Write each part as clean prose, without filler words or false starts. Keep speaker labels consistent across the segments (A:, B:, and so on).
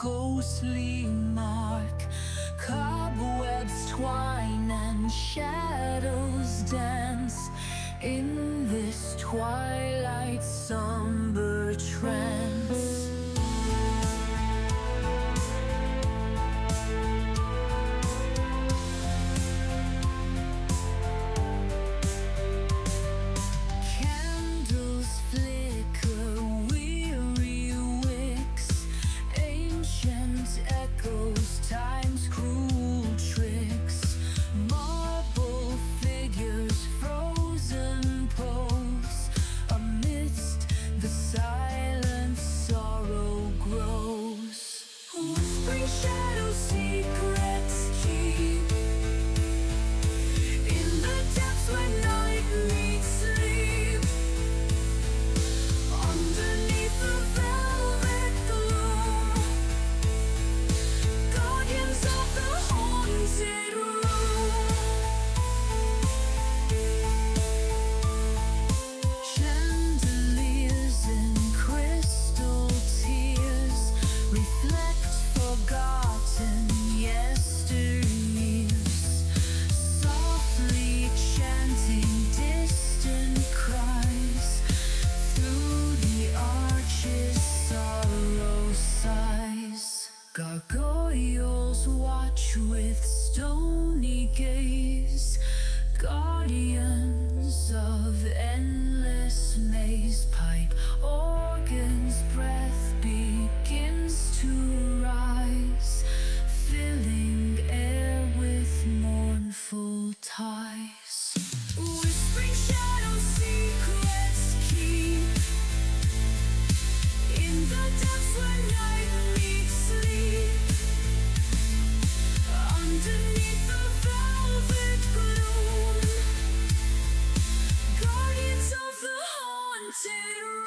A: ghostly mark. Cobwebs twine and shadows dance in this twilight somber trance. Candles flicker, weary wicks, ancient echoes, time's cruel tricks. Marble figures, frozen pose, amidst the silence sorrow grows. Whispering shadows, secrets keep in the depths where night meets sleep. Underneath the velvet gloom, guardians of the haunted room. Chandeliers and crystal tears reflect forgotten yesteryears, softly chanting distant cries. Through the arches sorrow sighs. Gargoyles watch with stony gaze, guardians of endless maze. Pipe organ's breath begins to rise, filling air with mournful ties. Whispering shadows, secrets keep in the depths where night meets sleep. Underneath the velvet gloom, guardians of the haunted room.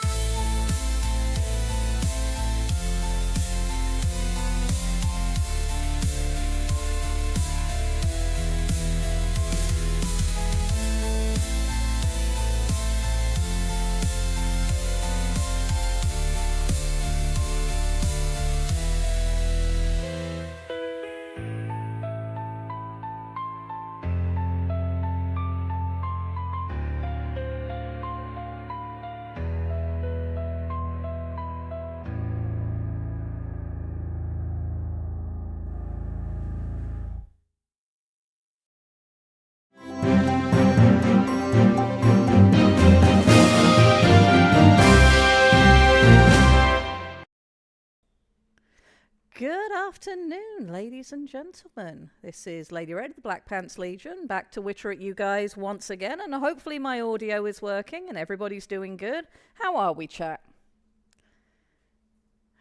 B: Good afternoon, ladies and gentlemen. This is Lady Red of the Black Pants Legion, back to witter at you guys once again, and hopefully my audio is working and everybody's doing good. How are we, chat?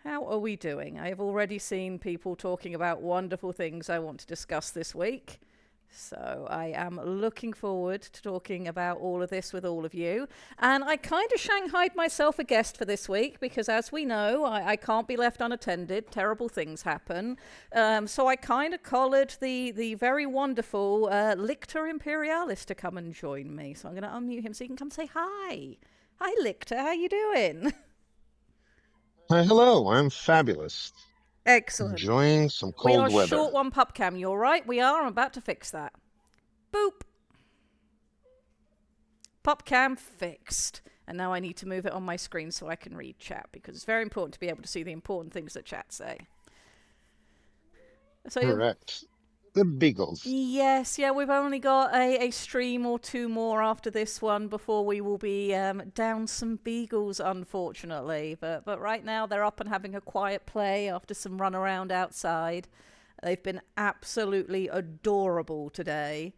B: How are we doing? I have already seen people talking about wonderful things I want to discuss this week. So I am looking forward to talking about all of this with all of you. And I kind of shanghaied myself a guest for this week because, as we know, I can't be left unattended. Terrible things happen. So I kind of collared the very wonderful Lictor Imperialis to come and join me. So I'm going to unmute him so he can come say hi. Hi, Lictor. How you doing?
C: Hi, hello, I'm fabulous.
B: Excellent.
C: Enjoying some
B: We
C: cold
B: are
C: weather.
B: short one pup cam. You all right? We are. I'm about to fix that. Boop. Pup cam fixed. And now I need to move it on my screen so I can read chat because it's very important to be able to see the important things that chat say. So
C: Correct. The Beagles.
B: yes, yeah, we've only got a stream or two more after this one before we will be down some beagles, unfortunately. But right now they're up and having a quiet play after some run around outside. They've been absolutely adorable today.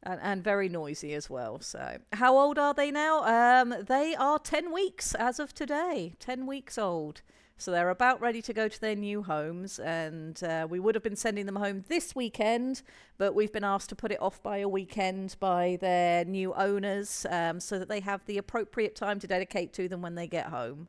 B: And very noisy as well. So, how old are they now? They are 10 weeks as of today. 10 weeks old. So they're about ready to go to their new homes, and we would have been sending them home this weekend, but we've been asked to put it off by a weekend by their new owners, so that they have the appropriate time to dedicate to them when they get home.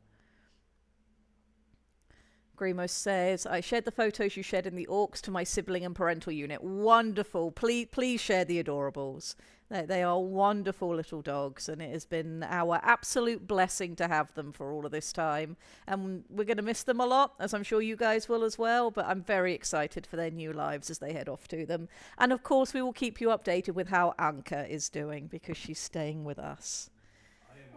B: Grimos says, I shared the photos you shared in the Orcs to my sibling and parental unit. Wonderful. Please share the adorables. They are wonderful little dogs, and it has been our absolute blessing to have them for all of this time. And we're going to miss them a lot, as I'm sure you guys will as well, but I'm very excited for their new lives as they head off to them. And of course, we will keep you updated with how Anka is doing, because she's staying with us.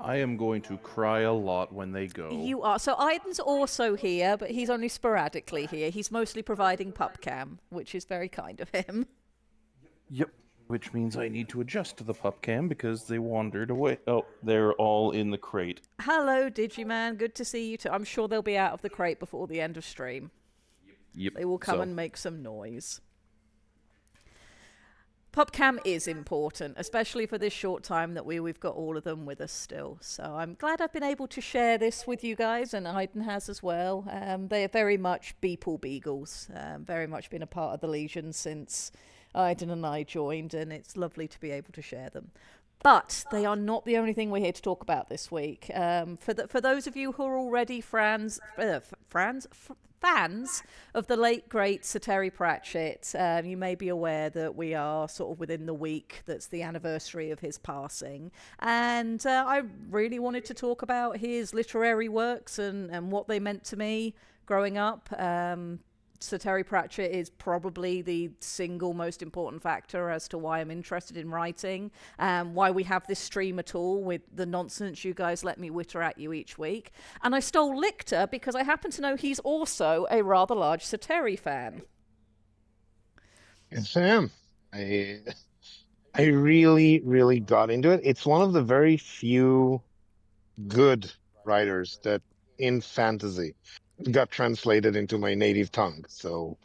D: I am going to cry a lot when they go.
B: You are. So Aiden's also here, but he's only sporadically here. He's mostly providing pup cam, which is very kind of him.
D: Yep. Which means I need to adjust to the pup cam because they wandered away. Oh, they're all in the crate.
B: Hello, Digiman. Good to see you too. I'm sure they'll be out of the crate before the end of stream.
D: Yep.
B: They will come and make some noise. PubCam is important, especially for this short time that we've got all of them with us still. So I'm glad I've been able to share this with you guys, and Aiden has as well. They are very much Beeple Beagles, very much been a part of the Legion since Aiden and I joined, and it's lovely to be able to share them. But they are not the only thing we're here to talk about this week. For those of you who are already fans of the late, great Sir Terry Pratchett, you may be aware that we are sort of within the week that's the anniversary of his passing. And I really wanted to talk about his literary works and what they meant to me growing up. Sir Terry Pratchett is probably the single most important factor as to why I'm interested in writing, why we have this stream at all with the nonsense you guys let me witter at you each week. And I stole Lictor because I happen to know he's also a rather large Sir Terry fan.
C: Yes, I am. I really, really got into it. It's one of the very few good writers that in fantasy got translated into my native tongue. So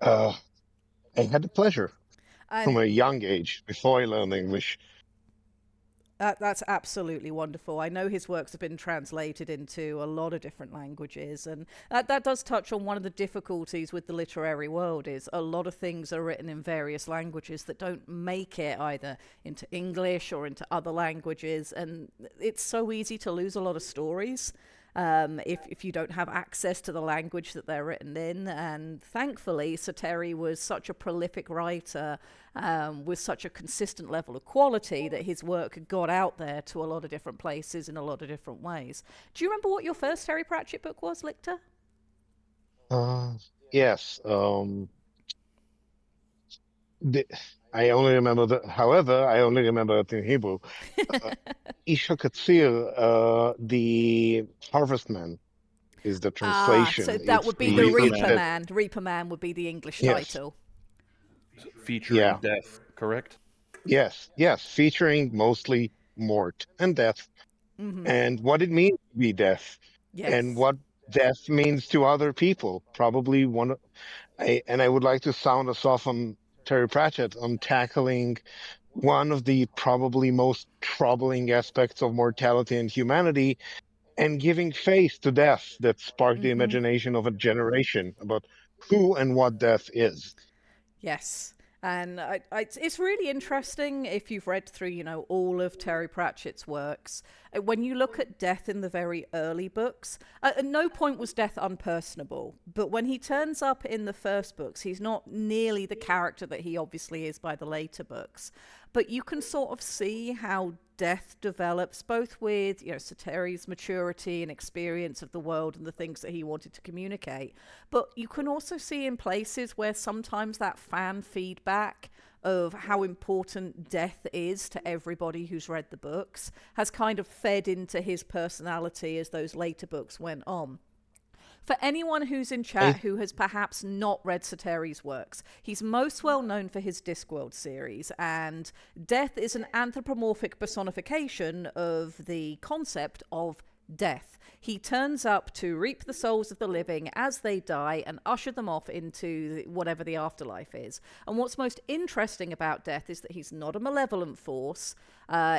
C: I had the pleasure from a young age before I learned English.
B: That's absolutely wonderful. I know his works have been translated into a lot of different languages, and that does touch on one of the difficulties with the literary world is a lot of things are written in various languages that don't make it either into English or into other languages, and it's so easy to lose a lot of stories. If you don't have access to the language that they're written in. And thankfully, Sir Terry was such a prolific writer with such a consistent level of quality that his work got out there to a lot of different places in a lot of different ways. Do you remember what your first Terry Pratchett book was, Lictor?
C: Yes. I only remember however, I only remember it in Hebrew. Isha Katsir, the Harvestman is the translation.
B: So that would be the Reaper Man. Reaper Man would be the English title.
D: Featuring death, correct?
C: Yes, featuring mostly mort and death, and what it means to be death, and what death means to other people. Probably I would like to sound us off on Terry Pratchett on tackling one of the probably most troubling aspects of mortality and humanity, and giving face to death that sparked the imagination of a generation about who and what death is.
B: Yes. And it's really interesting if you've read through, all of Terry Pratchett's works. When you look at death in the very early books, at no point was death unpersonable. But when he turns up in the first books, he's not nearly the character that he obviously is by the later books. But you can sort of see how death develops, both with Sir Terry's maturity and experience of the world and the things that he wanted to communicate. But you can also see in places where sometimes that fan feedback of how important death is to everybody who's read the books has kind of fed into his personality as those later books went on. For anyone who's in chat who has perhaps not read Sir Terry's works, he's most well known for his Discworld series, and death is an anthropomorphic personification of the concept of death. He turns up to reap the souls of the living as they die and usher them off into whatever the afterlife is. And what's most interesting about death is that he's not a malevolent force.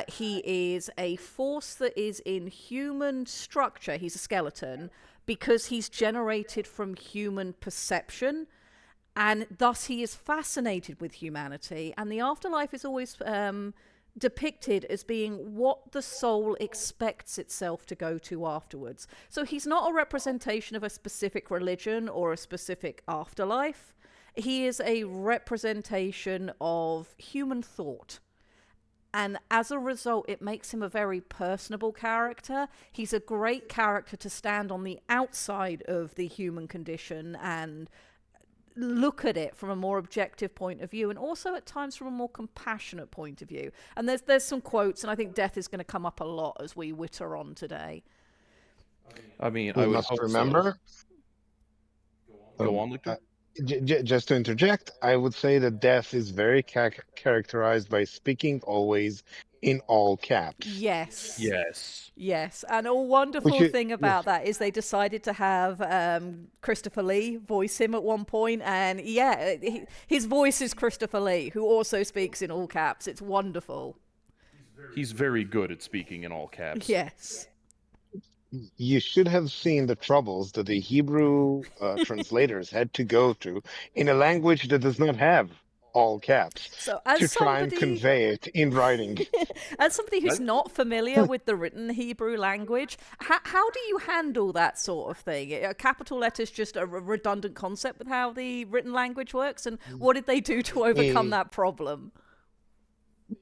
B: He is a force that is in human structure. He's a skeleton because he's generated from human perception, and thus he is fascinated with humanity. And the afterlife is always depicted as being what the soul expects itself to go to afterwards. So he's not a representation of a specific religion or a specific afterlife. He is a representation of human thought. And as a result, it makes him a very personable character. He's a great character to stand on the outside of the human condition and look at it from a more objective point of view, and also at times from a more compassionate point of view. And there's some quotes, and I think death is going to come up a lot as we witter on today.
D: I mean,
C: We
D: I would
C: must
D: hope
C: remember.
D: Go on, Lictor.
C: Just to interject, I would say that death is very characterized by speaking always in all caps.
B: Yes.
D: Yes.
B: Yes, and a wonderful thing about that is they decided to have Christopher Lee voice him at one point, and his voice is Christopher Lee, who also speaks in all caps. It's wonderful.
D: He's very good at speaking in all caps.
B: Yes.
C: You should have seen the troubles that the Hebrew translators had to go through in a language that does not have all caps
B: So as
C: to try and convey it in writing.
B: As somebody who's not familiar with the written Hebrew language, how do you handle that sort of thing? Are capital letters just a redundant concept with how the written language works? And what did they do to overcome that problem?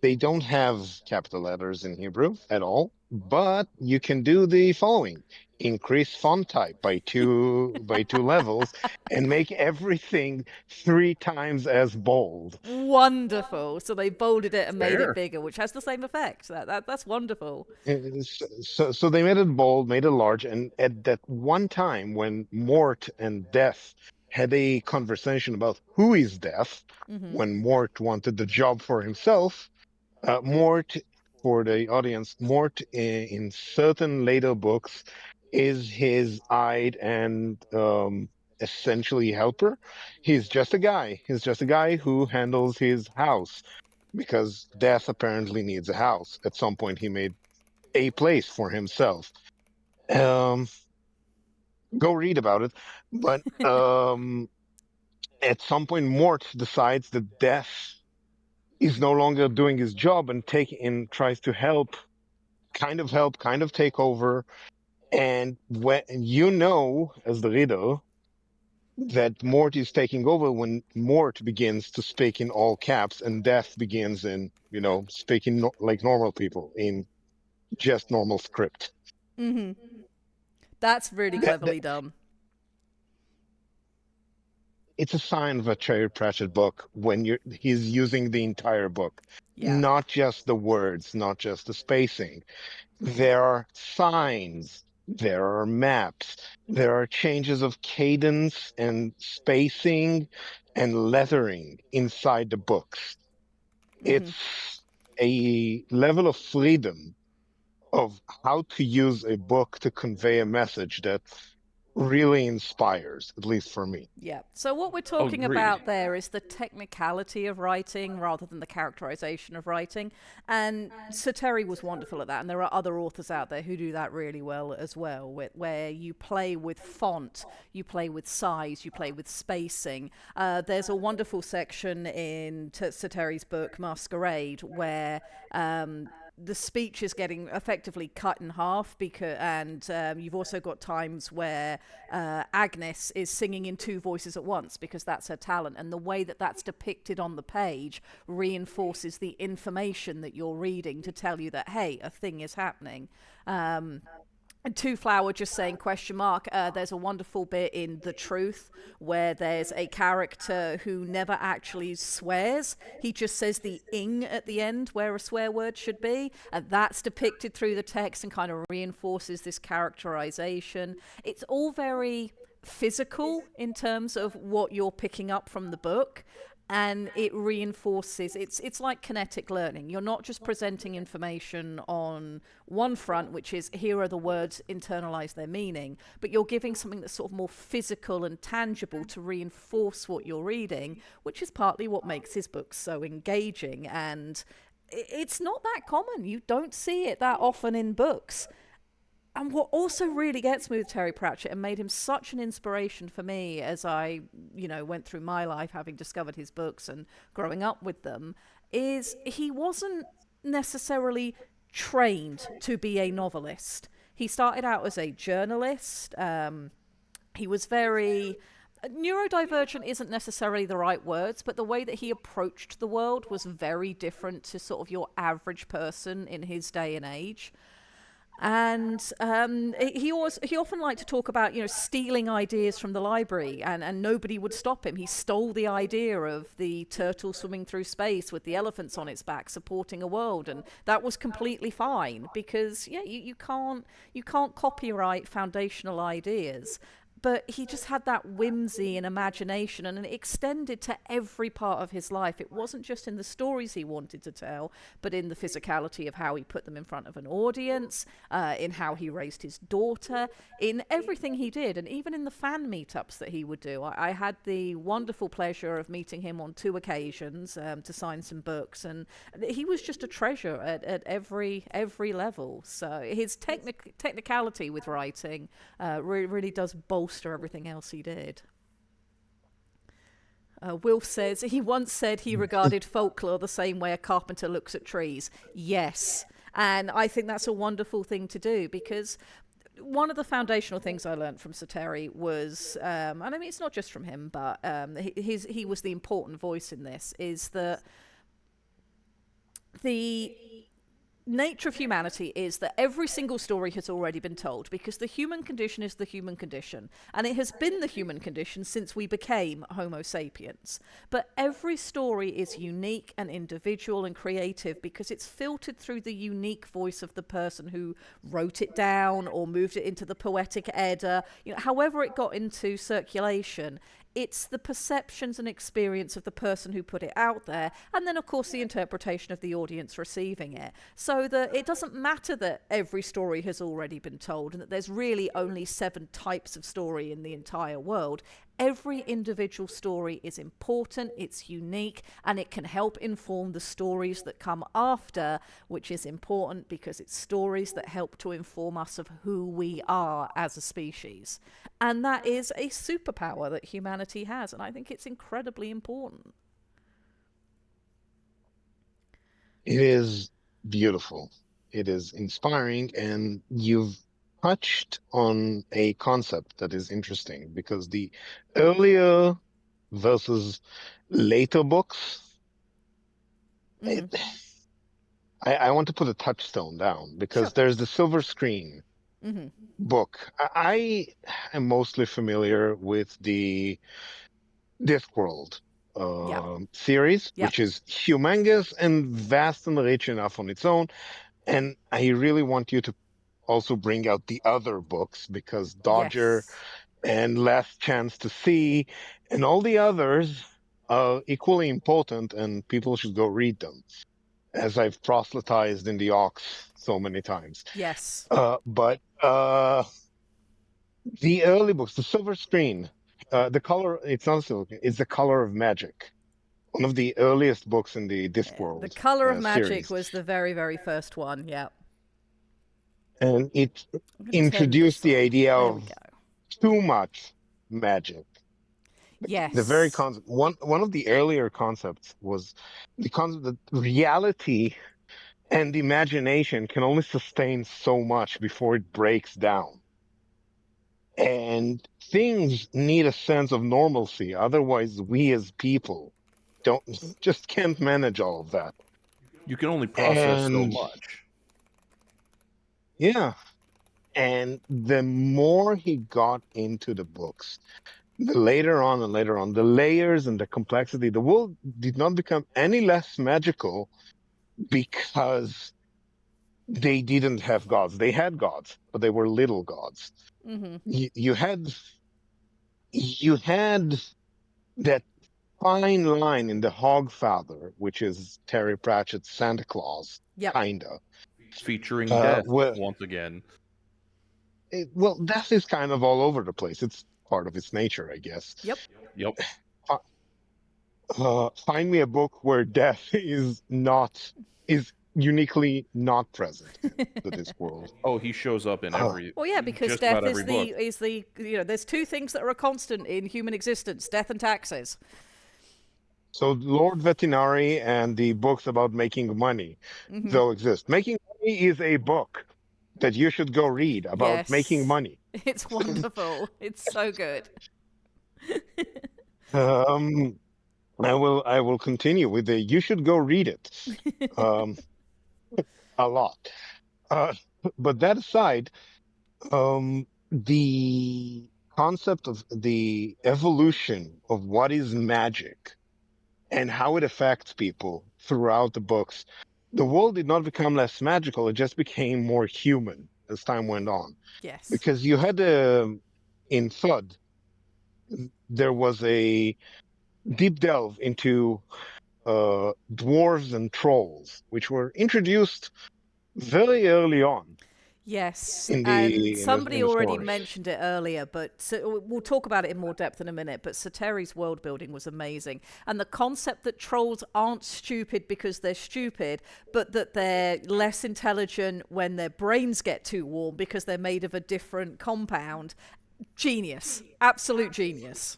C: They don't have capital letters in Hebrew at all, but you can do the following: increase font type by two levels and make everything 3 times as bold.
B: Wonderful. So they bolded it and made
D: Fair.
B: it bigger, which has the same effect. That's wonderful.
C: So they made it bold, made it large, and at that one time when Mort and Death had a conversation about who is Death, when Mort wanted the job for himself, Mort, for the audience, Mort in certain later books is his eyed and essentially helper. He's just a guy. He's just a guy who handles his house because Death apparently needs a house. At some point, he made a place for himself. Go read about it. But at some point, Mort decides that Death is no longer doing his job and tries to help, kind of take over. And when you know, as the reader, that Mort is taking over when Mort begins to speak in all caps and Death begins in, speaking like normal people in just normal script.
B: That's really cleverly done.
C: It's a sign of a Terry Pratchett book when he's using the entire book, not just the words, not just the spacing. There are signs, there are maps, there are changes of cadence and spacing and lettering inside the books. It's a level of freedom of how to use a book to convey a message that really inspires, at least for me.
B: Yeah. So what we're talking about there is the technicality of writing rather than the characterization of writing. And Sir Terry was wonderful at that. And there are other authors out there who do that really well as well, where you play with font, you play with size, you play with spacing. There's a wonderful section in Sir Terry's book, Masquerade, where the speech is getting effectively cut in half and you've also got times where Agnes is singing in 2 voices at once because that's her talent, and the way that that's depicted on the page reinforces the information that you're reading to tell you that, hey, a thing is happening. And Two Flower just saying question mark. There's a wonderful bit in The Truth where there's a character who never actually swears. He just says the ing at the end where a swear word should be. And that's depicted through the text and kind of reinforces this characterization. It's all very physical in terms of what you're picking up from the book. And it reinforces, it's like kinetic learning. You're not just presenting information on one front, which is here are the words, internalize their meaning, but you're giving something that's sort of more physical and tangible to reinforce what you're reading, which is partly what makes his books so engaging. And it's not that common. You don't see it that often in books. And what also really gets me with Terry Pratchett and made him such an inspiration for me as I, went through my life having discovered his books and growing up with them, is he wasn't necessarily trained to be a novelist. He started out as a journalist. He was very neurodivergent isn't necessarily the right words, but the way that he approached the world was very different to sort of your average person in his day and age. And he often liked to talk about, stealing ideas from the library, and nobody would stop him. He stole the idea of the turtle swimming through space with the elephants on its back supporting a world, and that was completely fine because you can't copyright foundational ideas. But he just had that whimsy and imagination, and it extended to every part of his life. It wasn't just in the stories he wanted to tell, but in the physicality of how he put them in front of an audience, in how he raised his daughter, in everything he did, and even in the fan meetups that he would do. I had the wonderful pleasure of meeting him on 2 occasions to sign some books, and he was just a treasure at every level. So his technicality with writing really does bolster everything else he did. Wilf says he once said he regarded folklore the same way a carpenter looks at trees. Yes, and I think that's a wonderful thing to do, because one of the foundational things I learned from Sir Terry was, and I mean it's not just from him, but he was the important voice in this, is that the nature of humanity is that every single story has already been told, because the human condition is the human condition, and it has been the human condition since we became Homo sapiens. But every story is unique and individual and creative because it's filtered through the unique voice of the person who wrote it down or moved it into the poetic Edda, however it got into circulation. It's the perceptions and experience of the person who put it out there, and then of course the interpretation of the audience receiving it. So that it doesn't matter that every story has already been told and that there's really only 7 types of story in the entire world. Every individual story is important, it's unique, and it can help inform the stories that come after, which is important because it's stories that help to inform us of who we are as a species. And that is a superpower that humanity has, and I think it's incredibly important.
C: It is beautiful. It is inspiring, and you've touched on a concept that is interesting because the earlier versus later books,
B: Mm-hmm.
C: I want to put a touchstone down because
B: Sure.
C: there's the Silver Screen
B: Mm-hmm.
C: book. I am mostly familiar with the Discworld
B: Yeah.
C: series,
B: Yeah.
C: which is humongous and vast and rich enough on its own. And I really want you to also bring out the other books because Dodger
B: Yes.
C: and Last Chance to See and all the others are equally important, and people should go read them, as I've proselytized in the Ox so many times.
B: Yes.
C: But the early books, the Silver Screen, the color, it's not a silver screen, it's the Color of Magic. One of the earliest books in the
B: The
C: Discworld
B: Color of Magic
C: series.
B: was the very, very first one. Yeah.
C: And it
B: I'm going to turn
C: introduced
B: this
C: the
B: on.
C: idea
B: There we
C: of
B: go.
C: too much magic. The very
B: Yes.
C: concept, one of the earlier concepts was the concept that reality and imagination can only sustain so much before it breaks down. And things need a sense of normalcy. Otherwise, we as people don't just can't manage all of that.
D: You can only process so
C: And
D: much.
C: yeah, and the more he got into the books, the later on and later on, the layers and the complexity, the world did not become any less magical because they didn't have gods. They had gods, but they were little gods.
B: Mm-hmm.
C: You had that fine line in the Hogfather, which is Terry Pratchett's Santa Claus,
B: Yep.
C: kinda.
D: Featuring death
C: Well,
D: once again.
C: death is kind of all over the place. It's part of its nature, I guess.
B: Yep.
D: Yep.
C: Find me a book where death is uniquely not present in the Discworld.
D: Oh, he shows up in every
B: Well, yeah, because
D: just
B: death
D: about every book.
B: is the there's 2 things that are a constant in human existence: death and taxes.
C: So Lord Veterinary and the books about making money, though exist. Making money is a book that you should go read about making
B: Yes.
C: money.
B: It's wonderful. It's so good.
C: Um, I will continue with the you should go read it. Um, a lot. Uh, but that aside, the concept of the evolution of what is magic and how it affects people throughout the books, the world did not become less magical. It just became more human as time went on.
B: Yes.
C: Because you had in Thud, there was a deep delve into dwarves and trolls, which were introduced very early on
B: Yes,
C: in
B: and
C: the
B: somebody already
C: story.
B: mentioned it earlier, but we'll talk about it in more depth in a minute. But Sateri's world building was amazing, and the concept that trolls aren't stupid because they're stupid, but that they're less intelligent when their brains get too warm because they're made of a different compound. Genius, absolute genius.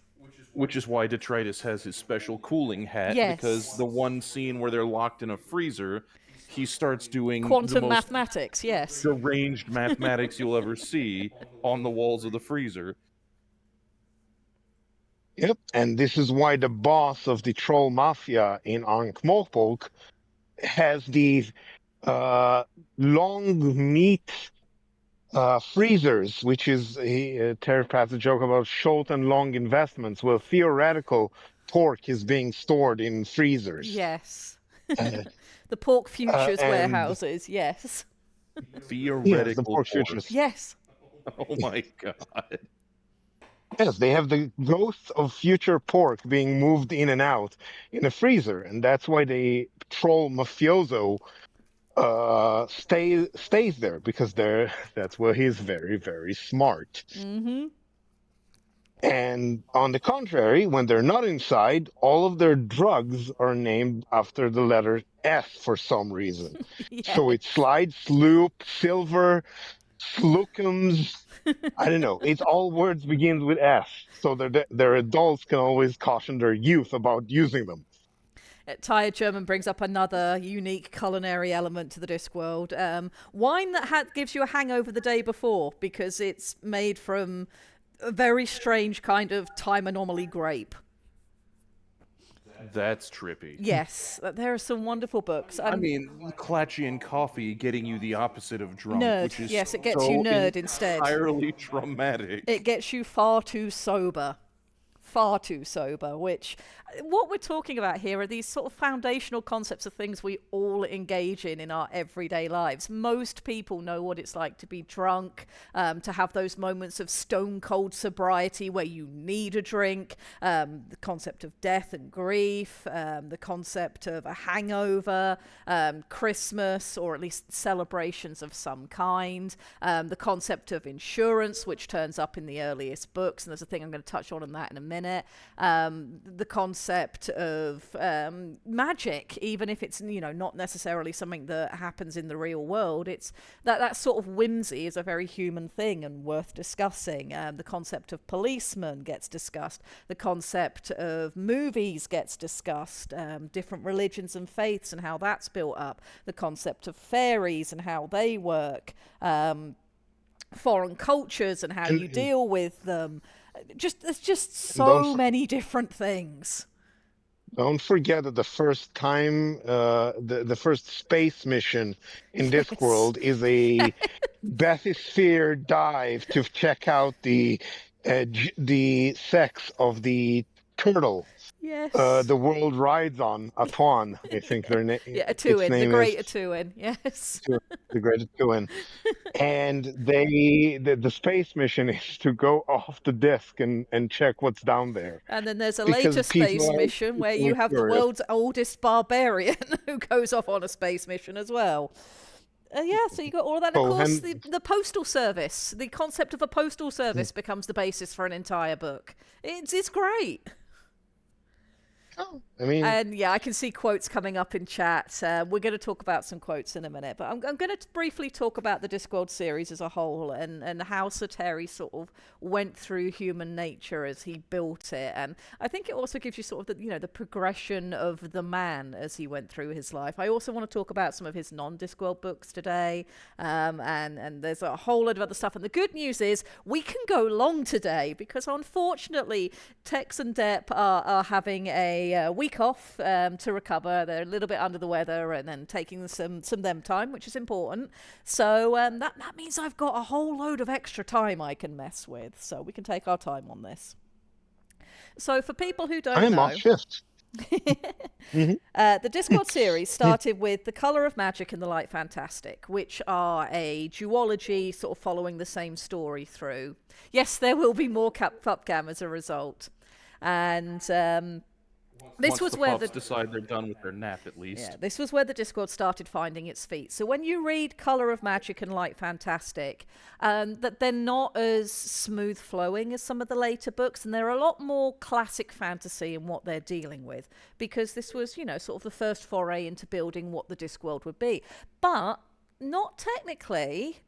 D: Which is why Detritus has his special cooling hat, because
B: Yes,
D: the one scene where they're locked in a freezer, he starts doing the
B: quantum
D: most
B: mathematics. Yes.
D: deranged mathematics you'll ever see on the walls of the freezer.
C: Yep, and this is why the boss of the troll mafia in Ankh-Morpork has these long meat freezers, which is Terry Pratt's a joke about short and long investments, where theoretical pork is being stored in freezers.
B: Yes.
C: Uh,
B: The pork futures
C: and
B: warehouses. Yes.
C: yes, the
D: Theoretical
C: pork
D: pork.
C: futures.
B: Yes.
D: Oh my god.
C: Yes, they have the ghosts of future pork being moved in and out in a freezer, and that's why the troll mafioso stays there because that's where he's very, very smart.
B: Mm-hmm.
C: And on the contrary, when they're not inside, all of their drugs are named after the letter S for some reason. So it's
B: Yes.
C: Slide, Sloop, Silver, Slookums. I don't know. It's all words begin with S, so their adults can always caution their youth about using them.
B: Tired German brings up another unique culinary element to the Discworld. Wine that gives you a hangover the day before because it's made from a very strange kind of time anomaly grape.
D: That's trippy.
B: Yes, there are some wonderful books.
D: I mean, Clatchian coffee getting you the opposite of drunk,
B: Nerd.
D: which is
B: Yes, it gets you
D: so
B: nerd instead.
D: entirely traumatic.
B: It gets you far too sober. Far too sober, which what we're talking about here are these sort of foundational concepts of things we all engage in our everyday lives. Most people know what it's like to be drunk, to have those moments of stone cold sobriety where you need a drink, the concept of death and grief, the concept of a hangover, Christmas, or at least celebrations of some kind, the concept of insurance, which turns up in the earliest books, and there's a thing I'm going to touch on that in a minute. The concept of magic, even if it's not necessarily something that happens in the real world, it's that sort of whimsy is a very human thing and worth discussing. The concept of policemen gets discussed. The concept of movies gets discussed. Different religions and faiths and how that's built up. The concept of fairies and how they work. Foreign cultures and how you deal with them. There's just so many different things.
C: Don't forget that the first time, the first space mission in
B: Yes.
C: Discworld is a bathysphere dive to check out the sex of the turtle.
B: Yes.
C: The world rides on Atuan, I think
B: Yeah,
C: its
B: Atuin, the
C: name is.
B: great Atuin. Yes.
C: The Great Atuan. And the space mission is to go off the disk and check what's down there
B: And then there's a
C: because
B: later
C: people
B: space
C: are
B: mission where
C: so
B: you have the
C: curious.
B: world's oldest barbarian who goes off on a space mission as well. Yeah, so you got all of that. And of
C: Oh,
B: course,
C: and
B: the postal service, the concept of a postal service becomes the basis for an entire book. It's great.
C: Oh, I mean,
B: And yeah, I can see quotes coming up in chat. We're going to talk about some quotes in a minute, but I'm going to briefly talk about the Discworld series as a whole and how Sir Terry sort of went through human nature as he built it. And I think it also gives you sort of the progression of the man as he went through his life. I also want to talk about some of his non-Discworld books today, and there's a whole lot of other stuff. And the good news is we can go long today because unfortunately Tex and Depp are having a week off to recover. They're a little bit under the weather and then taking some them time, which is important. So that means I've got a whole load of extra time I can mess with. So we can take our time on this. So for people who don't
C: I'm
B: know,
C: off shift.
B: the Discworld series started with The Colour of Magic and The Light Fantastic, which are a duology sort of following the same story through. Yes, there will be more PupCam as a result. And this was where
D: pups decide they're done with their nap, at least.
B: Yeah, this was where the Discworld started finding its feet. So when you read Colour of Magic and Light Fantastic, that they're not as smooth flowing as some of the later books, and they're a lot more classic fantasy in what they're dealing with, because this was, sort of the first foray into building what the Discworld would be. But not technically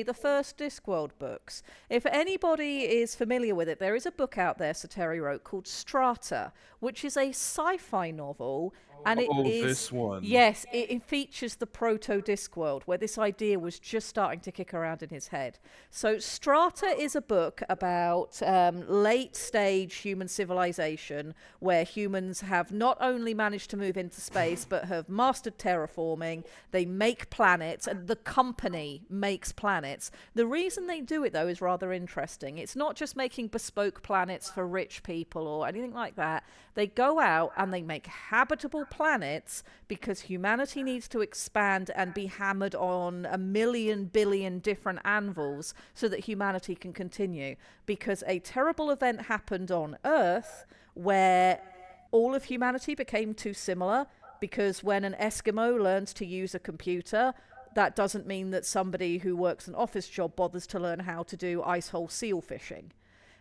B: the first Discworld books. If anybody is familiar with it, there is a book out there Sir Terry wrote called Strata, which is a sci-fi novel. And it is
D: this one.
B: Yes, it features the proto-Discworld, where this idea was just starting to kick around in his head. So Strata is a book about late-stage human civilization, where humans have not only managed to move into space, but have mastered terraforming. They make planets, and the company makes planets. The reason they do it, though, is rather interesting. It's not just making bespoke planets for rich people or anything like that. They go out and they make habitable planets because humanity needs to expand and be hammered on 1 billion different anvils so that humanity can continue. Because a terrible event happened on Earth where all of humanity became too similar, because when an Eskimo learns to use a computer, that doesn't mean that somebody who works an office job bothers to learn how to do ice hole seal fishing.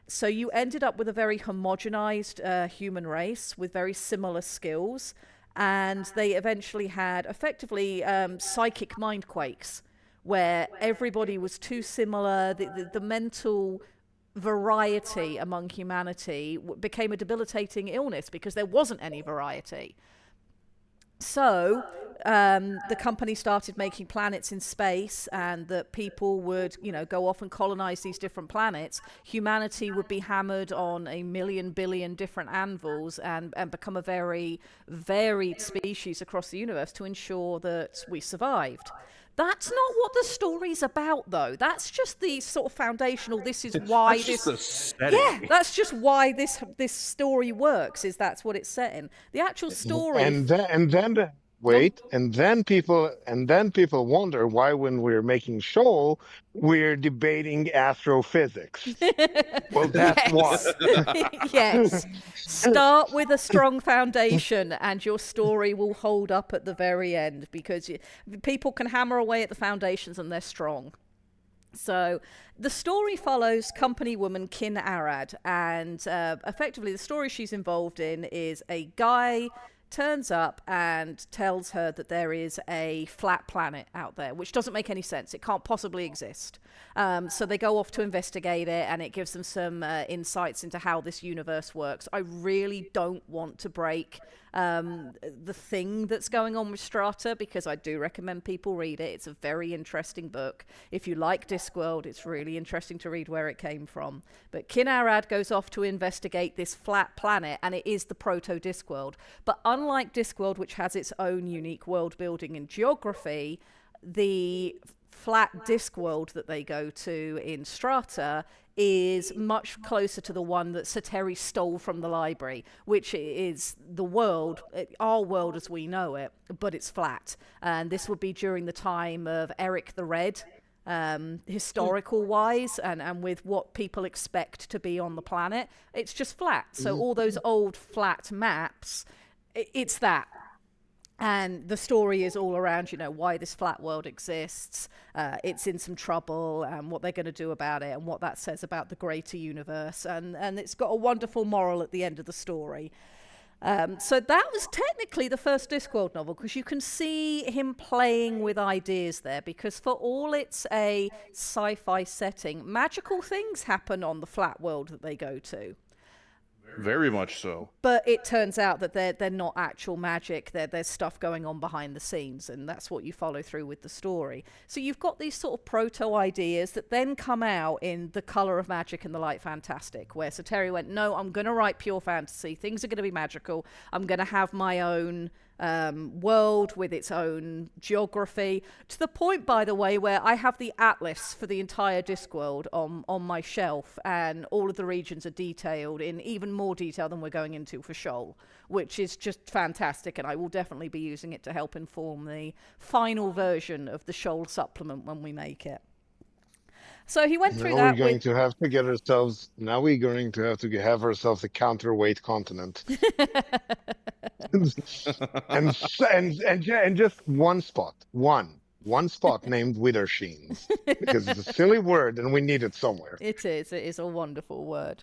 B: So you ended up with a very homogenized human race with very similar skills, and they eventually had effectively psychic mind quakes, where everybody was too similar. The mental variety among humanity became a debilitating illness because there wasn't any variety. So the company started making planets in space, and that people would, go off and colonize these different planets. Humanity would be hammered on 1 billion different anvils and become a very varied species across the universe to ensure that we survived. That's not what the story's about, though. That's just the sort of foundational. This is why
D: That's
B: this.
D: just the setting.
B: Yeah, that's just why this story works. Is that's what it's set in. The actual story.
C: And then wait, and then people wonder why, when we're making Shoal, we're debating astrophysics. Well, that's why.
B: Yes. Start with a strong foundation and your story will hold up at the very end, because people can hammer away at the foundations and they're strong. So the story follows company woman Kin Arad, and effectively the story she's involved in is a guy turns up and tells her that there is a flat planet out there, which doesn't make any sense. It can't possibly exist. So they go off to investigate it, and it gives them some insights into how this universe works. I really don't want to break the thing that's going on with Strata, because I do recommend people read it. It's a very interesting book. If you like Discworld, it's really interesting to read where it came from. But Kin Arad goes off to investigate this flat planet, and it is the proto-Discworld. But unlike Discworld, which has its own unique world building and geography, the flat Discworld that they go to in Strata is much closer to the one that Sir Terry stole from the library, which is the world, our world as we know it, but it's flat. And this would be during the time of Eric the Red, historical wise, and with what people expect to be on the planet. It's just flat. So all those old flat maps, it's that. And the story is all around, why this flat world exists. It's in some trouble, and what they're going to do about it, and what that says about the greater universe. And it's got a wonderful moral at the end of the story. So that was technically the first Discworld novel, because you can see him playing with ideas there, because for all it's a sci-fi setting, magical things happen on the flat world that they go to.
D: Very much so.
B: But it turns out that they're not actual magic. There's stuff going on behind the scenes, and that's what you follow through with the story. So you've got these sort of proto-ideas that then come out in The Colour of Magic and The Light Fantastic, where Sateri went, no, I'm going to write pure fantasy. Things are going to be magical. I'm going to have my own world with its own geography, to the point, by the way, where I have the atlas for the entire Discworld on my shelf, and all of the regions are detailed in even more detail than we're going into for Shoal, which is just fantastic, and I will definitely be using it to help inform the final version of the Shoal supplement when we make it. So he went through
C: Now
B: that.
C: we're going to have to get ourselves. Now we're going to have ourselves a counterweight continent, and just one spot, one spot named Withersheens, because it's a silly word and we need it somewhere.
B: It is a wonderful word.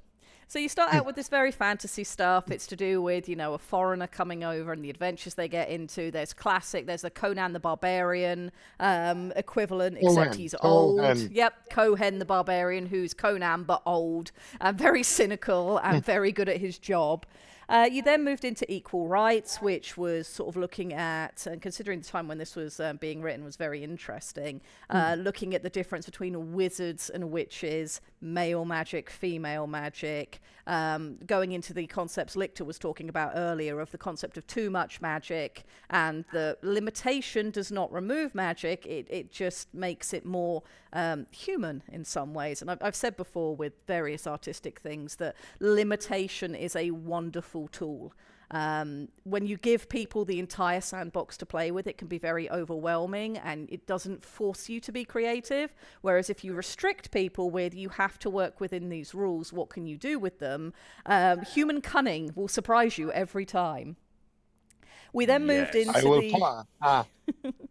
B: So you start out with this very fantasy stuff. It's to do with, a foreigner coming over and the adventures they get into. There's classic. There's the Conan the Barbarian equivalent, except he's old. Yep, Cohen the Barbarian, who's Conan but old and very cynical and very good at his job. You then moved into Equal Rights, which was sort of looking at, and considering the time when this was being written was very interesting, looking at the difference between wizards and witches, male magic, female magic, going into the concepts Lictor was talking about earlier of the concept of too much magic, and the limitation does not remove magic, it just makes it more human in some ways. And I've said before with various artistic things that limitation is a wonderful tool. When you give people the entire sandbox to play with, it can be very overwhelming and it doesn't force you to be creative. Whereas if you restrict people with, you have to work within these rules, what can you do with them? Human cunning will surprise you every time. We then moved into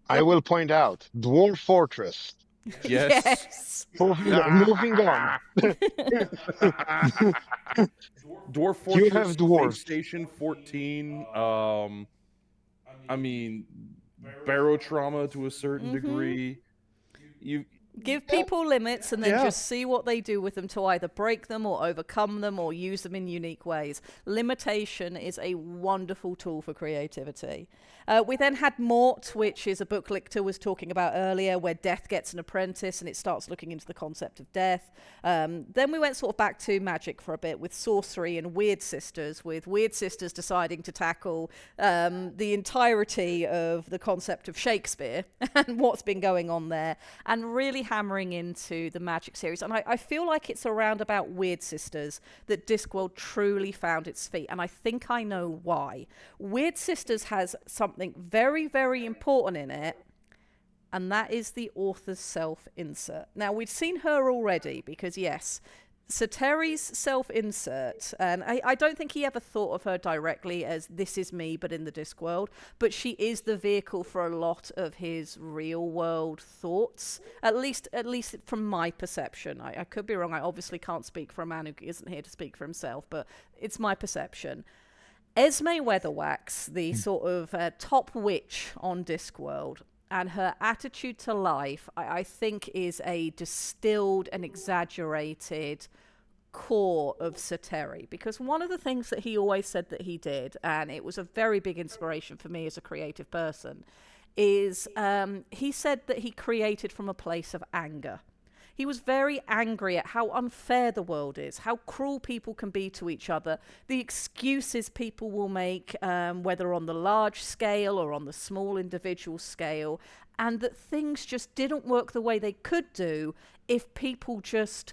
C: I will point out Dwarf Fortress.
D: Yes.
C: Moving on.
D: Dwarf Fortress,
C: You have dwarves.
D: Space Station 14. I mean, barotrauma to a certain degree. You
B: give people limits and then just see what they do with them to either break them or overcome them or use them in unique ways. Limitation is a wonderful tool for creativity. We then had Mort, which is a book Lictor was talking about earlier, where death gets an apprentice and it starts looking into the concept of death. Then we went sort of back to magic for a bit with sorcery and Weird Sisters, with Weird Sisters deciding to tackle the entirety of the concept of Shakespeare and what's been going on there, and really hammering into the magic series. And I feel like it's around about Weird Sisters that Discworld truly found its feet, and I think I know why. Weird Sisters has something very, very important in it, and that is the author's self-insert. Now, we've seen her already because, yes, Sateri's self-insert, and I don't think he ever thought of her directly as this is me, but in the Discworld, but she is the vehicle for a lot of his real-world thoughts, at least from my perception. I could be wrong. I obviously can't speak for a man who isn't here to speak for himself, but it's my perception. Esme Weatherwax, the sort of top witch on Discworld, and her attitude to life, I think, is a distilled and exaggerated core of Sateri. Because one of the things that he always said that he did, and it was a very big inspiration for me as a creative person, is he said that he created from a place of anger. He was very angry at how unfair the world is, how cruel people can be to each other, the excuses people will make, whether on the large scale or on the small individual scale, and that things just didn't work the way they could do if people just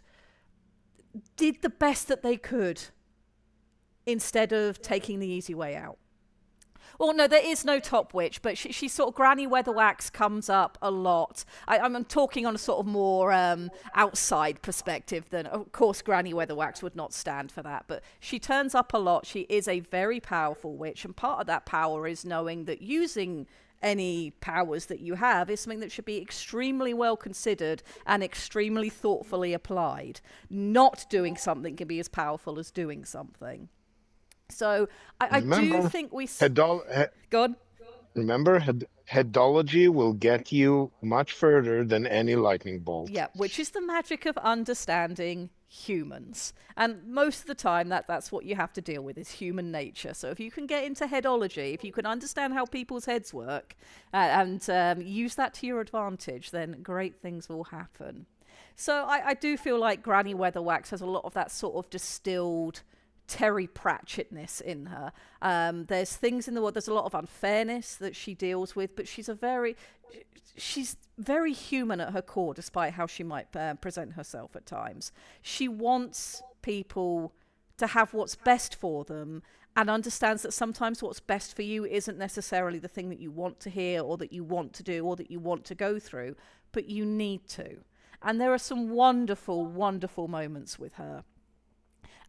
B: did the best that they could instead of taking the easy way out. Well, no, there is no top witch, but she sort of, Granny Weatherwax comes up a lot. I'm talking on a sort of more outside perspective than, of course, Granny Weatherwax would not stand for that, but she turns up a lot. She is a very powerful witch, and part of that power is knowing that using any powers that you have is something that should be extremely well considered and extremely thoughtfully applied. Not doing something can be as powerful as doing something. So I do
C: Remember,
B: think go on.
C: headology will get you much further than any lightning bolt.
B: Yeah, which is the magic of understanding humans. And most of the time that's what you have to deal with is human nature. So if you can get into headology, if you can understand how people's heads work and use that to your advantage, then great things will happen. So I do feel like Granny Weatherwax has a lot of that sort of distilled Terry Pratchettness in her. There's things in the world. There's a lot of unfairness that she deals with, but she's very human at her core, despite how she might present herself at times. She wants people to have what's best for them, and understands that sometimes what's best for you isn't necessarily the thing that you want to hear, or that you want to do, or that you want to go through, but you need to. And there are some wonderful, wonderful moments with her.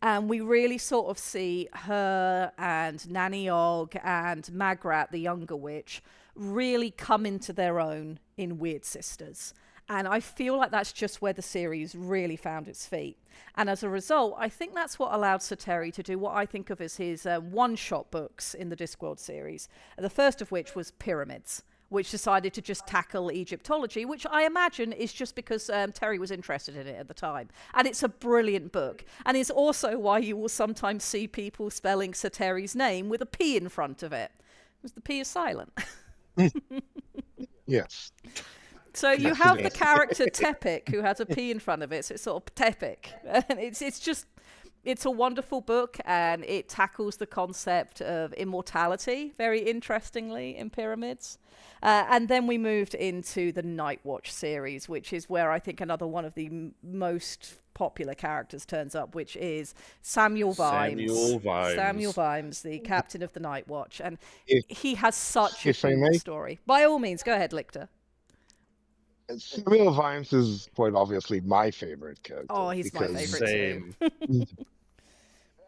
B: And we really sort of see her and Nanny Og and Magrat, the younger witch, really come into their own in Weird Sisters. And I feel like that's just where the series really found its feet. And as a result, I think that's what allowed Sir Terry to do what I think of as his one-shot books in the Discworld series. The first of which was Pyramids, which decided to just tackle Egyptology, which I imagine is just because Terry was interested in it at the time. And it's a brilliant book. And it's also why you will sometimes see people spelling Sir Terry's name with a P in front of it, because the P is silent.
C: Yes.
B: So you have the character Tepic, who has a P in front of it, so it's sort of Tepic. And it's a wonderful book, and it tackles the concept of immortality very interestingly in Pyramids. And then we moved into the Night Watch series, which is where I think another one of the most popular characters turns up, which is Samuel Vimes. Samuel Vimes, the captain of the Night Watch. And he has such a human story. By all means, go ahead, Lictor.
C: Samuel Vimes is quite obviously my favorite character.
B: Oh, he's my favorite too.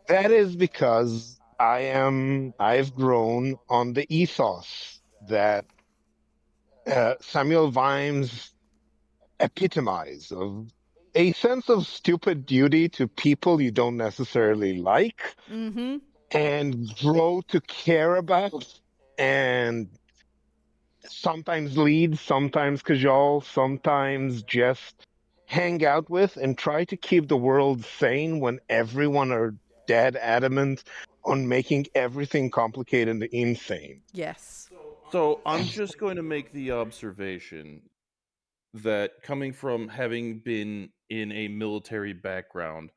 C: That is because I've grown on the ethos that Samuel Vimes epitomize of a sense of stupid duty to people you don't necessarily like, and grow to care about, and sometimes lead, sometimes cajole, sometimes just hang out with, and try to keep the world sane when everyone are dead adamant on making everything complicated and insane.
B: Yes.
D: So I'm just going to make the observation that coming from having been in a military background,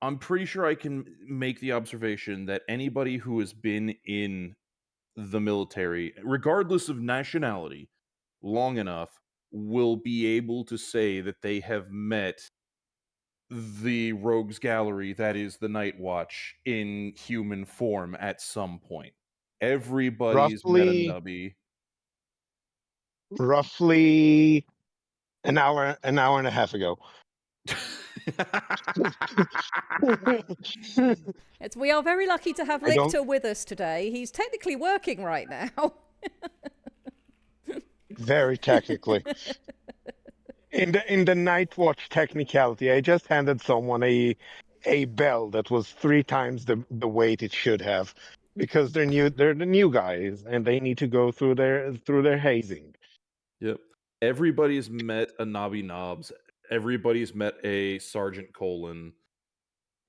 D: I'm pretty sure I can make the observation that anybody who has been in the military, regardless of nationality, long enough, will be able to say that they have met the rogues gallery that is the Night Watch in human form at some point. Everybody's met a
C: Roughly,
D: nubby.
C: roughly an hour and a half ago.
B: We are very lucky to have
C: I don't
B: Lictor with us today. He's technically working right now.
C: very technically. In the Night Watch technicality, I just handed someone a bell that was 3 times the weight it should have, because they're the new guys and they need to go through their hazing.
D: Yep. Everybody's met a Nobby Knobs. Everybody's met a Sergeant Colon.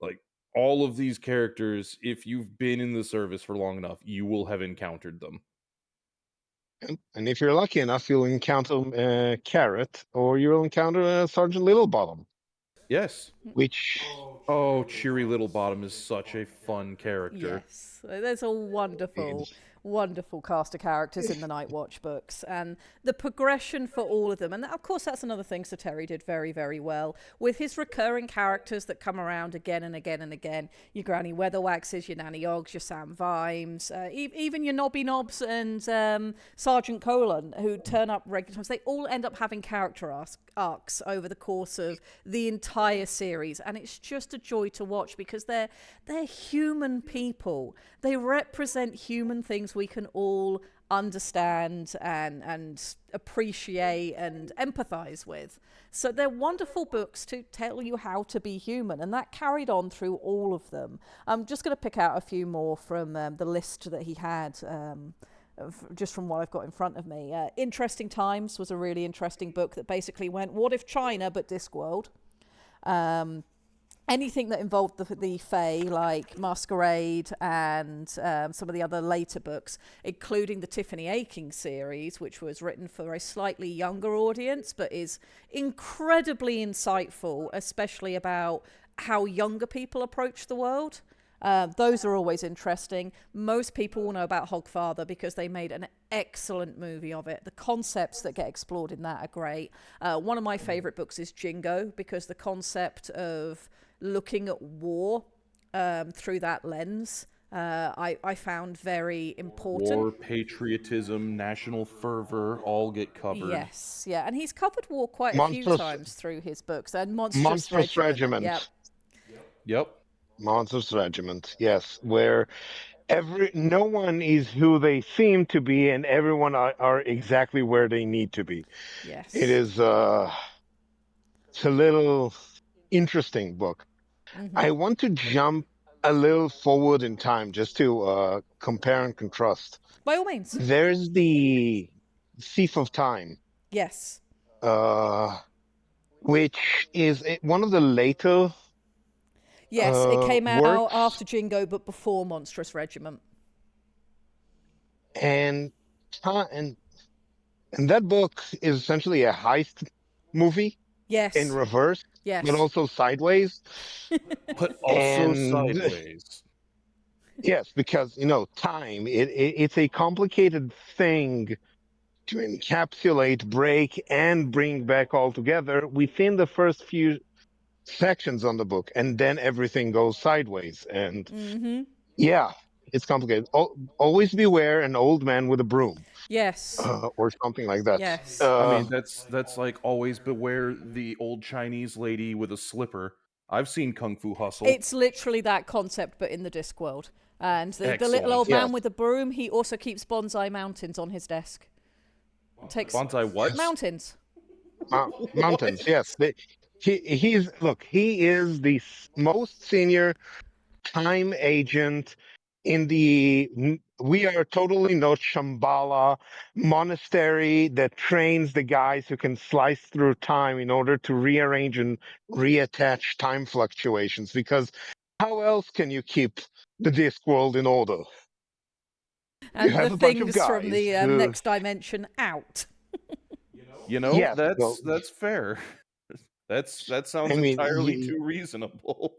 D: Like, all of these characters, if you've been in the service for long enough, you will have encountered them.
C: And if you're lucky enough, you'll encounter Carrot, or you'll encounter Sergeant Littlebottom.
D: Yes.
C: Which
D: Oh, Cheery Littlebottom is such a fun character.
B: Yes, there's a wonderful, wonderful cast of characters in the Night Watch books, and the progression for all of them. And of course, that's another thing Sir Terry did very, very well with his recurring characters that come around again and again and again. Your Granny Weatherwaxes, your Nanny Oggs, your Sam Vimes, even your Nobby Knobs and Sergeant Colon, who turn up regular times. They all end up having character arcs over the course of the entire series, and it's just a joy to watch because they're human people. They represent human things we can all understand and appreciate and empathize with. So they're wonderful books to tell you how to be human, and that carried on through all of them. I'm just going to pick out a few more from the list that he had, just from what I've got in front of me. Interesting Times was a really interesting book that basically went, what if China but Discworld? Anything that involved the Fae, like Masquerade and some of the other later books, including the Tiffany Aching series, which was written for a slightly younger audience, but is incredibly insightful, especially about how younger people approach the world. Those are always interesting. Most people will know about Hogfather because they made an excellent movie of it. The concepts that get explored in that are great. One of my favorite books is Jingo, because the concept of looking at war through that lens, I found very important.
D: War, patriotism, national fervor all get covered.
B: Yes, yeah. And he's covered war quite a few
C: Monstrous,
B: times through his books. And Monstrous
C: Monstrous
B: Regiment. Yep.
D: Yep.
C: Monstrous Regiment, yes, where no one is who they seem to be, and everyone are exactly where they need to be.
B: Yes.
C: It is it's a little interesting book. I want to jump a little forward in time just to compare and contrast.
B: By all means.
C: There's the Thief of Time,
B: Yes.
C: which is one of the later
B: Yes, it came out
C: works,
B: after Jingo, but before Monstrous Regiment.
C: and and that book is essentially a heist movie
B: Yes.
C: in reverse,
B: Yes.
C: but also sideways.
D: But also
C: And
D: sideways.
C: yes, because time it's a complicated thing to encapsulate, break, and bring back all together within the first few sections on the book, and then everything goes sideways. And yeah, it's complicated. Always beware an old man with a broom.
B: Yes.
C: Or something like that.
B: Yes.
D: I mean, that's like always beware the old Chinese lady with a slipper. I've seen Kung Fu Hustle.
B: It's literally that concept, but in the Discworld. And the little
D: Excellent.
B: old man
C: Yes.
B: with the broom, he also keeps bonsai mountains on his desk. Takes
D: Bonsai what?
B: mountains.
C: Mountains. Yes, he is the most senior time agent in the We Are Totally Not Shambhala monastery that trains the guys who can slice through time in order to rearrange and reattach time fluctuations, because how else can you keep the Discworld in order? You
B: And the
C: have a bunch of
B: things from
C: guys
B: the
C: who-
B: next dimension out.
C: Yes, well-
D: that's fair. That sounds
C: I mean,
D: entirely too reasonable.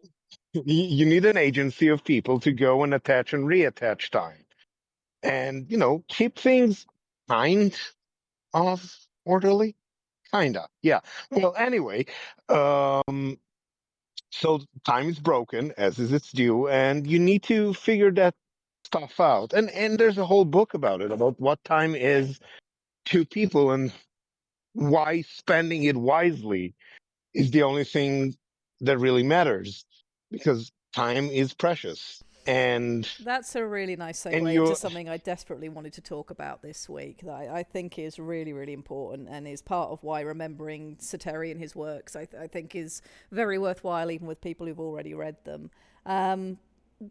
C: you need an agency of people to go and attach and reattach time, and keep things kind of orderly, kinda. Yeah. Well, anyway, so time is broken, as is its due, and you need to figure that stuff out. And there's a whole book about it, about what time is to people and why spending it wisely is the only thing that really matters, because time is precious. And
B: That's a really nice segue into something I desperately wanted to talk about this week that I think is really, really important and is part of why remembering Sateri and his works I think is very worthwhile, even with people who've already read them.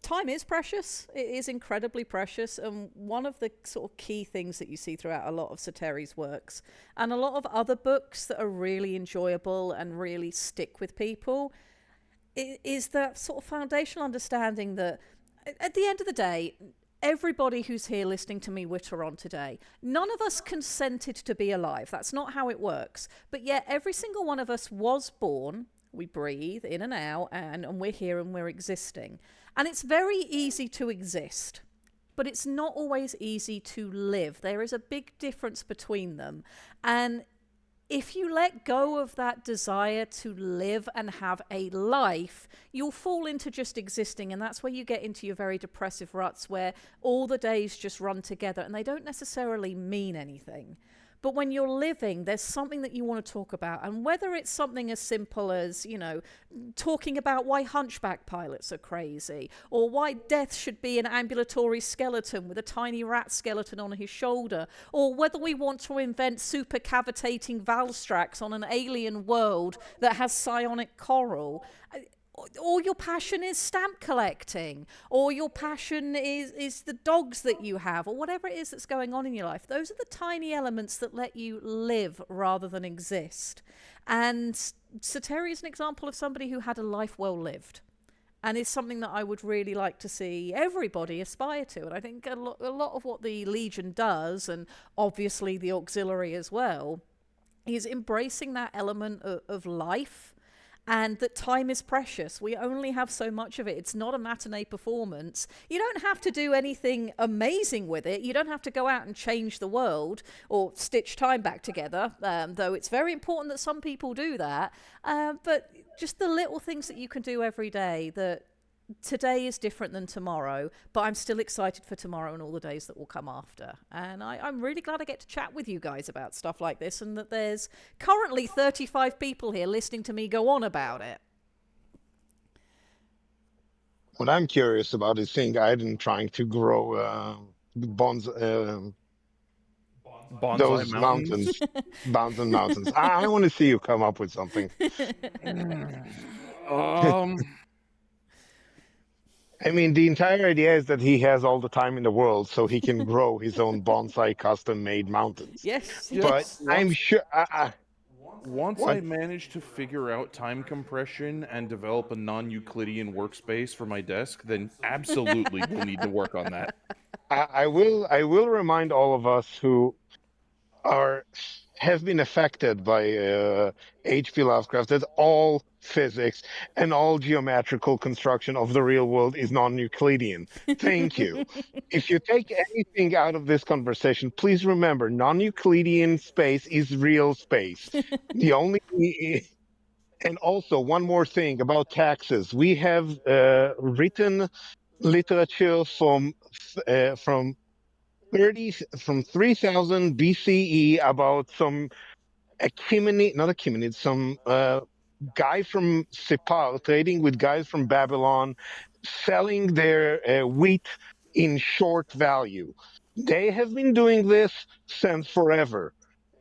B: Time is precious. It is incredibly precious. And one of the sort of key things that you see throughout a lot of Sateri's works and a lot of other books that are really enjoyable and really stick with people is that sort of foundational understanding that at the end of the day, everybody who's here listening to me witter on today, none of us consented to be alive. That's not how it works. But yet every single one of us was born. We breathe in and out, and we're here and we're existing. And it's very easy to exist, but it's not always easy to live. There is a big difference between them. And if you let go of that desire to live and have a life, you'll fall into just existing. And that's where you get into your very depressive ruts where all the days just run together and they don't necessarily mean anything. But when you're living, there's something that you want to talk about. And whether it's something as simple as, talking about why hunchback pilots are crazy, or why Death should be an ambulatory skeleton with a tiny rat skeleton on his shoulder, or whether we want to invent super cavitating Valstrax on an alien world that has psionic coral, or your passion is stamp collecting, or your passion is the dogs that you have, or whatever it is that's going on in your life. Those are the tiny elements that let you live rather than exist. And Sateri is an example of somebody who had a life well lived, and is something that I would really like to see everybody aspire to. And I think a lot of what the Legion does, and obviously the auxiliary as well, is embracing that element of life, and that time is precious. We only have so much of it. It's not a matinee performance. You don't have to do anything amazing with it. You don't have to go out and change the world or stitch time back together, though it's very important that some people do that. But just the little things that you can do every day, that today is different than tomorrow, but I'm still excited for tomorrow and all the days that will come after. And I'm really glad I get to chat with you guys about stuff like this, and that there's currently 35 people here listening to me go on about it.
C: What I'm curious about is seeing Aiden trying to grow bonds,
D: Bonsai
C: those
D: mountains.
C: mountains, and mountains. I want to see you come up with something. I mean, the entire idea is that he has all the time in the world, so he can grow his own bonsai custom-made mountains.
B: Yes.
C: But I'm sure.
D: Once
C: What?
D: I manage to figure out time compression and develop a non-Euclidean workspace for my desk, then absolutely we'll need to work on that.
C: I will remind all of us who have been affected by H.P. Lovecraft that all physics and all geometrical construction of the real world is non-Euclidean. Thank you. If you take anything out of this conversation, please remember non-Euclidean space is real space. The only And also one more thing about taxes. We have written literature from 3000 BCE about some some guy from Sepal trading with guys from Babylon, selling their wheat in short value. They have been doing this since forever.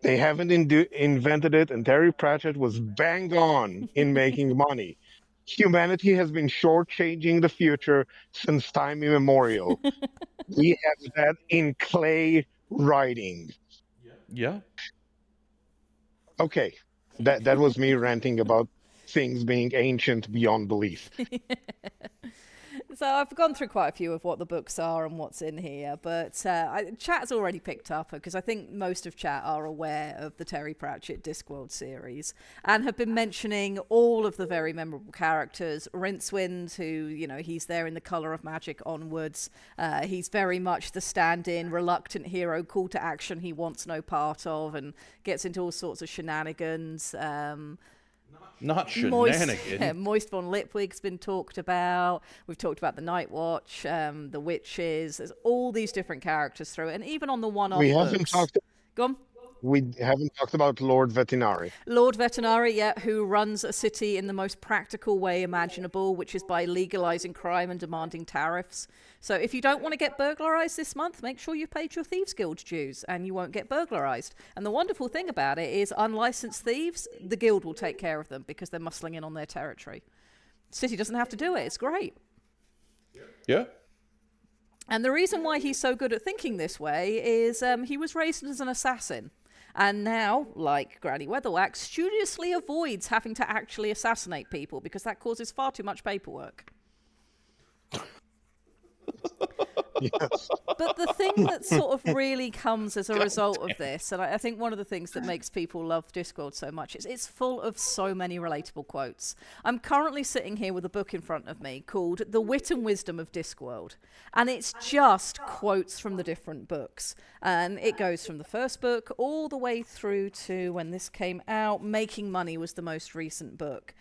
C: They haven't invented it, and Terry Pratchett was bang on in making money. Humanity has been shortchanging the future since time immemorial. We have that in clay writing.
D: Yeah.
C: Okay, that was me ranting about things being ancient beyond belief.
B: So I've gone through quite a few of what the books are and what's in here, but chat's already picked up, because I think most of chat are aware of the Terry Pratchett Discworld series and have been mentioning all of the very memorable characters. Rincewind, who, he's there in The Colour of Magic onwards. He's very much the stand-in, reluctant hero, call to action he wants no part of, and gets into all sorts of shenanigans.
D: Not shenanigans.
B: Moist von Lipwig's been talked about. We've talked about the Night Watch, the Witches. There's all these different characters through it. And even on the one-off
C: We
B: books.
C: haven't talked.
B: Go on.
C: We haven't talked about Lord Vetinari.
B: Lord Vetinari, who runs a city in the most practical way imaginable, which is by legalizing crime and demanding tariffs. So if you don't want to get burglarized this month, make sure you've paid your Thieves Guild dues and you won't get burglarized. And the wonderful thing about it is unlicensed thieves, the guild will take care of them because they're muscling in on their territory. City doesn't have to do it. It's great.
D: Yeah.
B: And the reason why he's so good at thinking this way is he was raised as an assassin. And now, like Granny Weatherwax, studiously avoids having to actually assassinate people because that causes far too much paperwork.
C: Yes.
B: But the thing that sort of really comes as a result of this, and I think one of the things that makes people love Discworld so much, is it's full of so many relatable quotes. I'm currently sitting here with a book in front of me called The Wit and Wisdom of Discworld, and it's just quotes from the different books. And it goes from the first book all the way through to when this came out. Making Money was the most recent book.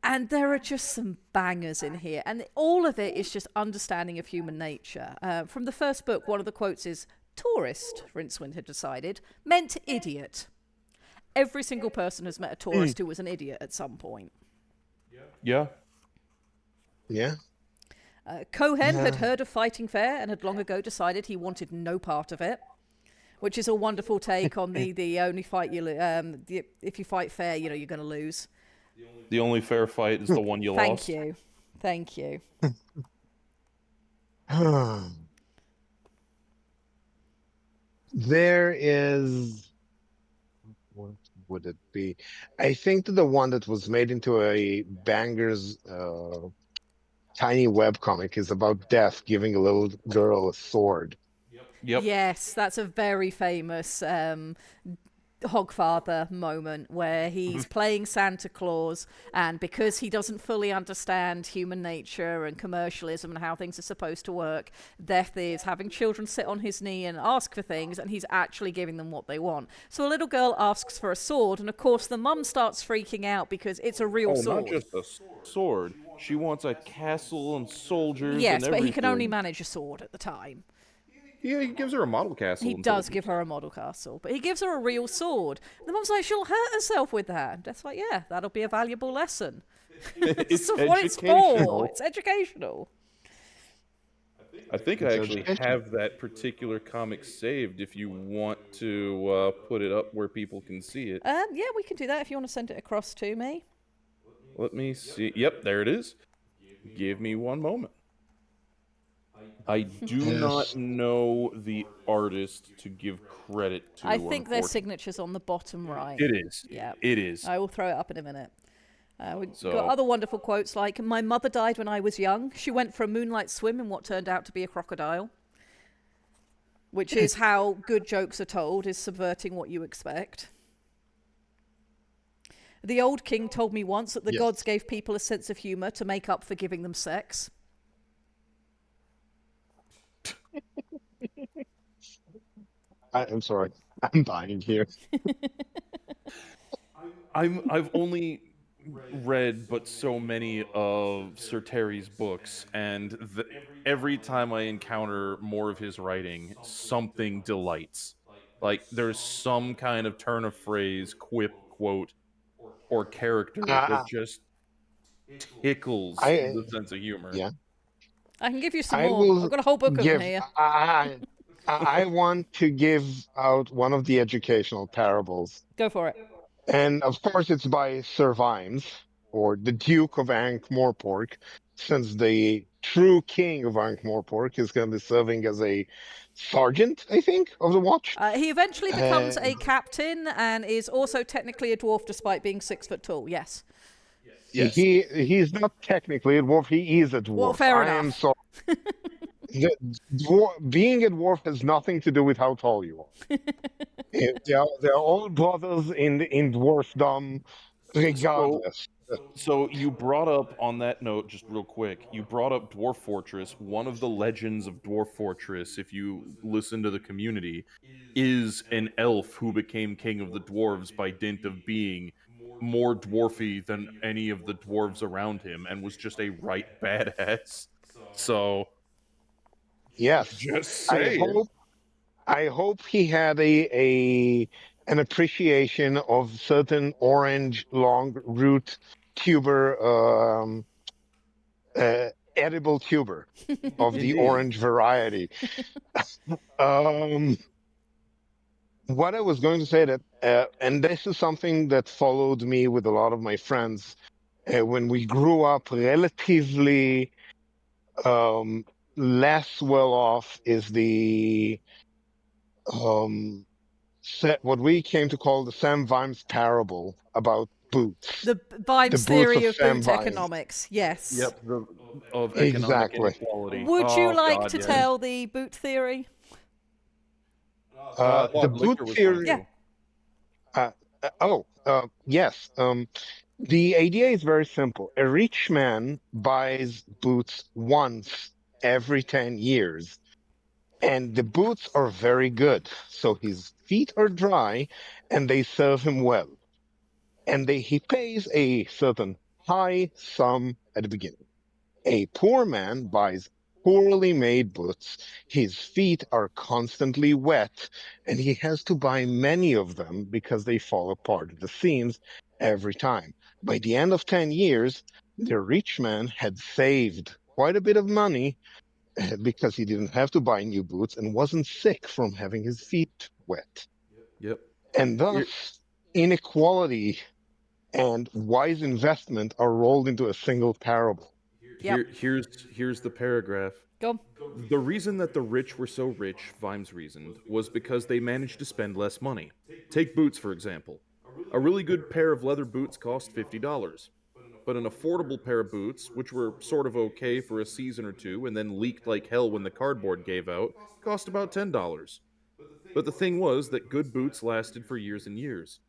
B: And there are just some bangers in here. And all of it is just understanding of human nature. From the first book, one of the quotes is, Tourist, Rincewind had decided, meant idiot. Every single person has met a tourist who was an idiot at some point.
D: Yeah.
C: Yeah.
B: Cohen had heard of fighting fair and had long ago decided he wanted no part of it, which is a wonderful take on the only fight if you fight fair, you're going to lose.
D: The only fair fight is the one you lost.
B: Thank you.
C: There is, what would it be? I think that the one that was made into a Banger's tiny webcomic is about Death giving a little girl a sword.
D: Yep.
B: Yes, that's a very famous Hogfather moment where he's playing Santa Claus, and because he doesn't fully understand human nature and commercialism and how things are supposed to work, Death is having children sit on his knee and ask for things, and he's actually giving them what they want. So a little girl asks for a sword, and of course the mum starts freaking out because it's a real sword.
D: Not just a sword. She wants a castle and soldiers.
B: Yes,
D: and everything.
B: but he can only manage a sword at the time.
D: Yeah, he gives her a model castle.
B: He does give her a model castle, but he gives her a real sword. The mum's like, she'll hurt herself with that. And Death's like, yeah, that'll be a valuable lesson.
D: It's
B: what it's for. It's educational.
D: I think I actually have that particular comic saved if you want to put it up where people can see it.
B: Yeah, we can do that if you want to send it across to me.
D: Let me see. Yep, there it is. Give me one moment. I do not know the artist to give credit to.
B: I think their signature's on the bottom right.
D: It is.
B: Yeah.
D: It is.
B: I will throw it up in a minute. We've got other wonderful quotes like, my mother died when I was young. She went for a moonlight swim in what turned out to be a crocodile. Which is how good jokes are told, is subverting what you expect. The old king told me once that the gods gave people a sense of humour to make up for giving them sex.
C: I'm sorry. I'm dying here.
D: I've only read but so many of Sir Terry's books, and every time I encounter more of his writing, something delights. Like there's some kind of turn of phrase, quip, quote, or character that just tickles the sense of humor.
C: Yeah.
B: I can give you some more. I've got a whole book of them here.
C: I want to give out one of the educational parables.
B: Go for it.
C: And of course, it's by Sir Vimes, or the Duke of Ankh-Morpork, since the true king of Ankh-Morpork is going to be serving as a sergeant, I think, of the watch.
B: He eventually becomes a captain and is also technically a dwarf despite being 6 foot tall. Yes.
D: Yes.
C: He's not technically a dwarf. He is a dwarf.
B: Well, fair enough.
C: I am sorry. Being a dwarf has nothing to do with how tall you are. They're all brothers in dwarfdom, regardless.
D: So you brought up, on that note, just real quick, you brought up Dwarf Fortress. One of the legends of Dwarf Fortress, if you listen to the community, is an elf who became king of the dwarves by dint of being more dwarfy than any of the dwarves around him, and was just a right badass. So,
C: yes,
D: just say
C: I hope he had an appreciation of certain orange long root tuber, edible tuber of the orange variety. What I was going to say that, and this is something that followed me with a lot of my friends when we grew up relatively less well off, is the what we came to call the Sam Vimes parable about boots.
B: The Vimes theory of boot
C: Vimes.
B: economics. Yes.
D: Yep. Of economic inequality.
B: Would you like to tell the boot theory?
C: The boot theory.
B: Yeah.
C: Yes. The idea is very simple. A rich man buys boots once every 10 years, and the boots are very good. So his feet are dry, and they serve him well. And he pays a certain high sum at the beginning. A poor man buys poorly made boots. His feet are constantly wet, and he has to buy many of them because they fall apart at the seams every time. By the end of 10 years, the rich man had saved quite a bit of money because he didn't have to buy new boots and wasn't sick from having his feet wet.
D: Yep.
C: And
D: Here,
C: thus, inequality and wise investment are rolled into a single parable.
B: Yep.
D: here's the paragraph.
B: Go on.
D: The reason that the rich were so rich, Vimes reasoned, was because they managed to spend less money. Take boots, for example. A really good pair of leather boots cost $50, but an affordable pair of boots, which were sort of okay for a season or two and then leaked like hell when the cardboard gave out, cost about $10. But the thing was that good boots lasted for years and years.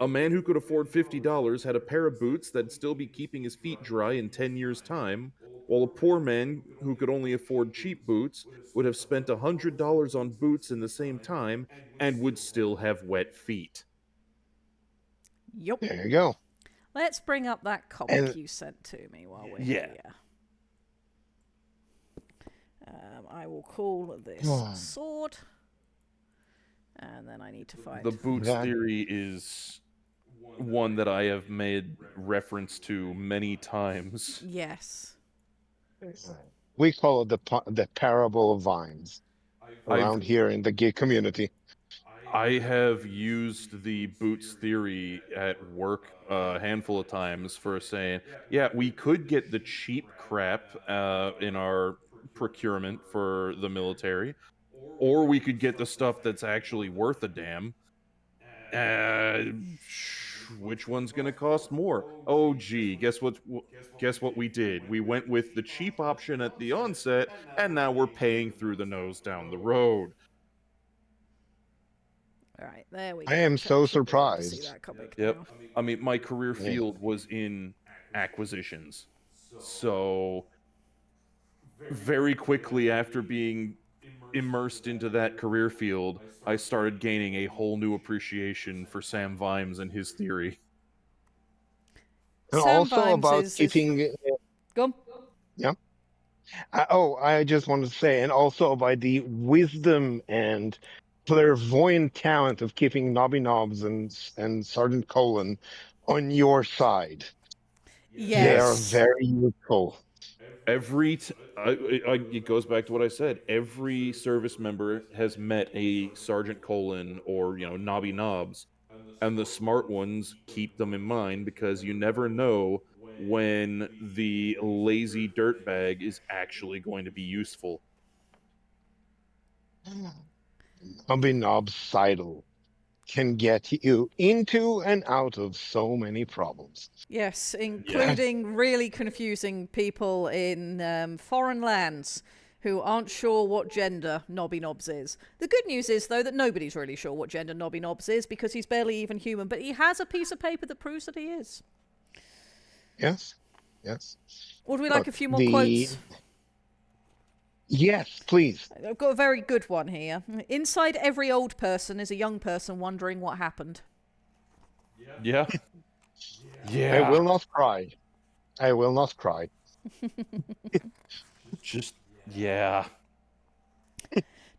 D: A man who could afford $50 had a pair of boots that'd still be keeping his feet dry in 10 years' time, while a poor man who could only afford cheap boots would have spent $100 on boots in the same time and would still have wet feet.
B: Yep.
C: There you go.
B: Let's bring up that comic
C: And
B: you sent to me while we're
D: Yeah.
B: here. I will call this sword. And then I need to find...
D: The boots
C: that
D: theory is one that I have made reference to many times.
B: Yes.
C: we call it the parable of vines around here in the gay community.
D: I have used the boots theory at work a handful of times for saying, yeah, we could get the cheap crap in our procurement for the military, or we could get the stuff that's actually worth a damn. Which one's going to cost more? Oh, gee, guess what we did? We went with the cheap option at the onset, and now we're paying through the nose down the road.
B: All right, there we
C: I
B: go.
C: am so
B: Should be able to see
C: surprised.
B: that comic
D: Yep.
B: now.
D: I mean, my career
C: Yeah.
D: field was in acquisitions. So, very quickly after being immersed into that career field, I started gaining a whole new appreciation for Sam Vimes and his theory.
C: And
B: Sam
C: also
B: Vimes
C: about
B: is...
C: keeping.
B: Go on.
C: Yeah. I just wanted to say, and also about the wisdom and clairvoyant talent of keeping Nobby Knobs and Sergeant Colon on your side. They are
B: Yes.
C: very useful.
D: It goes back to what I said. Every service member has met a Sergeant Colon or Nobby Knobs, and the smart ones keep them in mind because you never know when the lazy dirtbag is actually going to be useful.
C: Nobby Knobs Seidel can get you into and out of so many problems.
B: Yes, including really confusing people in foreign lands who aren't sure what gender Nobby Knobs is. The good news is, though, that nobody's really sure what gender Nobby Knobs is because he's barely even human, but he has a piece of paper that proves that he is.
C: Yes, yes.
B: Would we like
C: Look,
B: a few more quotes?
C: Yes, please.
B: I've got a very good one here. Inside every old person is a young person wondering what happened.
D: Yeah.
C: I will not cry. I will not cry.
D: Just, yeah.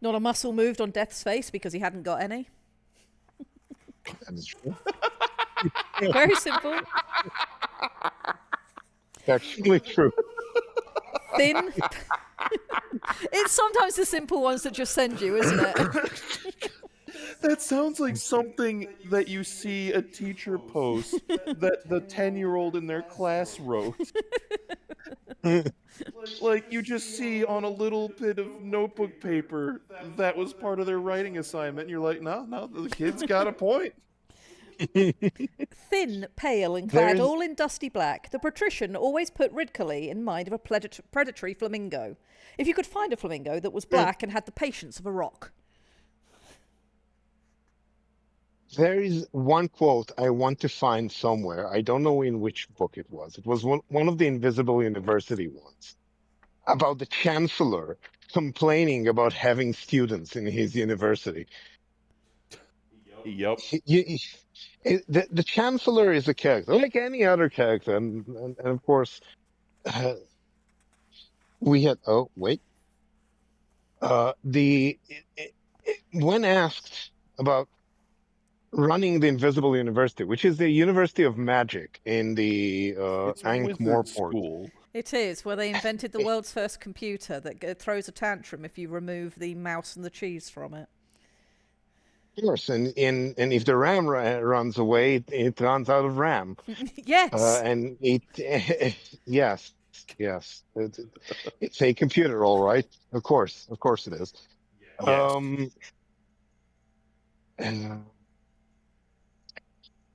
B: Not a muscle moved on Death's face because he hadn't got any.
C: That is true.
B: Very simple.
C: Actually true.
B: Thin. It's sometimes the simple ones that just send you, isn't it?
D: That sounds like something that you see a teacher post that the 10-year-old in their class wrote. Like you just see on a little bit of notebook paper that was part of their writing assignment. And you're like, no, the kid's got a point.
B: Thin, pale, and clad all in dusty black, the patrician always put Ridcully in mind of a predatory flamingo. If you could find a flamingo that was black and had the patience of a rock.
C: There is one quote I want to find somewhere. I don't know in which book it was. It was one of the Invisible University ones about the chancellor complaining about having students in his university.
D: Yep.
C: The chancellor is a character, like any other character, and of course, we had. Oh wait, The when asked about running the Invisible University, which is the University of Magic in the
D: It's wizard
C: Ankh-Morport.
D: school.
B: It is, where they invented the world's first computer that throws a tantrum if you remove the mouse and the cheese from it.
C: Of course, and if the RAM runs away, it runs out of RAM.
B: Yes.
C: And it, yes, yes, it's a computer, all right. Of course it is.
D: Yes.
C: And,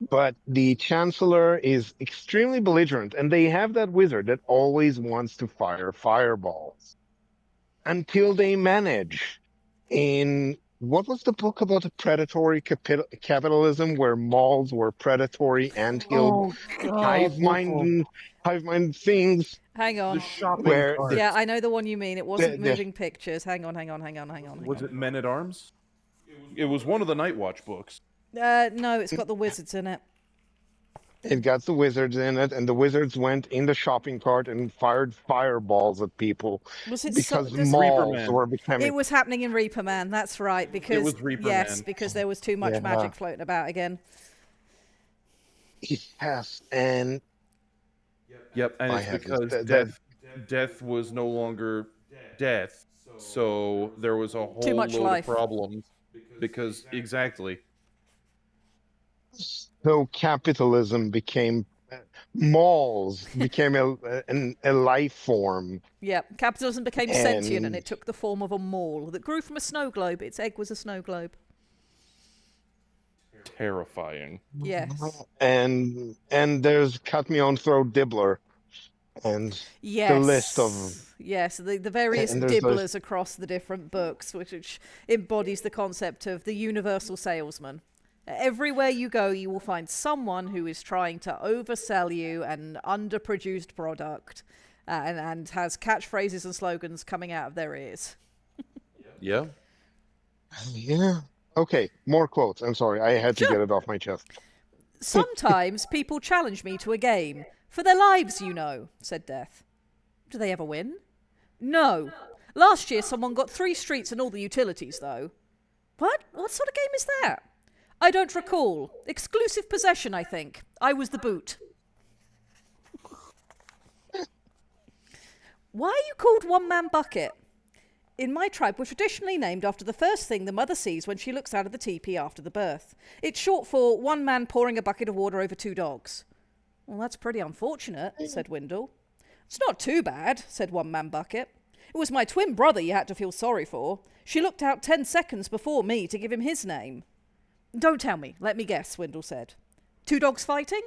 C: but the Chancellor is extremely belligerent, and they have that wizard that always wants to fire fireballs until they manage. In what was the book about the predatory capitalism, where malls were predatory anthill
D: Oh God!
C: hive mind things,
B: Hang
D: The
B: on.
D: shopping
C: where
D: cart.
B: Yeah, I know the one you mean. It wasn't
C: the
B: moving pictures. Hang on.
D: Was it Men at Arms? It was one of the Night Watch books.
B: No, it's got the wizards in it.
C: it got the wizards in it, and the wizards went in the shopping cart and fired fireballs at people
B: Was it
C: because
D: Reaper
C: malls
D: Man.
C: were becoming.
B: It was happening in Reaper Man. That's right. Because
D: was Reaper
B: yes,
D: Man.
B: because there was too much
C: Yeah.
B: magic floating about again.
C: Yes, and
D: Yep, and
C: I
D: it's
C: have this-
D: because
C: that-
D: death was no longer death, so there was a whole
B: much
D: load
B: life.
D: of problems. Because exactly.
C: so capitalism became malls became a life form.
B: Yeah, capitalism became sentient, and
C: And-
B: it took the form of a mall that grew from a snow globe. Its egg was a snow globe.
D: Terrifying.
B: Yes.
C: And there's cut me on throat dibbler, and
B: Yes.
C: the list of
B: yes, the various
C: and there's those-
B: dibblers across the different books, which embodies the concept of the universal salesman. Everywhere you go, you will find someone who is trying to oversell you an underproduced product, and has catchphrases and slogans coming out of their ears.
D: Yeah.
C: yeah. Okay, more quotes. I'm sorry, I had to get it off my chest.
B: Sometimes people challenge me to a game. For their lives, you know, said Death. Do they ever win? No. Last year, someone got 3 streets and all the utilities, though. What? What sort of game is that? I don't recall. Exclusive possession, I think. I was the boot. Why are you called One Man Bucket? In my tribe, we're traditionally named after the first thing the mother sees when she looks out of the teepee after the birth. It's short for one man pouring a bucket of water over 2 dogs. Well, that's pretty unfortunate, said Windle. It's not too bad, said One Man Bucket. It was my twin brother you had to feel sorry for. She looked out 10 seconds before me to give him his name. Don't tell me. Let me guess, Windle said. 2 dogs fighting?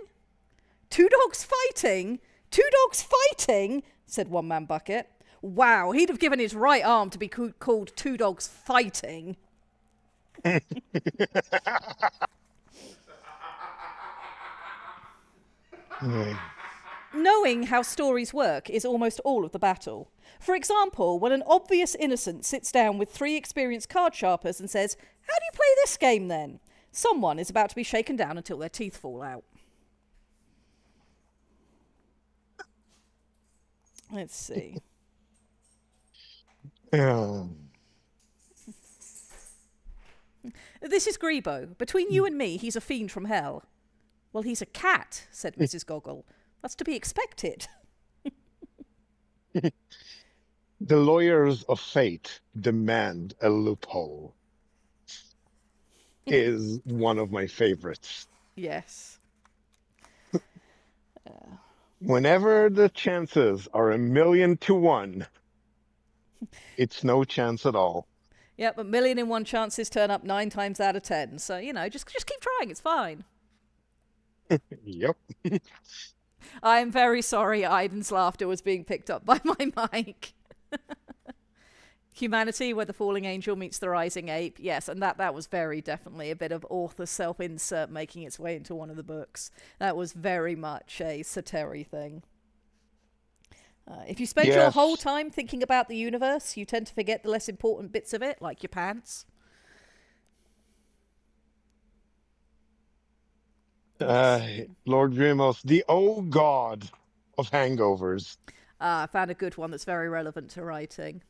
B: 2 dogs fighting? 2 dogs fighting? Said One Man Bucket. Wow, he'd have given his right arm to be called 2 dogs fighting. Knowing how stories work is almost all of the battle. For example, when an obvious innocent sits down with 3 experienced card sharpers and says, "How do you play this game then?" someone is about to be shaken down until their teeth fall out. Let's see. This is Grebo. Between you and me, he's a fiend from hell. Well, he's a cat, said Mrs. Goggle. That's to be expected.
C: The lawyers of fate demand a loophole is one of my favorites.
B: Yes.
C: Whenever the chances are 1,000,000 to 1, it's no chance at all.
B: Yeah, but 1,000,001 chances turn up 9 times out of 10. So, just keep trying. It's fine.
C: Yep.
B: I'm very sorry Aiden's laughter was being picked up by my mic. Humanity, where the falling angel meets the rising ape. Yes, and that was very definitely a bit of author self-insert making its way into one of the books. That was very much a Sateri thing. If you spend your whole time thinking about the universe, you tend to forget the less important bits of it, like your pants.
C: Lord Grimos, the god of hangovers.
B: I found a good one that's very relevant to writing.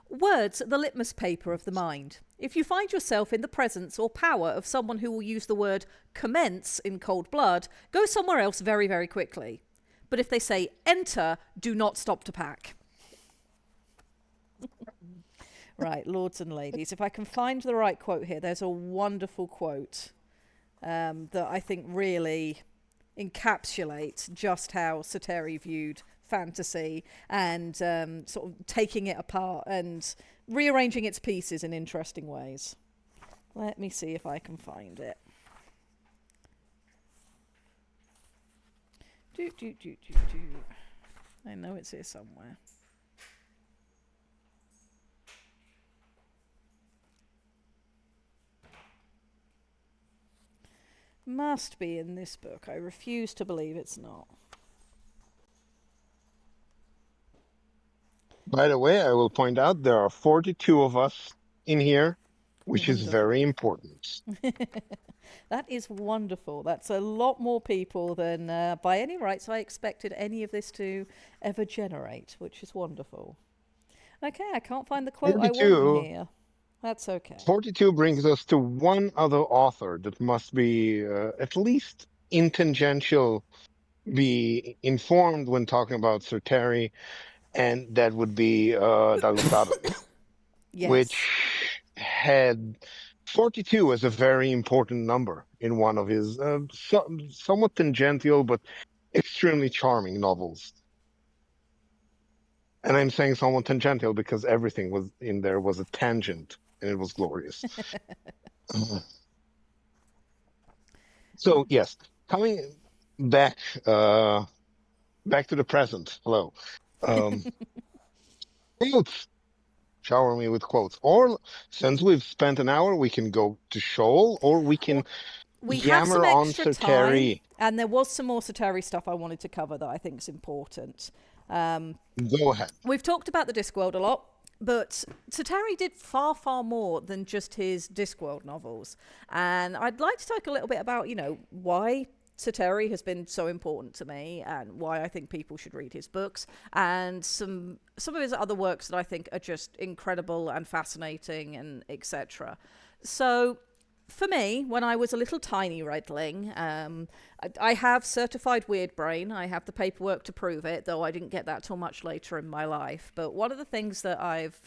B: Words are the litmus paper of the mind. If you find yourself in the presence or power of someone who will use the word commence in cold blood, go somewhere else very, very quickly. But if they say enter, do not stop to pack. Right, lords and ladies, if I can find the right quote here, there's a wonderful quote that I think really encapsulates just how Sateri viewed fantasy and sort of taking it apart and rearranging its pieces in interesting ways. Let me see if I can find it. I know it's here somewhere. Must be in this book. I refuse to believe it's not.
C: By the way, I will point out there are 42 of us in here, which is very important.
B: That is wonderful. That's a lot more people than, by any rights, I expected any of this to ever generate, which is wonderful. Okay, I can't find the quote I
C: 42,
B: want here. That's okay.
C: 42 brings us to one other author that must be at least in tangential be informed when talking about Sir Terry, and that would be the Lictor,
B: Yes.
C: which had 42 as a very important number in one of his somewhat tangential but extremely charming novels. And I'm saying somewhat tangential because everything was in there was a tangent, and it was glorious. So yes, coming back back to the present. Hello. Quotes. Shower me with quotes. Or since we've spent an hour, we can go to Shoal, or we can
B: We have some
C: yammer on
B: extra
C: Sir
B: time,
C: Terry.
B: and there was some more Sir Terry stuff I wanted to cover that I think is important.
C: Go ahead.
B: We've talked about the Discworld a lot, but Sir Terry did far, far more than just his Discworld novels. And I'd like to talk a little bit about, why Sir Terry has been so important to me and why I think people should read his books, and some of his other works that I think are just incredible and fascinating and etc. So for me, when I was a little tiny redling, I have certified weird brain. I have the paperwork to prove it, though I didn't get that till much later in my life. But one of the things that I've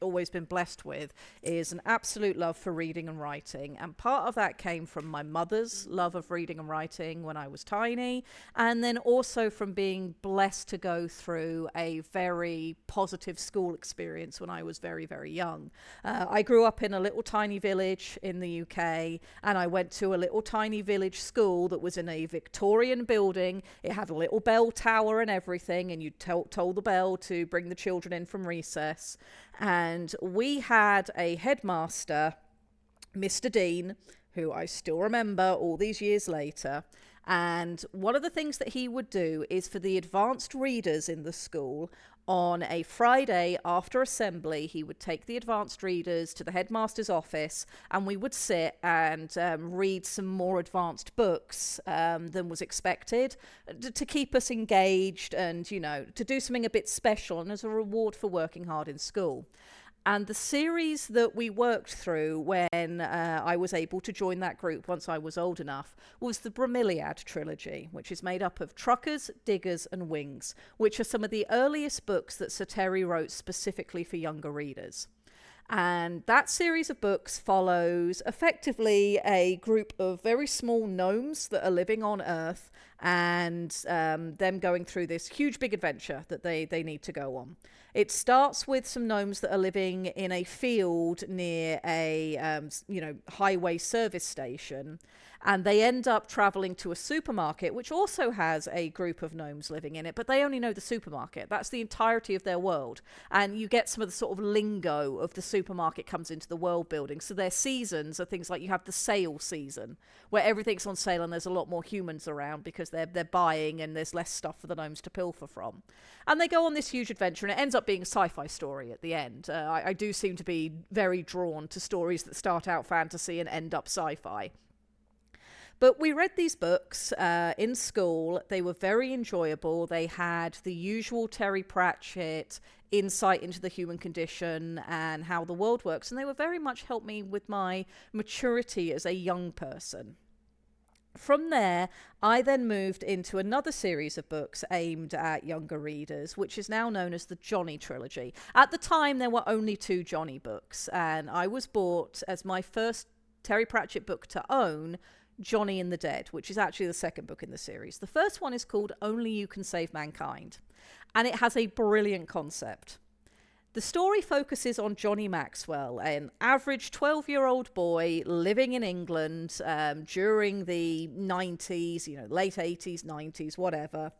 B: always been blessed with is an absolute love for reading and writing, and part of that came from my mother's love of reading and writing when I was tiny, and then also from being blessed to go through a very positive school experience when I was very, very young. I grew up in a little tiny village in the UK, and I went to a little tiny village school that was in a Victorian building. It had a little bell tower and everything, and you toll the bell to bring the children in from recess. And we had a headmaster, Mr. Dean, who I still remember all these years later. And one of the things that he would do is for the advanced readers in the school, on a Friday after assembly, he would take the advanced readers to the headmaster's office, and we would sit and read some more advanced books than was expected to keep us engaged and, to do something a bit special and as a reward for working hard in school. And the series that we worked through when I was able to join that group once I was old enough was the Bromeliad trilogy, which is made up of Truckers, Diggers and Wings, which are some of the earliest books that Sir Terry wrote specifically for younger readers. And that series of books follows effectively a group of very small gnomes that are living on Earth, and them going through this huge big adventure that they need to go on. It starts with some gnomes that are living in a field near a highway service station, and they end up traveling to a supermarket which also has a group of gnomes living in it, but they only know the supermarket. That's the entirety of their world, and you get some of the sort of lingo of the supermarket comes into the world building. So their seasons are things like you have the sale season where everything's on sale and there's a lot more humans around because they're buying and there's less stuff for the gnomes to pilfer from. And they go on this huge adventure, and it ends up being a sci-fi story at the end. I do seem to be very drawn to stories that start out fantasy and end up sci-fi. But we read these books in school. They were very enjoyable. They had the usual Terry Pratchett insight into the human condition and how the world works. And they were very much helped me with my maturity as a young person. From there, I then moved into another series of books aimed at younger readers, which is now known as the Johnny trilogy. At the time, there were only 2 Johnny books, and I was bought as my first Terry Pratchett book to own, Johnny and the Dead, which is actually the second book in the series. The first one is called Only You Can Save Mankind, and it has a brilliant concept. The story focuses on Johnny Maxwell, an average 12-year-old boy living in England during the 90s, late 80s, 90s, whatever.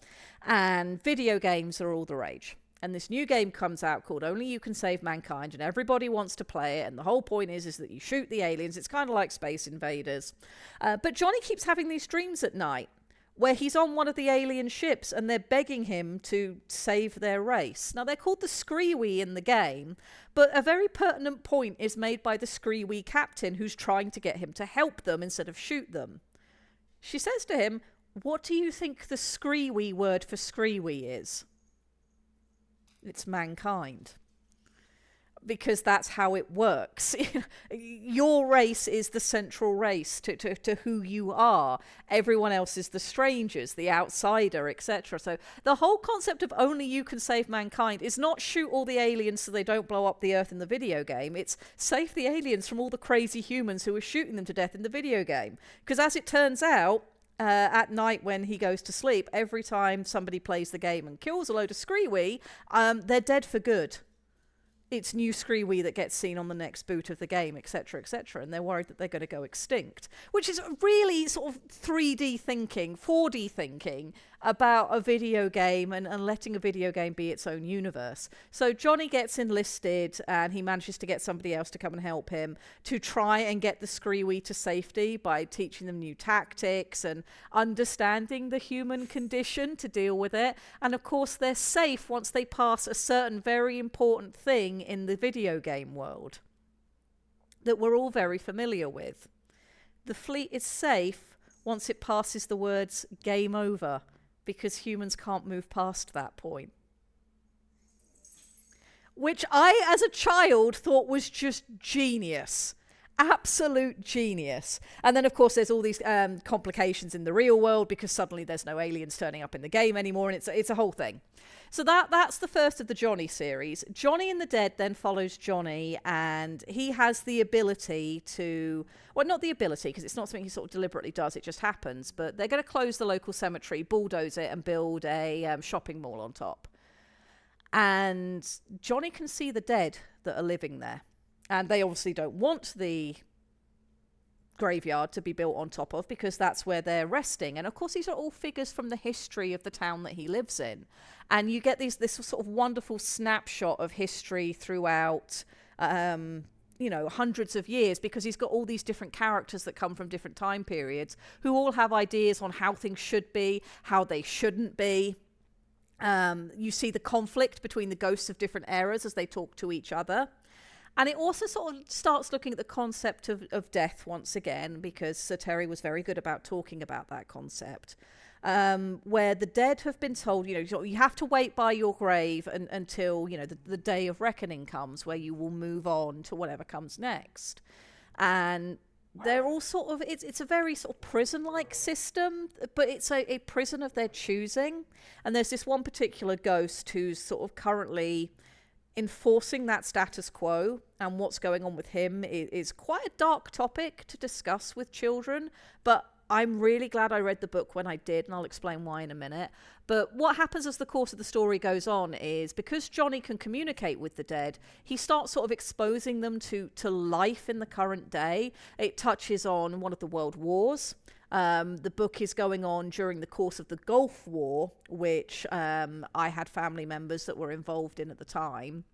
B: And video games are all the rage. And this new game comes out called Only You Can Save Mankind, and everybody wants to play it. And the whole point is that you shoot the aliens. It's kind of like Space Invaders. But Johnny keeps having these dreams at night, where he's on one of the alien ships and they're begging him to save their race. Now, they're called the Screewee in the game, but a very pertinent point is made by the Screewee captain who's trying to get him to help them instead of shoot them. She says to him, "What do you think the Screewee word for Screewee is?" It's mankind. Because that's how it works. Your race is the central race to who you are. Everyone else is the strangers, the outsider, etc. So the whole concept of Only You Can Save Mankind is not shoot all the aliens so they don't blow up the Earth in the video game. It's save the aliens from all the crazy humans who are shooting them to death in the video game. Because as it turns out, at night when he goes to sleep, every time somebody plays the game and kills a load of Screewee, they're dead for good. It's new Screewee that gets seen on the next boot of the game, etc., etc., and they're worried that they're going to go extinct, which is really sort of 3D thinking, 4D thinking about a video game and letting a video game be its own universe. So Johnny gets enlisted and he manages to get somebody else to come and help him to try and get the Screewee to safety by teaching them new tactics and understanding the human condition to deal with it. And of course, they're safe once they pass a certain very important thing in the video game world that we're all very familiar with. The fleet is safe once it passes the words "game over," because humans can't move past that point. Which I, as a child, thought was just genius. Absolute genius. And then, of course, there's all these complications in the real world because suddenly there's no aliens turning up in the game anymore, and it's a whole thing. So that's the first of the Johnny series. Johnny and the Dead then follows Johnny, and he has the ability to... Well, not the ability, because it's not something he sort of deliberately does, it just happens, but they're going to close the local cemetery, bulldoze it, and build a shopping mall on top. And Johnny can see the dead that are living there. And they obviously don't want the graveyard to be built on top of because that's where they're resting. And of course, these are all figures from the history of the town that he lives in. And you get this sort of wonderful snapshot of history throughout, hundreds of years, because he's got all these different characters that come from different time periods who all have ideas on how things should be, how they shouldn't be. You see the conflict between the ghosts of different eras as they talk to each other. And it also sort of starts looking at the concept of death once again, because Sir Terry was very good about talking about that concept, where the dead have been told, you have to wait by your grave until, the day of reckoning comes, where you will move on to whatever comes next. And they're all sort of, it's a very sort of prison-like system, but it's a prison of their choosing. And there's this one particular ghost who's sort of currently enforcing that status quo, and what's going on with him is quite a dark topic to discuss with children, but I'm really glad I read the book when I did, and I'll explain why in a minute. But what happens as the course of the story goes on is, because Johnny can communicate with the dead, he starts sort of exposing them to life in the current day. It touches on one of the world wars. The book is going on during the course of the Gulf War, which I had family members that were involved in at the time.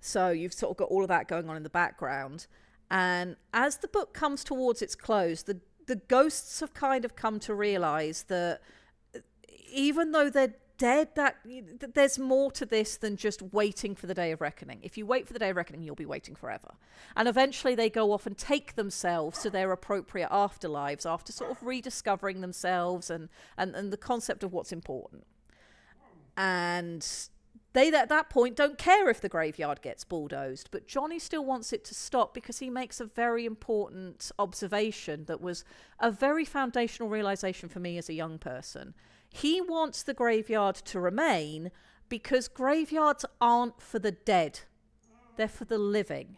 B: So you've sort of got all of that going on in the background. And as the book comes towards its close, the ghosts have kind of come to realize that even though they're dead, there's more to this than just waiting for the day of reckoning. If you wait for the day of reckoning, you'll be waiting forever. And eventually they go off and take themselves to their appropriate afterlives after sort of rediscovering themselves and the concept of what's important. And they, at that point, don't care if the graveyard gets bulldozed, but Johnny still wants it to stop because he makes a very important observation that was a very foundational realization for me as a young person. He wants the graveyard to remain because graveyards aren't for the dead. They're for the living.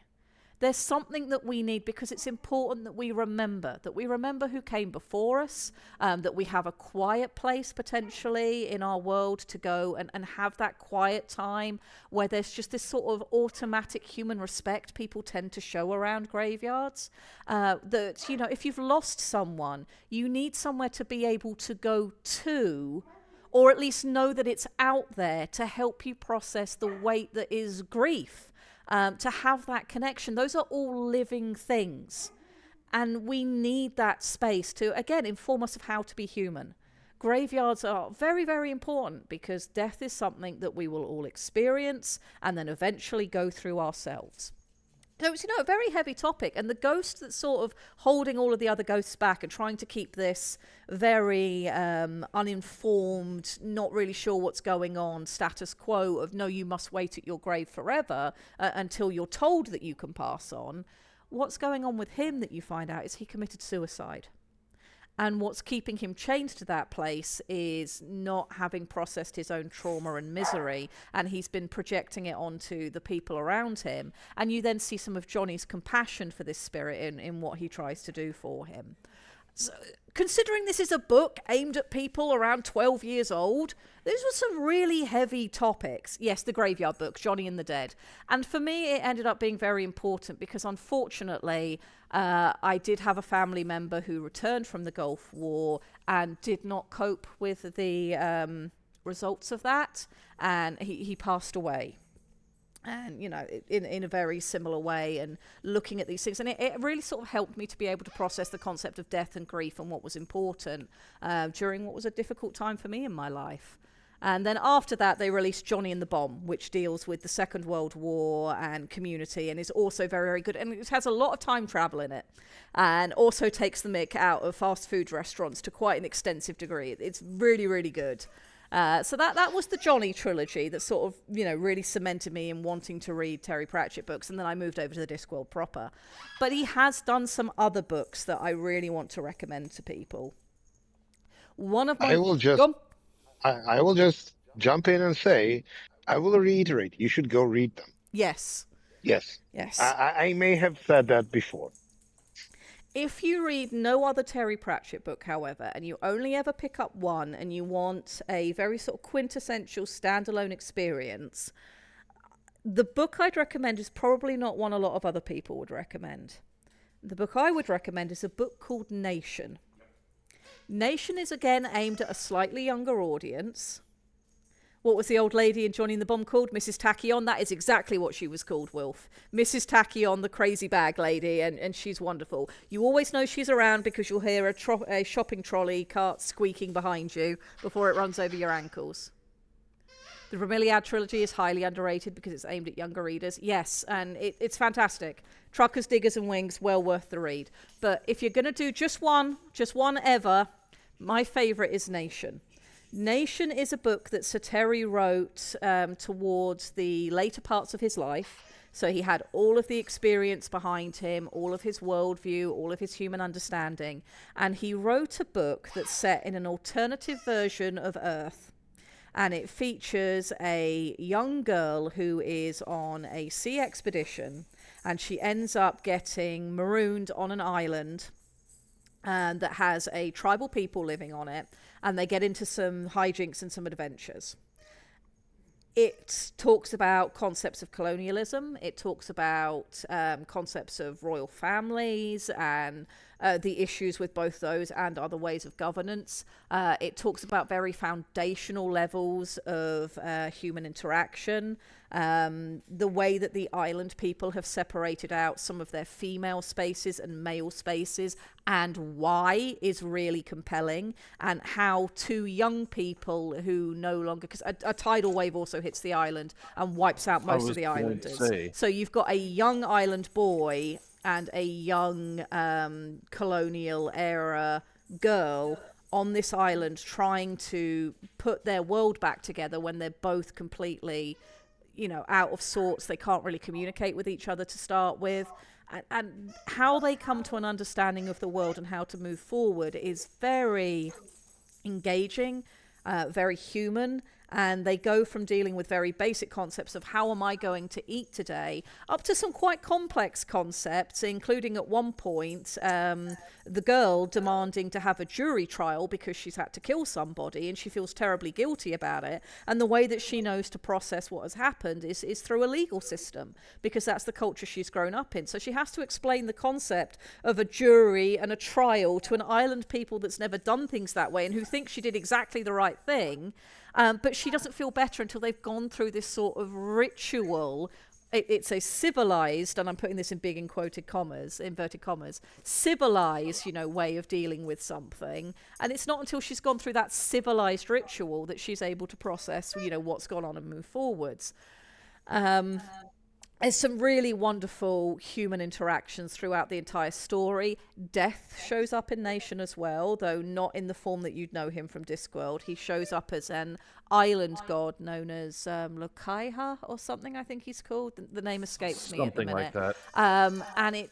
B: There's something that we need because it's important that we remember who came before us, that we have a quiet place potentially in our world to go and have that quiet time where there's just this sort of automatic human respect people tend to show around graveyards. That, you know, if you've lost someone, you need somewhere to be able to go to, or at least know that it's out there to help you process the weight that is grief. To have that connection. Those are all living things. And we need that space to, again, inform us of how to be human. Graveyards are very, very important because death is something that we will all experience and then eventually go through ourselves. So it's, you know, a very heavy topic, and the ghost that's sort of holding all of the other ghosts back and trying to keep this very uninformed, not really sure what's going on, status quo of, no, you must wait at your grave forever until you're told that you can pass on. What's going on with him that you find out is he committed suicide. And what's keeping him chained to that place is not having processed his own trauma and misery, and he's been projecting it onto the people around him. And you then see some of Johnny's compassion for this spirit in what he tries to do for him. So, considering this is a book aimed at people around 12 years old, these were some really heavy topics. Yes, the graveyard book, Johnny and the Dead. And for me, it ended up being very important because, unfortunately, I did have a family member who returned from the Gulf War and did not cope with the results of that, and he passed away. And, you know, in a very similar way, and looking at these things. And it really sort of helped me to be able to process the concept of death and grief and what was important during what was a difficult time for me in my life. And then after that, they released Johnny and the Bomb, which deals with the Second World War and community, and is also very, very good. And it has a lot of time travel in it, and also takes the mick out of fast food restaurants to quite an extensive degree. It's really, really good. So that was the Johnny trilogy that sort of, you know, really cemented me in wanting to read Terry Pratchett books, and then I moved over to the Discworld proper. But he has done some other books that I really want to recommend to people. One of my...
C: I will just jump in and say, I will reiterate, you should go read them.
B: Yes.
C: Yes.
B: Yes.
C: I may have said that before.
B: If you read no other Terry Pratchett book, however, and you only ever pick up one and you want a very sort of quintessential standalone experience, the book I'd recommend is probably not one a lot of other people would recommend. The book I would recommend is a book called Nation. Nation is again aimed at a slightly younger audience. What was the old lady in Johnny and the Bomb called? Mrs. Tachyon. That is exactly what she was called, Wilf. Mrs. Tachyon, the crazy bag lady, and she's wonderful. You always know she's around because you'll hear a shopping trolley cart squeaking behind you before it runs over your ankles. The Bromeliad trilogy is highly underrated because it's aimed at younger readers. Yes, and it's fantastic. Truckers, Diggers and Wings, well worth the read. But if you're going to do just one ever, my favourite is Nation. Nation is a book that Sir Terry wrote towards the later parts of his life. So he had all of the experience behind him, all of his worldview, all of his human understanding. And he wrote a book that's set in an alternative version of Earth. And it features a young girl who is on a sea expedition, and she ends up getting marooned on an island that has a tribal people living on it, and they get into some hijinks and some adventures. It talks about concepts of colonialism. It talks about concepts of royal families and the issues with both those and other ways of governance. It talks about very foundational levels of human interaction. The way that the island people have separated out some of their female spaces and male spaces, and why, is really compelling. And how two young people who no longer, because a tidal wave also hits the island and wipes out most of the islanders. So you've got a young island boy and a young colonial era girl on this island trying to put their world back together when they're both completely, out of sorts. They can't really communicate with each other to start with. And how they come to an understanding of the world and how to move forward is very engaging, very human. And they go from dealing with very basic concepts of how am I going to eat today, up to some quite complex concepts, including at one point the girl demanding to have a jury trial because she's had to kill somebody and she feels terribly guilty about it. And the way that she knows to process what has happened is through a legal system, because that's the culture she's grown up in. So she has to explain the concept of a jury and a trial to an island people that's never done things that way and who think she did exactly the right thing. But she doesn't feel better until they've gone through this sort of ritual. It's a civilized, and I'm putting this in big inverted commas, civilized, way of dealing with something. And it's not until she's gone through that civilized ritual that she's able to process, what's gone on and move forwards. There's some really wonderful human interactions throughout the entire story. Death shows up in Nation as well, though not in the form that you'd know him from Discworld. He shows up as an island god known as Lokaiha or something, I think he's called. The name escapes me at the minute.
D: Something like that.
B: And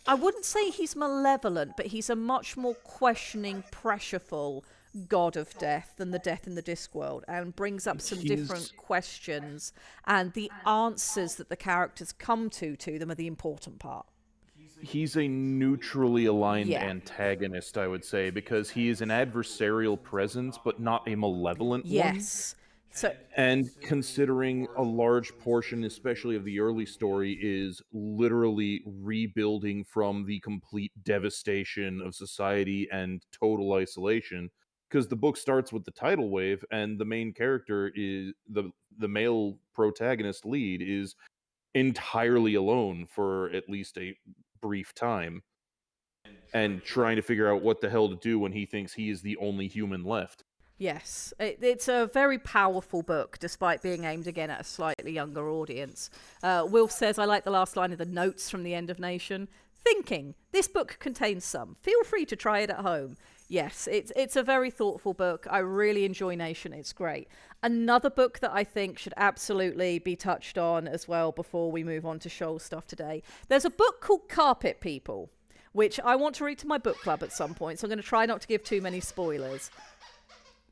B: I wouldn't say he's malevolent, but he's a much more questioning, pressureful god of death than the death in the Discworld, and brings up some different questions, and the answers that the characters come to them are the important part.
D: He's a neutrally aligned antagonist, I would say, because he is an adversarial presence, but not a malevolent one.
B: Yes.
D: And considering a large portion, especially of the early story, is literally rebuilding from the complete devastation of society and total isolation, because the book starts with the tidal wave, and the main character is the male protagonist lead is entirely alone for at least a brief time, and trying to figure out what the hell to do when he thinks he is the only human left.
B: Yes, it's a very powerful book, despite being aimed again at a slightly younger audience. Wilf says, I like the last line of the notes from the end of Nation. Thinking, this book contains some. Feel free to try it at home. Yes, it's a very thoughtful book. I really enjoy Nation. It's great. Another book that I think should absolutely be touched on as well before we move on to Shoal stuff today. There's a book called Carpet People, which I want to read to my book club at some point, so I'm going to try not to give too many spoilers.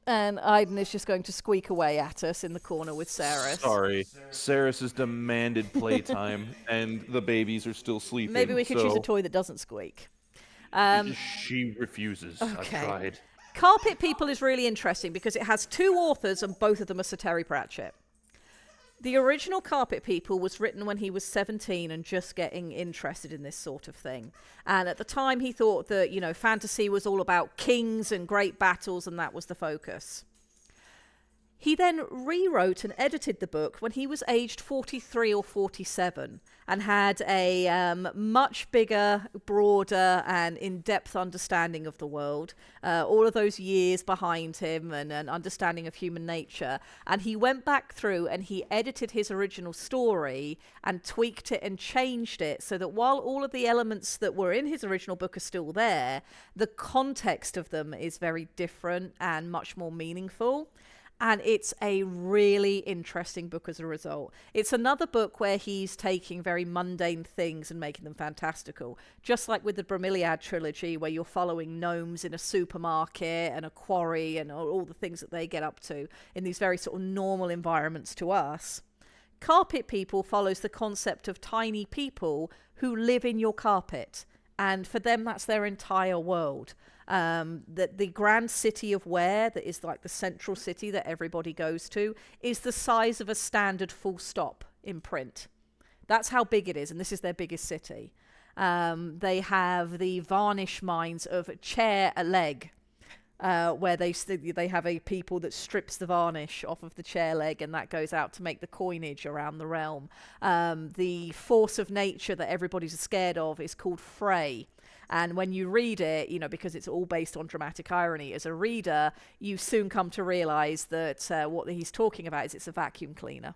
B: And Aiden is just going to squeak away at us in the corner with Saris.
D: Sorry. Saris has demanded playtime, and the babies are still sleeping.
B: Maybe we could use a toy that doesn't squeak.
D: She refuses.
B: Okay.
D: I've tried.
B: Carpet People is really interesting because it has two authors and both of them are Sir Terry Pratchett. The original Carpet People was written when he was 17 and just getting interested in this sort of thing. And at the time he thought that, fantasy was all about kings and great battles, and that was the focus. He then rewrote and edited the book when he was aged 43 or 47 and had a much bigger, broader and in-depth understanding of the world, all of those years behind him and an understanding of human nature. And he went back through and he edited his original story and tweaked it and changed it so that while all of the elements that were in his original book are still there, the context of them is very different and much more meaningful. And it's a really interesting book as a result. It's another book where he's taking very mundane things and making them fantastical. Just like with the Bromeliad trilogy, where you're following gnomes in a supermarket and a quarry and all the things that they get up to in these very sort of normal environments to us. Carpet People follows the concept of tiny people who live in your carpet. And for them, that's their entire world. The grand city of Ware, that is like the central city that everybody goes to, is the size of a standard full stop in print. That's how big it is, and this is their biggest city. They have the varnish mines of chair a leg. where they have a people that strips the varnish off of the chair leg, and that goes out to make the coinage around the realm. The force of nature that everybody's scared of is called Frey. And when you read it, because it's all based on dramatic irony, as a reader, you soon come to realize that what he's talking about is it's a vacuum cleaner.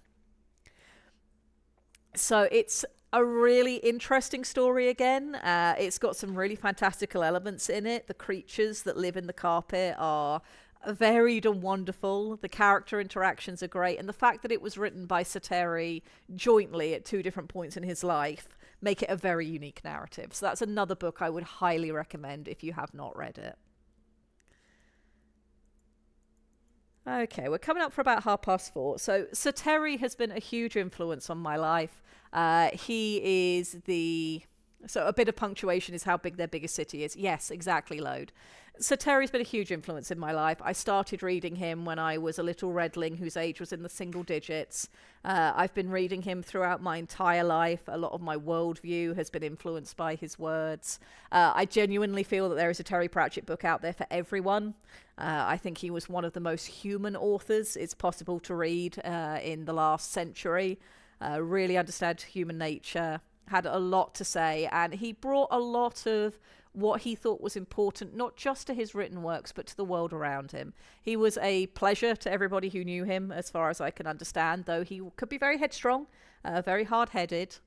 B: So it's a really interesting story again. It's got some really fantastical elements in it. The creatures that live in the carpet are varied and wonderful. The character interactions are great. And the fact that it was written by Sateri jointly at 2 different points in his life make it a very unique narrative. So that's another book I would highly recommend if you have not read it. Okay, we're coming up for about 4:30. So Sateri has been a huge influence on my life. He is so a bit of punctuation is how big their biggest city is. Yes, exactly, Load. Sateri's been a huge influence in my life. I started reading him when I was a little redling whose age was in the single digits. I've been reading him throughout my entire life. A lot of my worldview has been influenced by his words. I genuinely feel that there is a Terry Pratchett book out there for everyone. I think he was one of the most human authors it's possible to read in the last century. Really understood human nature, had a lot to say, and he brought a lot of what he thought was important, not just to his written works, but to the world around him. He was a pleasure to everybody who knew him, as far as I can understand, though he could be very headstrong, very hard-headed.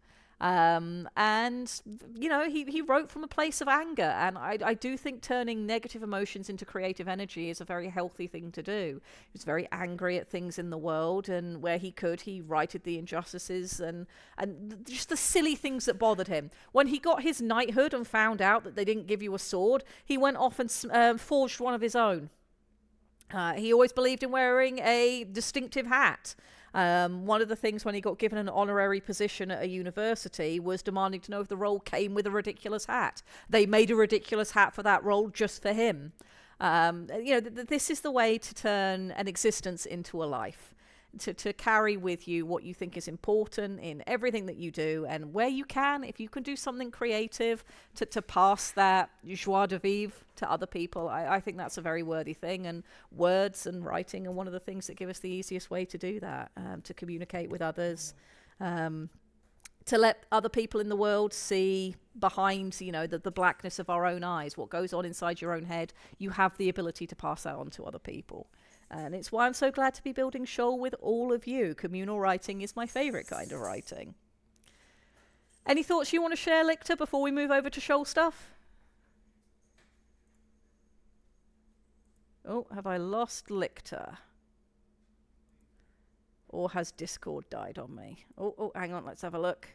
B: And, he wrote from a place of anger, and I do think turning negative emotions into creative energy is a very healthy thing to do. He was very angry at things in the world, and where he could, he righted the injustices and just the silly things that bothered him. When he got his knighthood and found out that they didn't give you a sword, he went off and forged one of his own. He always believed in wearing a distinctive hat. One of the things when he got given an honorary position at a university was demanding to know if the role came with a ridiculous hat. They made a ridiculous hat for that role just for him. This is the way to turn an existence into a life. To carry with you what you think is important in everything that you do, and where you can, if you can do something creative to pass that joie de vivre to other people, I think that's a very worthy thing. And words and writing are one of the things that give us the easiest way to do that, to communicate with others, to let other people in the world see behind, the blackness of our own eyes, what goes on inside your own head. You have the ability to pass that on to other people. And it's why I'm so glad to be building Shoal with all of you. Communal writing is my favourite kind of writing. Any thoughts you want to share, Lictor, before we move over to Shoal stuff? Oh, have I lost Lictor? Or has Discord died on me? Oh, hang on, let's have a look.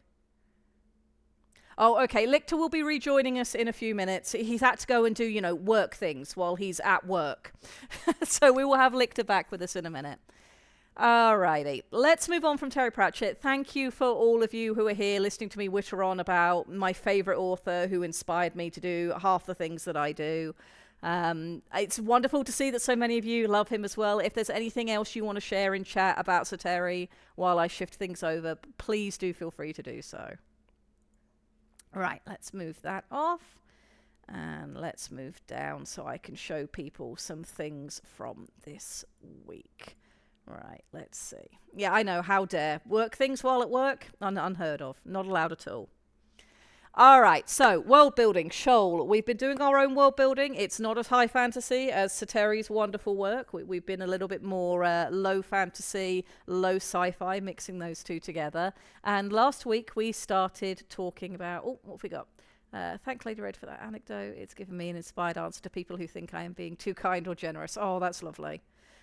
B: Oh, okay, Lictor will be rejoining us in a few minutes. He's had to go and do, work things while he's at work. So we will have Lictor back with us in a minute. Alrighty, let's move on from Terry Pratchett. Thank you for all of you who are here listening to me witter on about my favourite author who inspired me to do half the things that I do. It's wonderful to see that so many of you love him as well. If there's anything else you want to share in chat about Sateri while I shift things over, please do feel free to do so. Right, let's move that off, and let's move down so I can show people some things from this week. Right, let's see. Yeah, I know, how dare. Work things while at work? Unheard of. Not allowed at all. All right, so world building, Shoal. We've been doing our own world building. It's not as high fantasy as Sateri's wonderful work. We've been a little bit more low fantasy, low sci-fi, mixing those two together. And last week we started talking about, what have we got? Thank Lady Red for that anecdote. It's given me an inspired answer to people who think I am being too kind or generous. Oh, that's lovely.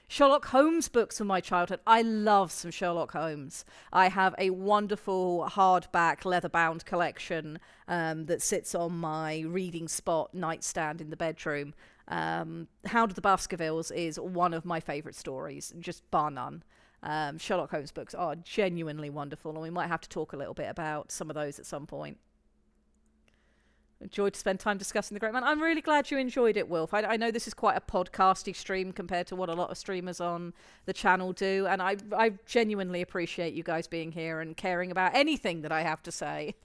B: Sherlock Holmes books from my childhood. I love some Sherlock Holmes. I have a wonderful hardback leather-bound collection that sits on my reading spot nightstand in the bedroom. Hound of the Baskervilles is one of my favourite stories, just bar none. Sherlock Holmes books are genuinely wonderful, and we might have to talk a little bit about some of those at some point. Enjoyed to spend time discussing The Great Man. I'm really glad you enjoyed it, Wilf. I know this is quite a podcasty stream compared to what a lot of streamers on the channel do, and I genuinely appreciate you guys being here and caring about anything that I have to say.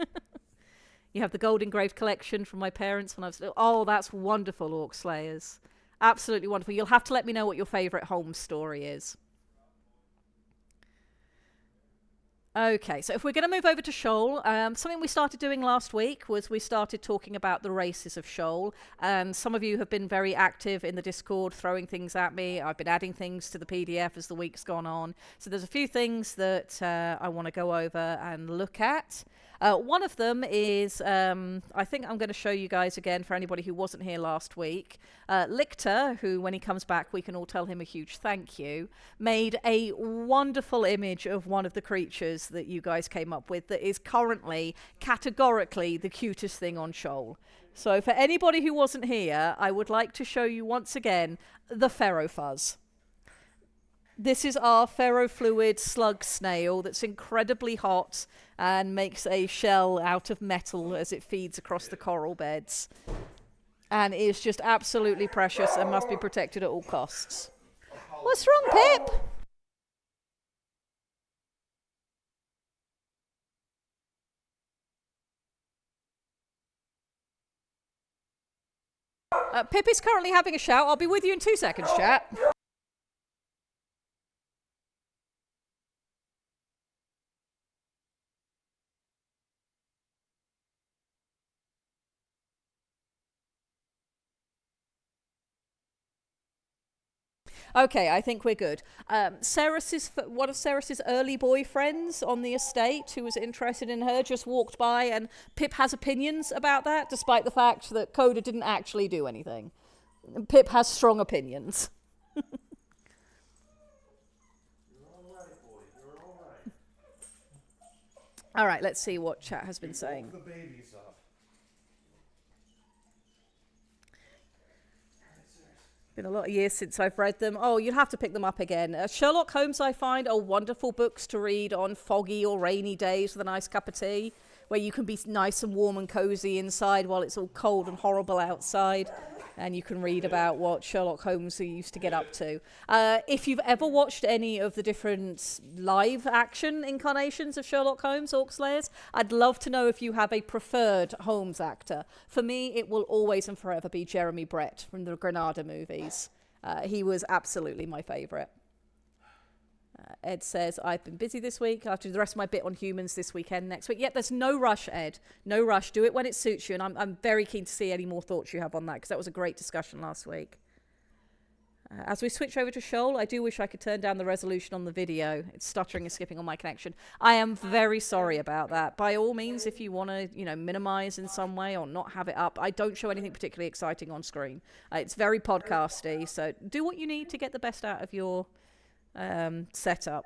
B: You have the Gold Engraved collection from my parents when I was little. Oh, that's wonderful, Orc Slayers. Absolutely wonderful. You'll have to let me know what your favourite Holmes story is. Okay, so if we're going to move over to Shoal, something we started doing last week was we started talking about the races of Shoal, and some of you have been very active in the Discord, throwing things at me. I've been adding things to the PDF as the week's gone on. So there's a few things that I want to go over and look at. One of them is, I think I'm going to show you guys again for anybody who wasn't here last week. Lictor, who when he comes back we can all tell him a huge thank you, made a wonderful image of one of the creatures that you guys came up with that is currently categorically the cutest thing on Shoal. So for anybody who wasn't here, I would like to show you once again the Ferrofuzz. This is our ferrofluid slug snail that's incredibly hot and makes a shell out of metal as it feeds across the coral beds. And is just absolutely precious and must be protected at all costs. What's wrong, Pip? Pip is currently having a shout. I'll be with you in 2 seconds, chat. Okay, I think we're good. One of Ceres's early boyfriends on the estate who was interested in her just walked by, and Pip has opinions about that, despite the fact that Coda didn't actually do anything. Pip has strong opinions. All right, let's see what chat has been saying.
E: The babies up.
B: Been a lot of years since I've read them. Oh, you'll have to pick them up again. Sherlock Holmes, I find, are wonderful books to read on foggy or rainy days with a nice cup of tea, where you can be nice and warm and cozy inside while it's all cold and horrible outside. And you can read about what Sherlock Holmes used to get up to. If you've ever watched any of the different live action incarnations of Sherlock Holmes, Orc Slayers, I'd love to know if you have a preferred Holmes actor. For me, it will always and forever be Jeremy Brett from the Granada movies. He was absolutely my favourite. Ed says, I've been busy this week. I'll do the rest of my bit on humans this weekend, next week. Yep, there's no rush, Ed. No rush. Do it when it suits you. And I'm very keen to see any more thoughts you have on that, because that was a great discussion last week. As we switch over to Shoal, I do wish I could turn down the resolution on the video. It's stuttering and skipping on my connection. I am very sorry about that. By all means, if you want to, minimize in some way or not have it up, I don't show anything particularly exciting on screen. It's very podcasty, so do what you need to get the best out of your setup.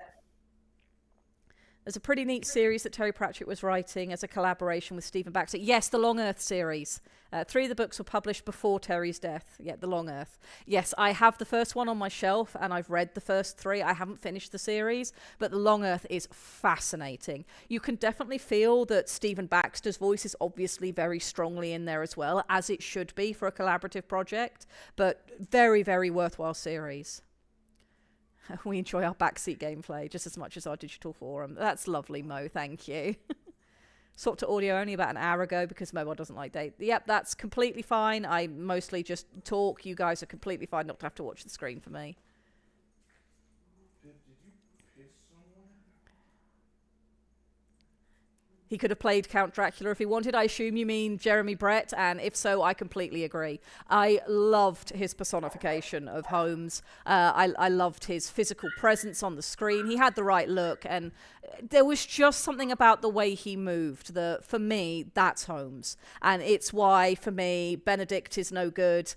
B: There's a pretty neat series that Terry Pratchett was writing as a collaboration with Stephen Baxter. Yes, the Long Earth series. 3 of the books were published before Terry's death. Yeah, the Long Earth. Yes, I have the first one on my shelf, and I've read the first 3. I haven't finished the series, but the Long Earth is fascinating. You can definitely feel that Stephen Baxter's voice is obviously very strongly in there as well, as it should be for a collaborative project, but very, very worthwhile series. We enjoy our backseat gameplay just as much as our digital forum. That's lovely, Mo. Thank you. Swapped to audio only about an hour ago because mobile doesn't like data. Yep, that's completely fine. I mostly just talk. You guys are completely fine not to have to watch the screen for me.
E: Did you piss somewhere?
B: He could have played Count Dracula if he wanted. I assume you mean Jeremy Brett, and if so, I completely agree. I loved his personification of Holmes. I loved his physical presence on the screen. He had the right look, and there was just something about the way he moved that, for me, that's Holmes. And it's why, for me, Benedict is no good.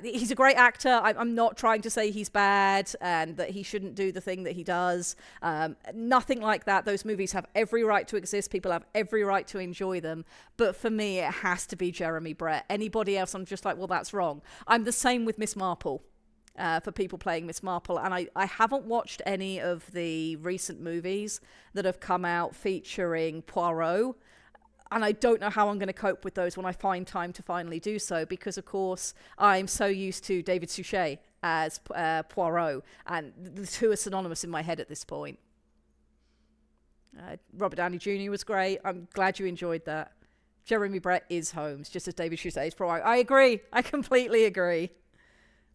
B: He's a great actor. I'm not trying to say he's bad and that he shouldn't do the thing that he does. Nothing like that. Those movies have every right to exist. People have every right to enjoy them. But for me, it has to be Jeremy Brett. Anybody else, I'm just like, well, that's wrong. I'm the same with Miss Marple. For people playing Miss Marple, and I haven't watched any of the recent movies that have come out featuring Poirot, and I don't know how I'm going to cope with those when I find time to finally do so, because of course I'm so used to David Suchet as Poirot, and the two are synonymous in my head at this point. Robert Downey Jr. was great. I'm glad you enjoyed that. Jeremy Brett is Holmes, just as David Suchet is Poirot. I agree. I completely agree.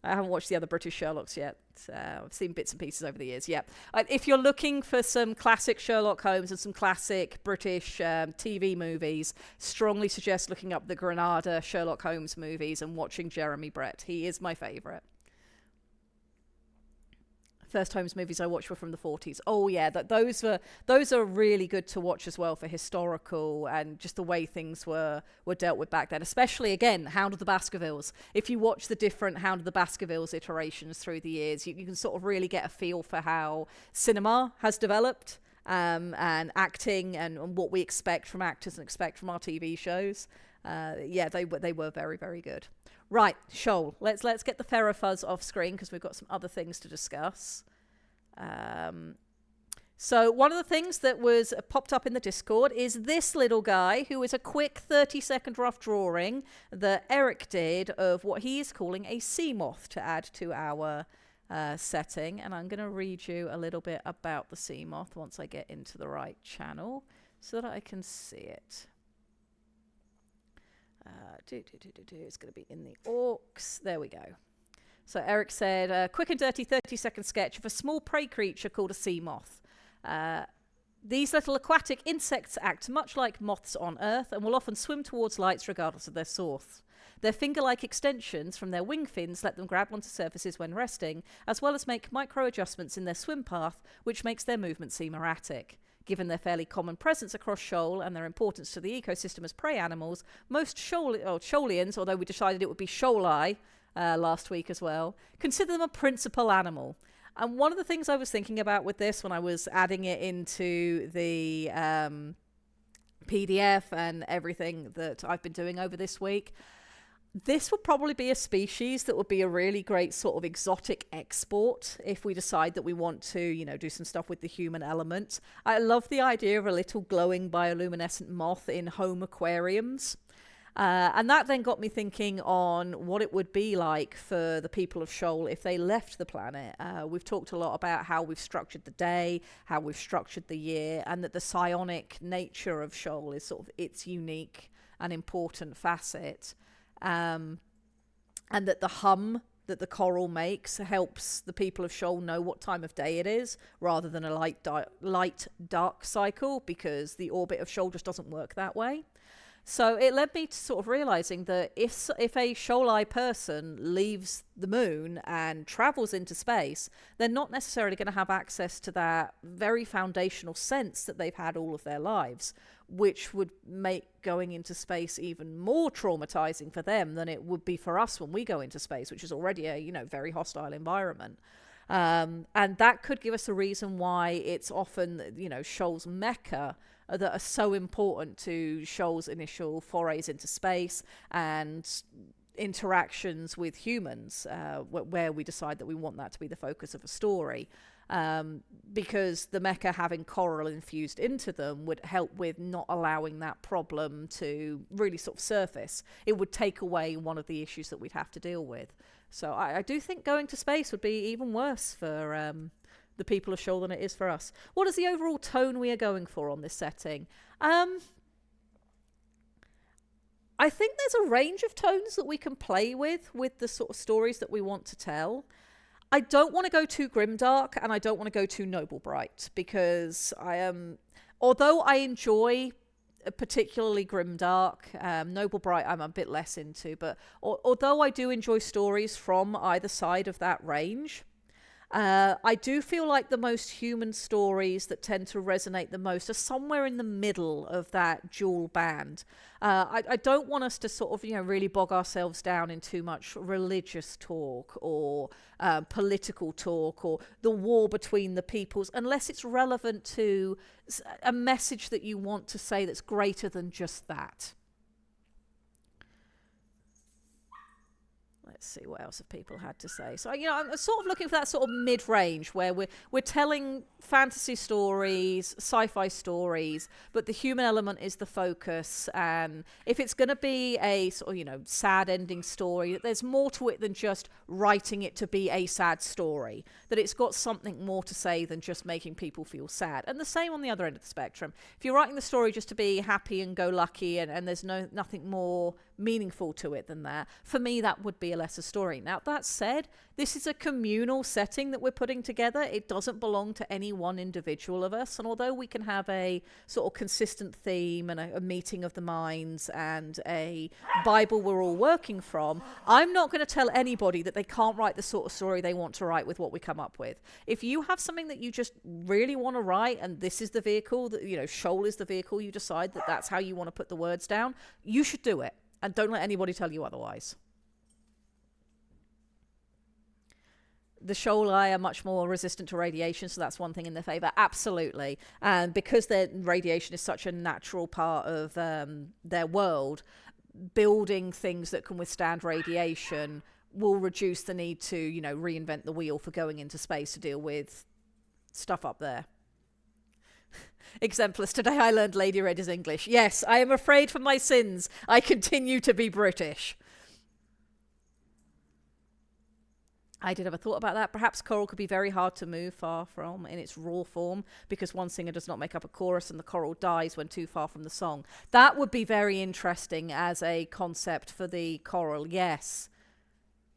B: I haven't watched the other British Sherlocks yet. I've seen bits and pieces over the years. Yeah. If you're looking for some classic Sherlock Holmes and some classic British TV movies, strongly suggest looking up the Granada Sherlock Holmes movies and watching Jeremy Brett. He is my favourite. First Holmes movies I watched were from the 40s. Oh yeah, those are really good to watch as well for historical and just the way things were dealt with back then. Especially again, Hound of the Baskervilles. If you watch the different Hound of the Baskervilles iterations through the years, you can sort of really get a feel for how cinema has developed and acting and what we expect from actors and expect from our TV shows. Yeah, they were very, very good. Right, Shoal. Let's get the Ferrofuzz off screen because we've got some other things to discuss. So one of the things that was popped up in the Discord is this little guy who is a quick 30-second rough drawing that Eric did of what he is calling a sea moth to add to our setting. And I'm going to read you a little bit about the sea moth once I get into the right channel so that I can see it. It's going to be in the orcs. There we go. So Eric said, quick and dirty 30-second sketch of a small prey creature called a sea moth. These little aquatic insects act much like moths on Earth and will often swim towards lights regardless of their source. Their finger-like extensions from their wing fins let them grab onto surfaces when resting, as well as make micro-adjustments in their swim path, which makes their movement seem erratic. Given their fairly common presence across Shoal and their importance to the ecosystem as prey animals, most Shoalians, although we decided it would be Shoalai last week as well, consider them a principal animal. And one of the things I was thinking about with this when I was adding it into the PDF and everything that I've been doing over this week, this would probably be a species that would be a really great sort of exotic export if we decide that we want to, do some stuff with the human element. I love the idea of a little glowing bioluminescent moth in home aquariums. And that then got me thinking on what it would be like for the people of Shoal if they left the planet. We've talked a lot about how we've structured the day, how we've structured the year, and that the psionic nature of Shoal is sort of its unique and important facet. And that the hum that the coral makes helps the people of Shoal know what time of day it is, rather than a light-dark cycle, because the orbit of Shoal just doesn't work that way. So it led me to sort of realizing that if a Shoalai person leaves the moon and travels into space, they're not necessarily going to have access to that very foundational sense that they've had all of their lives, which would make going into space even more traumatizing for them than it would be for us when we go into space, which is already a very hostile environment. And that could give us a reason why it's often, Shoal's mecca that are so important to Shoal's initial forays into space and interactions with humans, where we decide that we want that to be the focus of a story. Because the mecha having coral infused into them would help with not allowing that problem to really sort of surface. It would take away one of the issues that we'd have to deal with. So I do think going to space would be even worse for the people of Shoal than it is for us. What is the overall tone we are going for on this setting? I think there's a range of tones that we can play with the sort of stories that we want to tell. I don't want to go too grimdark and I don't want to go too noble bright, because although I enjoy particularly grimdark, noble bright I'm a bit less into, but although I do enjoy stories from either side of that range, I do feel like the most human stories that tend to resonate the most are somewhere in the middle of that dual band. I don't want us to sort of, really bog ourselves down in too much religious talk or political talk or the war between the peoples, unless it's relevant to a message that you want to say that's greater than just that. Let's see what else have people had to say. So, I'm sort of looking for that sort of mid-range where we're telling fantasy stories, sci-fi stories, but the human element is the focus. And if it's going to be a sort of, sad ending story, there's more to it than just writing it to be a sad story. That it's got something more to say than just making people feel sad. And the same on the other end of the spectrum. If you're writing the story just to be happy and go lucky and there's nothing more meaningful to it than that. For me, that would be a lesser story. Now, that said, this is a communal setting that we're putting together. It doesn't belong to any one individual of us. And although we can have a sort of consistent theme and a meeting of the minds and a Bible we're all working from, I'm not going to tell anybody that they can't write the sort of story they want to write with what we come up with. If you have something that you just really want to write, and this is the vehicle that, you know, Shoal is the vehicle, you decide that that's how you want to put the words down, you should do it. And don't let anybody tell you otherwise. The Shoalai are much more resistant to radiation, so that's one thing in their favour. Absolutely. And because their radiation is such a natural part of their world, building things that can withstand radiation will reduce the need to, you know, reinvent the wheel for going into space to deal with stuff up there. Exemplars, today I learned Lady Red is English. Yes, I am afraid for my sins. I continue to be British. I did have a thought about that. Perhaps choral could be very hard to move far from in its raw form because one singer does not make up a chorus and the choral dies when too far from the song. That would be very interesting as a concept for the choral, yes.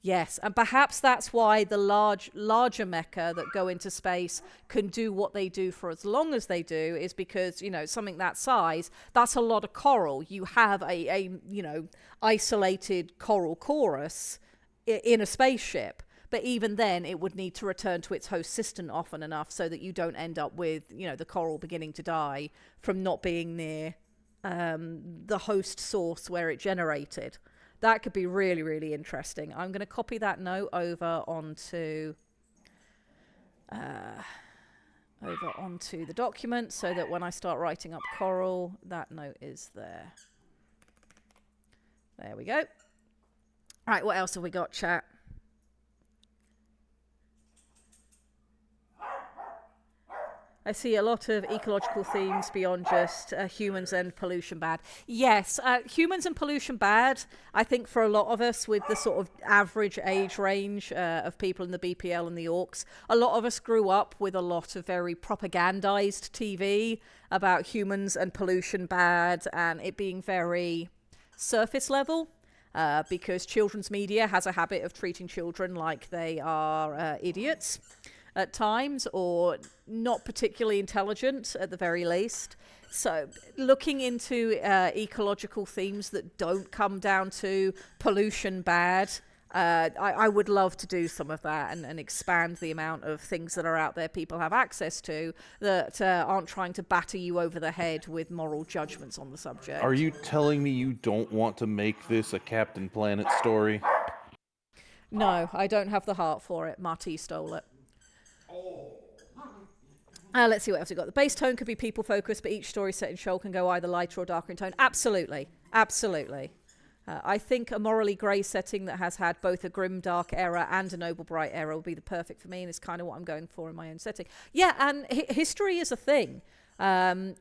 B: Yes, and perhaps that's why the larger mecha that go into space can do what they do for as long as they do, is because, you know, something that size, that's a lot of choral. You have a you know, isolated choral chorus in a spaceship. But even then, it would need to return to its host system often enough so that you don't end up with, you know, the choral beginning to die from not being near the host source where it generated. That could be really, really interesting. I'm going to copy that note over onto the document so that when I start writing up choral, that note is there. There we go. All right, what else have we got, chat? I see a lot of ecological themes beyond just humans and pollution bad. Yes, humans and pollution bad, I think for a lot of us with the sort of average age range of people in the BPL and the Orcs, a lot of us grew up with a lot of very propagandized TV about humans and pollution bad and it being very surface level. Because children's media has a habit of treating children like they are idiots at times, or not particularly intelligent at the very least. So looking into ecological themes that don't come down to pollution bad, I would love to do some of that and expand the amount of things that are out there people have access to that aren't trying to batter you over the head with moral judgments on the subject.
D: Are you telling me you don't want to make this a Captain Planet story?
B: No, I don't have the heart for it. Marty stole it. Let's see what else we got. The base tone could be people focused, but each story set in Shoal can go either lighter or darker in tone. Absolutely. Absolutely. I think a morally grey setting that has had both a grim dark era and a noble bright era will be the perfect for me, and it's kind of what I'm going for in my own setting. Yeah, and history is a thing.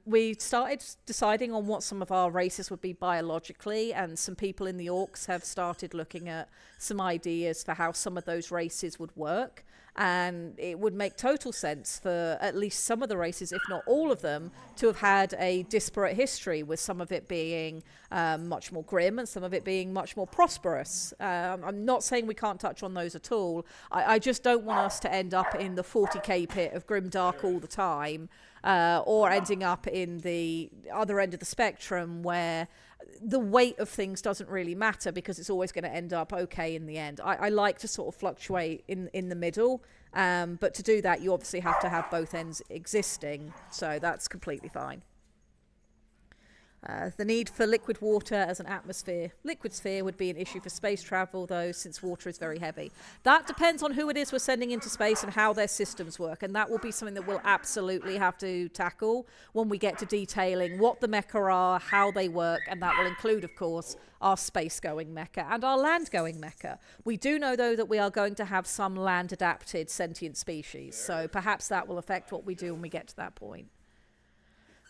B: We started deciding on what some of our races would be biologically, and some people in the Orcs have started looking at some ideas for how some of those races would work. And it would make total sense for at least some of the races, if not all of them, to have had a disparate history, with some of it being much more grim and some of it being much more prosperous. I'm not saying we can't touch on those at all. I just don't want us to end up in the 40k pit of grimdark all the time, or ending up in the other end of the spectrum where the weight of things doesn't really matter because it's always going to end up okay in the end. I like to sort of fluctuate in the middle, but to do that you obviously have to have both ends existing, so that's completely fine. The need for liquid water as an atmosphere. Liquid sphere would be an issue for space travel, though, since water is very heavy. That depends on who it is we're sending into space and how their systems work, and that will be something that we'll absolutely have to tackle when we get to detailing what the mecha are, how they work, and that will include, of course, our space-going mecha and our land-going mecha. We do know, though, that we are going to have some land-adapted sentient species, so perhaps that will affect what we do when we get to that point.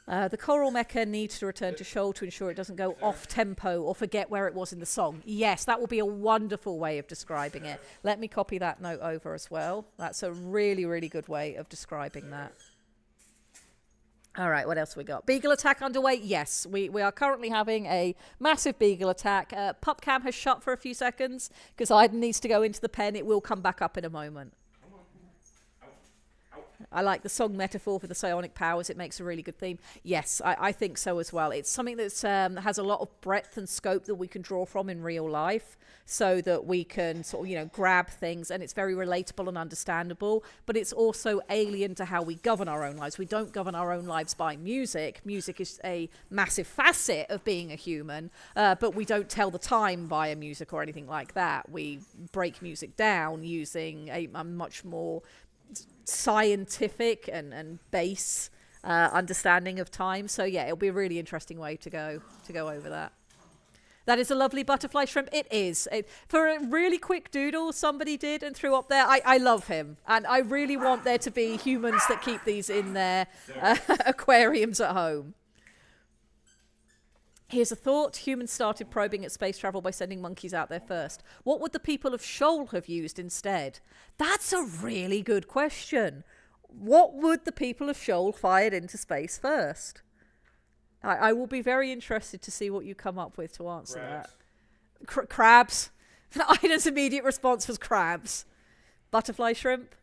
B: The choral mecha needs to return to Shoal to ensure it doesn't go off tempo or forget where it was in the song. Yes, that will be a wonderful way of describing it. Let me copy that note over as well. That's a really, really good way of describing that. All right, what else we got? Beagle attack underway? Yes, we are currently having a massive beagle attack. PupCam has shut for a few seconds because Iden needs to go into the pen. It will come back up in a moment. I like the song metaphor for the psionic powers. It makes a really good theme. Yes, I think so as well. It's something that has a lot of breadth and scope that we can draw from in real life so that we can sort of, grab things, and it's very relatable and understandable, but it's also alien to how we govern our own lives. We don't govern our own lives by music. Music is a massive facet of being a human, but we don't tell the time via music or anything like that. We break music down using a much more scientific and base understanding of time. So yeah, it'll be a really interesting way to go over that. That is a lovely butterfly shrimp. It is. For a really quick doodle somebody did and threw up there, I love him. And I really want there to be humans that keep these in their aquariums at home. Here's a thought. Humans started probing at space travel by sending monkeys out there first. What would the people of Shoal have used instead? That's a really good question. What would the people of Shoal fired into space first? I will be very interested to see what you come up with to answer that. Crabs. Ida's immediate response was crabs. Butterfly shrimp.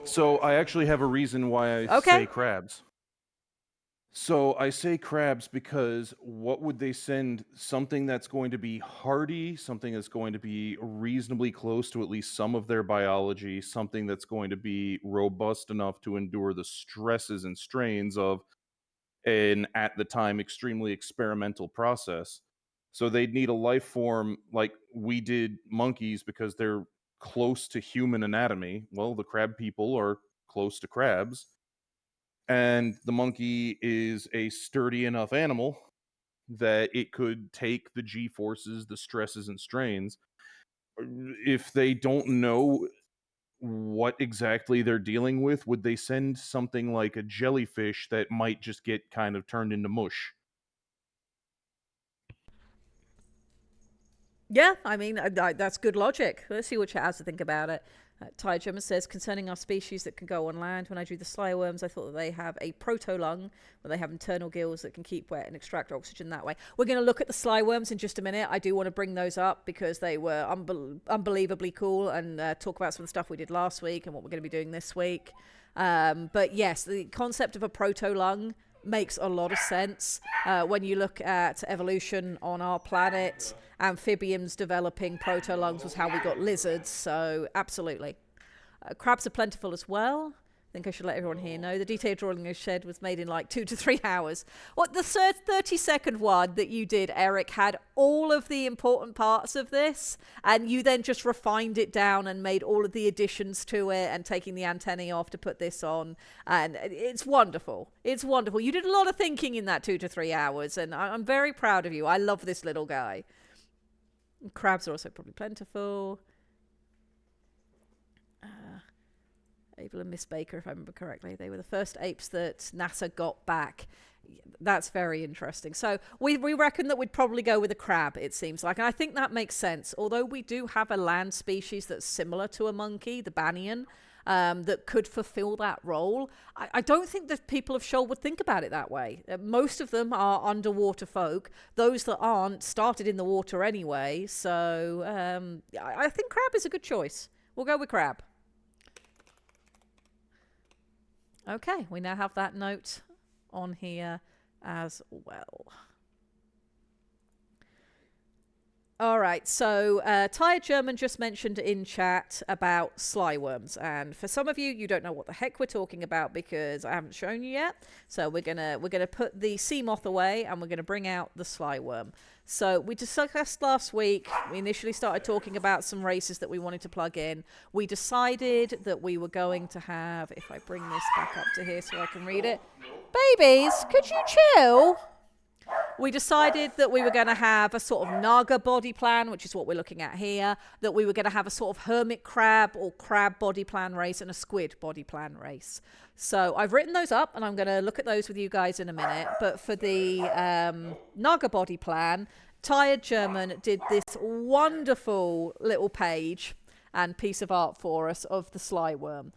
D: So I actually have a reason why I say crabs. So I say crabs because what would they send? Something that's going to be hardy, something that's going to be reasonably close to at least some of their biology, something that's going to be robust enough to endure the stresses and strains of an, at the time, extremely experimental process. So they'd need a life form like we did monkeys because they're close to human anatomy. Well, the crab people are close to crabs. And the monkey is a sturdy enough animal that it could take the G-forces, the stresses and strains. If they don't know what exactly they're dealing with, would they send something like a jellyfish that might just get kind of turned into mush?
B: Yeah, I mean, that's good logic. Let's see what chat has to think about it. Ty Gemma says, concerning our species that can go on land, when I drew the sly worms, I thought that they have a proto-lung, where they have internal gills that can keep wet and extract oxygen that way. We're going to look at the sly worms in just a minute. I do want to bring those up because they were unbelievably cool, and talk about some of the stuff we did last week and what we're going to be doing this week. But yes, the concept of a proto-lung makes a lot of sense when you look at evolution on our planet. Amphibians developing proto-lungs was how we got lizards, so absolutely. Crabs are plentiful as well. I think I should let everyone here know. The detailed drawing of shed was made in like 2 to 3 hours. What, the 30-second one that you did, Eric, had all of the important parts of this, and you then just refined it down and made all of the additions to it and taking the antennae off to put this on. And it's wonderful. It's wonderful. You did a lot of thinking in that 2 to 3 hours, and I'm very proud of you. I love this little guy. Crabs are also probably plentiful. Abel and Miss Baker, if I remember correctly. They were the first apes that NASA got back. That's very interesting. So we reckon that we'd probably go with a crab, it seems like. And I think that makes sense. Although we do have a land species that's similar to a monkey, the banyan, that could fulfill that role. I don't think that people of Shoal would think about it that way. Most of them are underwater folk. Those that aren't started in the water anyway. So I think crab is a good choice. We'll go with crab. Okay, we now have that note on here as well. All right, so Tired German just mentioned in chat about sly worms, and for some of you, you don't know what the heck we're talking about because I haven't shown you yet. So we're gonna put the sea moth away, and we're gonna bring out the sly worm. So we discussed last week. We initially started talking about some races that we wanted to plug in. We decided that we were going to have. If I bring this back up to here so I can read it, babies, could you chill? We decided that we were going to have a sort of Naga body plan, which is what we're looking at here, that we were going to have a sort of hermit crab or crab body plan race and a squid body plan race. So I've written those up and I'm going to look at those with you guys in a minute. But for the Naga body plan, Tired German did this wonderful little page and piece of art for us of the sly worm.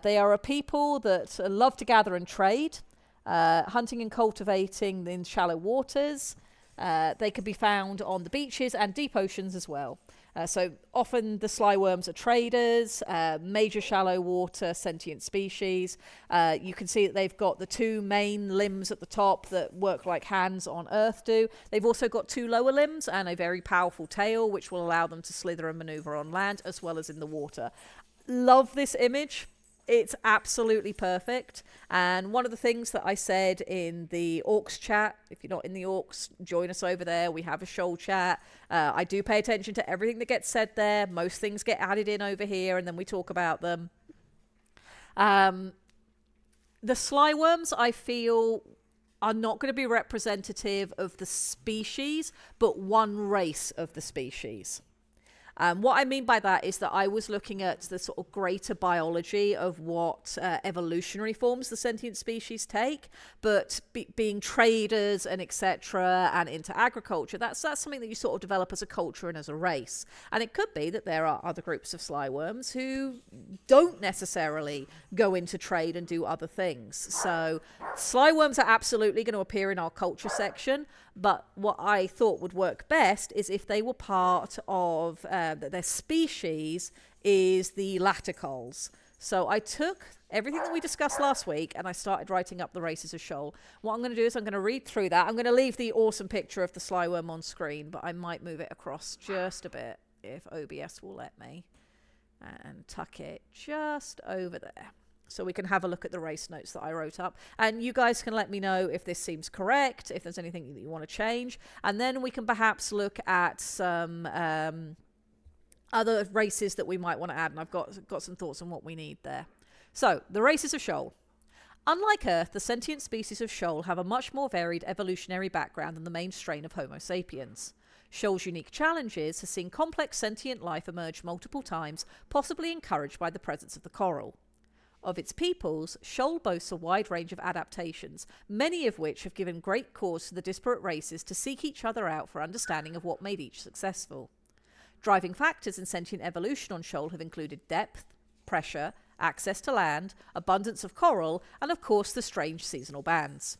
B: They are a people that love to gather and trade. hunting and cultivating in shallow waters. They can be found on the beaches and deep oceans as well. So often the slyworms are traders, major shallow water sentient species. You can see that they've got the two main limbs at the top that work like hands on Earth do. They've also got two lower limbs and a very powerful tail, which will allow them to slither and maneuver on land as well as in the water. Love this image. It's absolutely perfect. And one of the things that I said in the Orcs chat, if you're not in the Orcs, join us over there. We have a Shoal chat. I do pay attention to everything that gets said there. Most things get added in over here, and then we talk about them. The slyworms, I feel, are not going to be representative of the species, but one race of the species. What I mean by that is that I was looking at the sort of greater biology of what evolutionary forms the sentient species take, but being traders and etc. and into agriculture, that's something that you sort of develop as a culture and as a race. And it could be that there are other groups of slyworms who don't necessarily go into trade and do other things. So slyworms are absolutely going to appear in our culture section. But what I thought would work best is if they were part of their species is the laticols. So I took everything that we discussed last week and I started writing up the races of Shoal. What I'm going to do is I'm going to read through that. I'm going to leave the awesome picture of the slyworm on screen, but I might move it across just a bit if OBS will let me, and tuck it just over there, so we can have a look at the race notes that I wrote up. And you guys can let me know if this seems correct, if there's anything that you want to change. And then we can perhaps look at some other races that we might want to add. And I've got some thoughts on what we need there. So, the races of Shoal. Unlike Earth, the sentient species of Shoal have a much more varied evolutionary background than the main strain of Homo sapiens. Shoal's unique challenges has seen complex sentient life emerge multiple times, possibly encouraged by the presence of the coral. Of its peoples, Shoal boasts a wide range of adaptations, many of which have given great cause to the disparate races to seek each other out for understanding of what made each successful. Driving factors in sentient evolution on Shoal have included depth, pressure, access to land, abundance of coral, and of course the strange seasonal bands.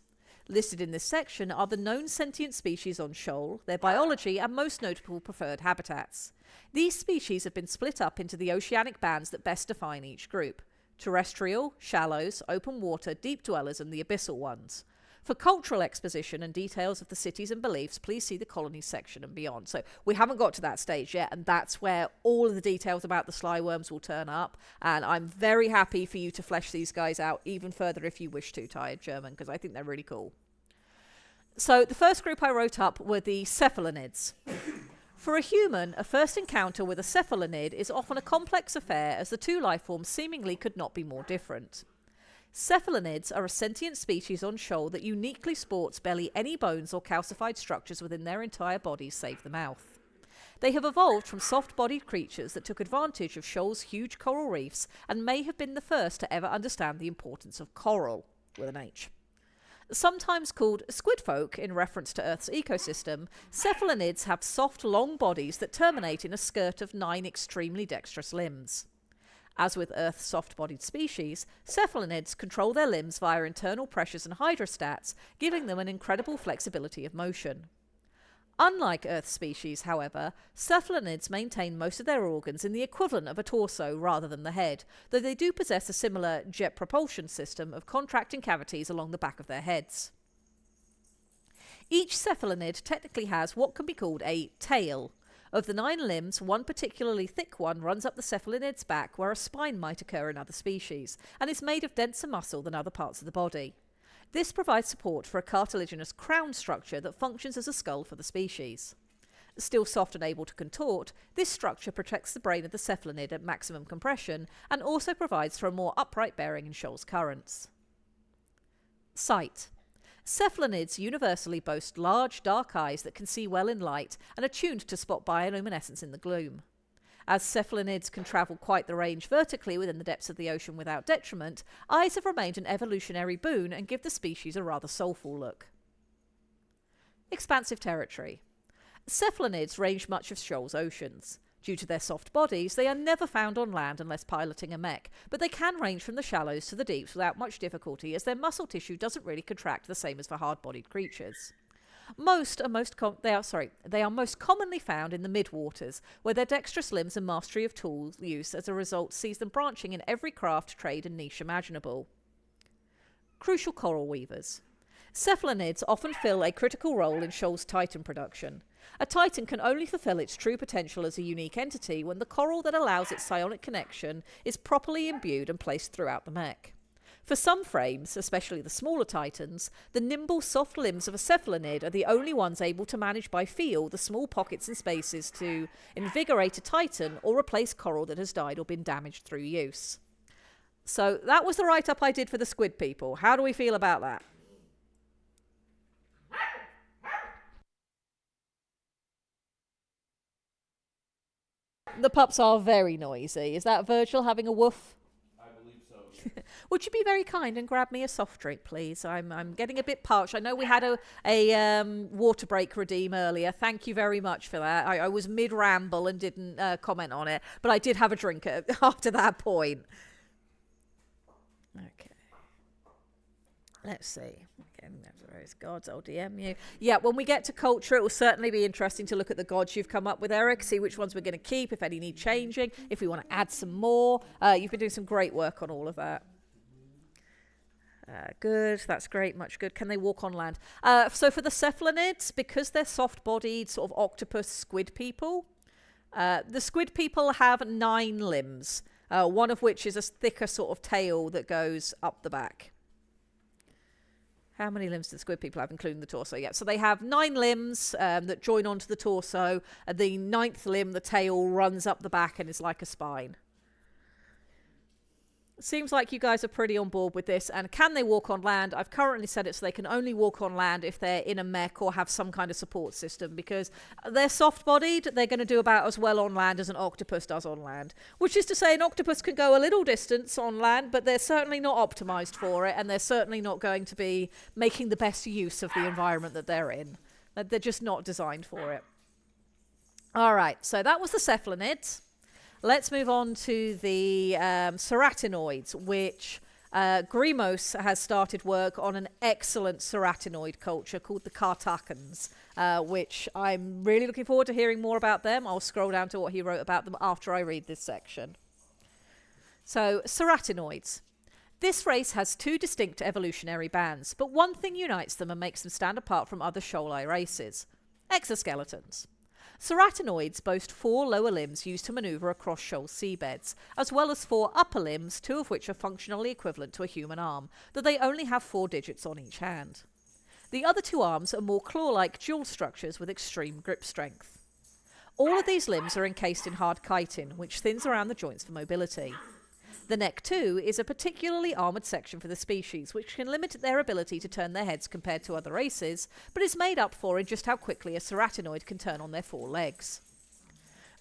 B: Listed in this section are the known sentient species on Shoal, their biology, and most notable preferred habitats. These species have been split up into the oceanic bands that best define each group: terrestrial, shallows, open water, deep dwellers, and the abyssal ones. For cultural exposition and details of the cities and beliefs, please see the colonies section and beyond. So we haven't got to that stage yet, and that's where all of the details about the slyworms will turn up. And I'm very happy for you to flesh these guys out even further if you wish to, Tired German, because I think they're really cool. So the first group I wrote up were the cephalonids. For a human, a first encounter with a cephalonid is often a complex affair, as the two life forms seemingly could not be more different. Cephalonids are a sentient species on Shoal that uniquely sports barely any bones or calcified structures within their entire bodies save the mouth. They have evolved from soft-bodied creatures that took advantage of Shoal's huge coral reefs and may have been the first to ever understand the importance of coral, with an H. Sometimes called squidfolk in reference to Earth's ecosystem, cephalonids have soft, long bodies that terminate in a skirt of 9 extremely dexterous limbs. As with Earth's soft-bodied species, cephalonids control their limbs via internal pressures and hydrostats, giving them an incredible flexibility of motion. Unlike Earth species, however, cephalonids maintain most of their organs in the equivalent of a torso rather than the head, though they do possess a similar jet propulsion system of contracting cavities along the back of their heads. Each cephalonid technically has what can be called a tail. Of the 9 limbs, one particularly thick one runs up the cephalonid's back where a spine might occur in other species, and is made of denser muscle than other parts of the body. This provides support for a cartilaginous crown structure that functions as a skull for the species. Still soft and able to contort, this structure protects the brain of the cephalonid at maximum compression and also provides for a more upright bearing in Shoal's currents. Sight. Cephalonids universally boast large, dark eyes that can see well in light and are tuned to spot bioluminescence in the gloom. As cephalonids can travel quite the range vertically within the depths of the ocean without detriment, eyes have remained an evolutionary boon and give the species a rather soulful look. Expansive territory. Cephalonids range much of Shoal's oceans. Due to their soft bodies, they are never found on land unless piloting a mech, but they can range from the shallows to the deeps without much difficulty, as their muscle tissue doesn't really contract the same as for hard-bodied creatures. They are most commonly found in the midwaters, where their dexterous limbs and mastery of tool use as a result sees them branching in every craft, trade and niche imaginable. Crucial coral weavers. Cephalonids often fill a critical role in Shoal's Titan production. A Titan can only fulfill its true potential as a unique entity when the coral that allows its psionic connection is properly imbued and placed throughout the mech. For some frames, especially the smaller Titans, the nimble, soft limbs of a cephalonid are the only ones able to manage by feel the small pockets and spaces to invigorate a Titan or replace coral that has died or been damaged through use. So that was the write-up I did for the squid people. How do we feel about that? The pups are very noisy. Is that Virgil having a woof?
D: I believe so.
B: Would you be very kind and grab me a soft drink, please? I'm getting a bit parched. I know we had a water break redeem earlier. Thank you very much for that. I was mid-ramble and didn't comment on it, but I did have a drink after that point. Okay. Let's see. Again, various gods. I'll DM you. Yeah, when we get to culture, it will certainly be interesting to look at the gods you've come up with, Eric. See which ones we're going to keep, if any need changing, if we want to add some more. You've been doing some great work on all of that. Good. That's great. Much good. Can they walk on land? So for the cephalonids, because they're soft-bodied sort of octopus squid people, the squid people have 9 limbs, one of which is a thicker sort of tail that goes up the back. How many limbs do the squid people have, including the torso? Yeah, so they have 9 limbs that join onto the torso. And the 9th limb, the tail, runs up the back and is like a spine. Seems like you guys are pretty on board with this. And can they walk on land? I've currently set it so they can only walk on land if they're in a mech or have some kind of support system, because they're soft-bodied. They're going to do about as well on land as an octopus does on land, which is to say an octopus can go a little distance on land, but they're certainly not optimized for it, and they're certainly not going to be making the best use of the environment that they're in. They're just not designed for it. All right, so that was the cephalonids. Let's move on to the ceratinoids, which Grimos has started work on an excellent ceratinoid culture called the Kartakans, which I'm really looking forward to hearing more about them. I'll scroll down to what he wrote about them after I read this section. So, ceratinoids. This race has 2 distinct evolutionary bands, but one thing unites them and makes them stand apart from other shoal-eye races: exoskeletons. Ceratinoids boast 4 lower limbs used to maneuver across shoal seabeds, as well as 4 upper limbs, 2 of which are functionally equivalent to a human arm, though they only have 4 digits on each hand. The other 2 arms are more claw-like dual structures with extreme grip strength. All of these limbs are encased in hard chitin, which thins around the joints for mobility. The neck, too, is a particularly armoured section for the species, which can limit their ability to turn their heads compared to other races, but is made up for in just how quickly a ceratinoid can turn on their 4 legs.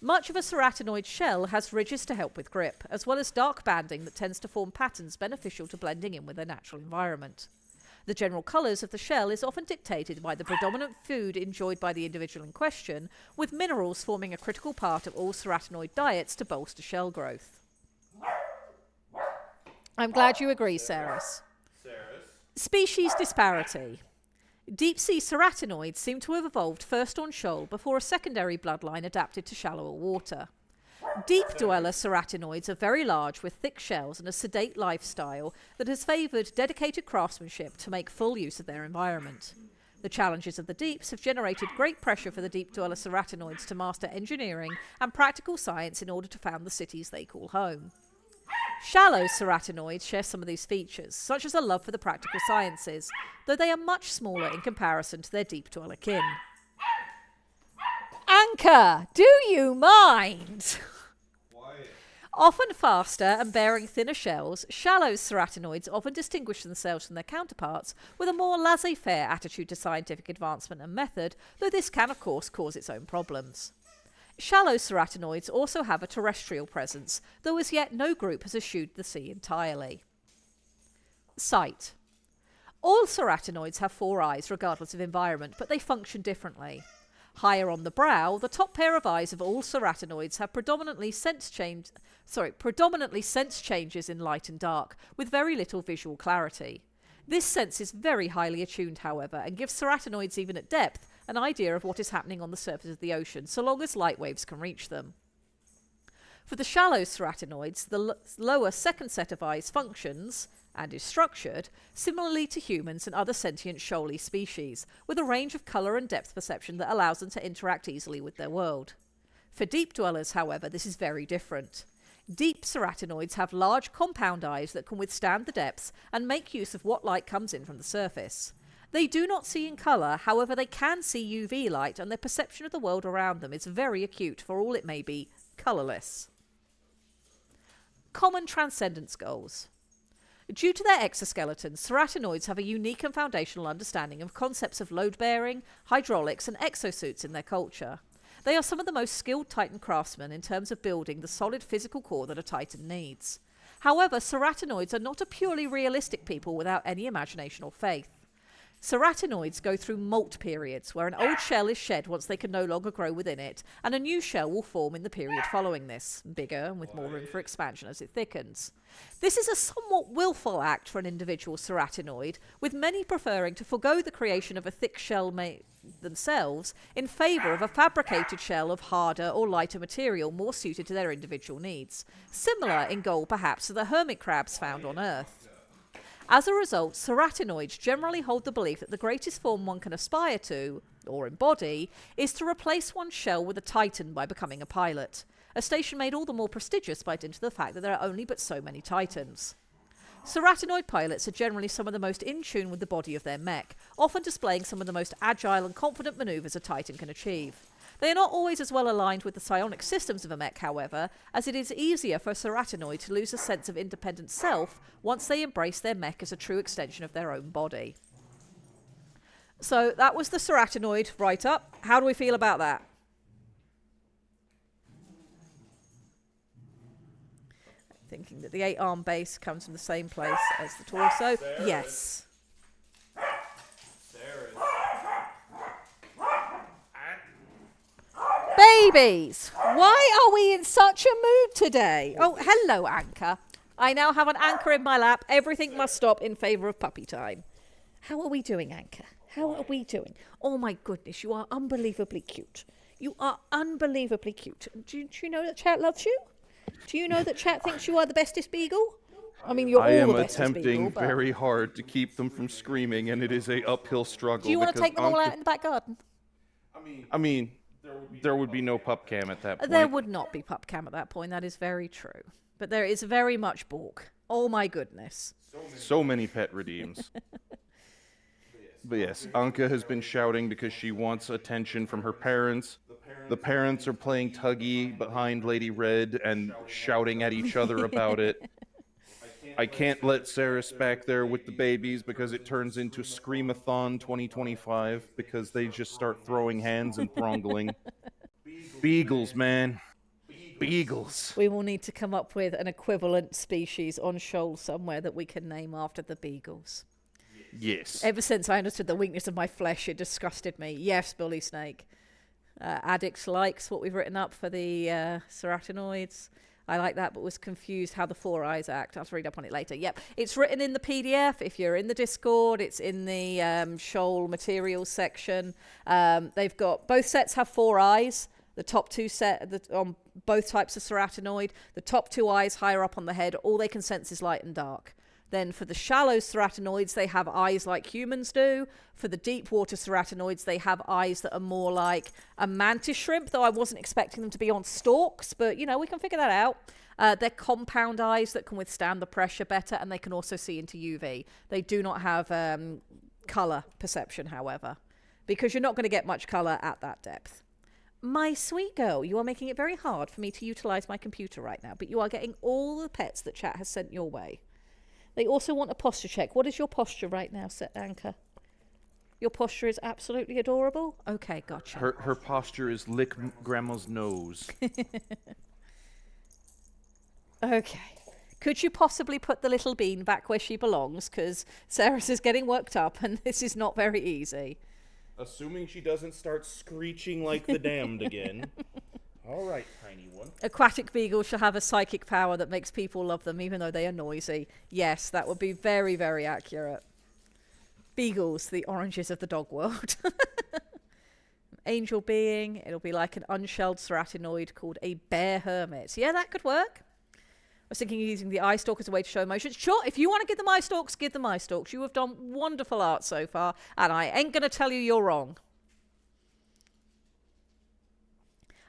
B: Much of a ceratinoid shell has ridges to help with grip, as well as dark banding that tends to form patterns beneficial to blending in with their natural environment. The general colours of the shell is often dictated by the predominant food enjoyed by the individual in question, with minerals forming a critical part of all ceratinoid diets to bolster shell growth. I'm glad you agree, Saris. Species disparity. Deep-sea ceratinoids seem to have evolved first on shoal before a secondary bloodline adapted to shallower water. Deep-dweller ceratinoids are very large with thick shells and a sedate lifestyle that has favoured dedicated craftsmanship to make full use of their environment. The challenges of the deeps have generated great pressure for the deep-dweller ceratinoids to master engineering and practical science in order to found the cities they call home. Shallow ceratinoids share some of these features, such as a love for the practical sciences, though they are much smaller in comparison to their deep-dweller kin. Anchor, do you mind? Often faster and bearing thinner shells, shallow ceratinoids often distinguish themselves from their counterparts with a more laissez-faire attitude to scientific advancement and method, though this can, of course, cause its own problems. Shallow ceratinoids also have a terrestrial presence, though as yet no group has eschewed the sea entirely. Sight. All ceratinoids have 4 eyes regardless of environment, but they function differently. Higher on the brow, the top pair of eyes of all ceratinoids have predominantly sense changes in light and dark, with very little visual clarity. This sense is very highly attuned, however, and gives ceratinoids even at depth an idea of what is happening on the surface of the ocean, so long as light waves can reach them. For the shallow ceratinoids, the lower second set of eyes functions, and is structured, similarly to humans and other sentient shoaly species, with a range of colour and depth perception that allows them to interact easily with their world. For deep dwellers, however, this is very different. Deep ceratinoids have large compound eyes that can withstand the depths and make use of what light comes in from the surface. They do not see in colour, however they can see UV light, and their perception of the world around them is very acute, for all it may be colourless. Common transcendence goals. Due to their exoskeletons, ceratinoids have a unique and foundational understanding of concepts of load-bearing, hydraulics and exosuits in their culture. They are some of the most skilled Titan craftsmen in terms of building the solid physical core that a Titan needs. However, ceratinoids are not a purely realistic people without any imagination or faith. Ceratinoids go through molt periods, where an old shell is shed once they can no longer grow within it, and a new shell will form in the period following this, bigger and with more room for expansion as it thickens. This is a somewhat willful act for an individual ceratinoid, with many preferring to forego the creation of a thick shell themselves in favour of a fabricated shell of harder or lighter material more suited to their individual needs, similar in goal perhaps to the hermit crabs found on Earth. As a result, ceratinoids generally hold the belief that the greatest form one can aspire to, or embody, is to replace one's shell with a Titan by becoming a pilot, a station made all the more prestigious by dint of the fact that there are only but so many Titans. Ceratinoid pilots are generally some of the most in tune with the body of their mech, often displaying some of the most agile and confident manoeuvres a Titan can achieve. They are not always as well aligned with the psionic systems of a mech, however, as it is easier for a ceratinoid to lose a sense of independent self once they embrace their mech as a true extension of their own body. So that was the ceratinoid write-up. How do we feel about that? Thinking that the 8-arm base comes from the same place as the torso. Yes. Babies, why are we in such a mood today? Oh, hello, Anchor. I now have an anchor in my lap. Everything must stop in favour of puppy time. How are we doing, Anchor? How are we doing? Oh, my goodness, you are unbelievably cute. You are unbelievably cute. Do you know that chat loves you? Do you know that chat thinks you are the bestest beagle? I mean, you're all the bestest beagle.
D: I am attempting very hard to keep them from screaming, and it is a uphill struggle.
B: Do you want to take them all out in the back garden?
D: I mean, there would be no pup cam at that point.
B: There would not be pup cam at that point. That is very true. But there is very much Bork. Oh my goodness.
D: So many pet redeems. But yes, Anka has been shouting because she wants attention from her parents. The parents are playing tuggy behind Lady Red and shouting at each other about it. I can't let Saris back there with the babies because it turns into Screamathon 2025 because they just start throwing hands and throngling. Beagles, man. Beagles.
B: We will need to come up with an equivalent species on Shoal somewhere that we can name after the beagles.
D: Yes.
B: Ever since I understood the weakness of my flesh, it disgusted me. Yes, Bully Snake. Addicts likes what we've written up for the ceratinoids. I like that, but was confused how the 4 eyes act. I'll read up on it later. Yep, it's written in the PDF. If you're in the Discord, it's in the Shoal materials section. They've got, both sets have 4 eyes. The top 2 on both types of ceratinoid. The top 2 eyes higher up on the head. All they can sense is light and dark. Then for the shallow ceratinoids, they have eyes like humans do. For the deep water ceratinoids, they have eyes that are more like a mantis shrimp, though I wasn't expecting them to be on stalks, but, you know, we can figure that out. They're compound eyes that can withstand the pressure better, and they can also see into UV. They do not have colour perception, however, because you're not going to get much colour at that depth. My sweet girl, you are making it very hard for me to utilise my computer right now, but you are getting all the pets that chat has sent your way. They also want a posture check. What is your posture right now, Anchor? Your posture is absolutely adorable? Okay, gotcha.
D: Her posture is lick Grandma's nose.
B: Okay. Could you possibly put the little bean back where she belongs? Because Sarah's is getting worked up and this is not very easy.
D: Assuming she doesn't start screeching like the damned again. All right, tiny one.
B: Aquatic beagles shall have a psychic power that makes people love them, even though they are noisy. Yes, that would be very, very accurate. Beagles, the oranges of the dog world. Angel being, it'll be like an unshelled ceratinoid called a bear hermit. Yeah, that could work. I was thinking of using the eye stalk as a way to show emotions. Sure, if you want to give them eye stalks, give them eye stalks. You have done wonderful art so far, and I ain't going to tell you you're wrong.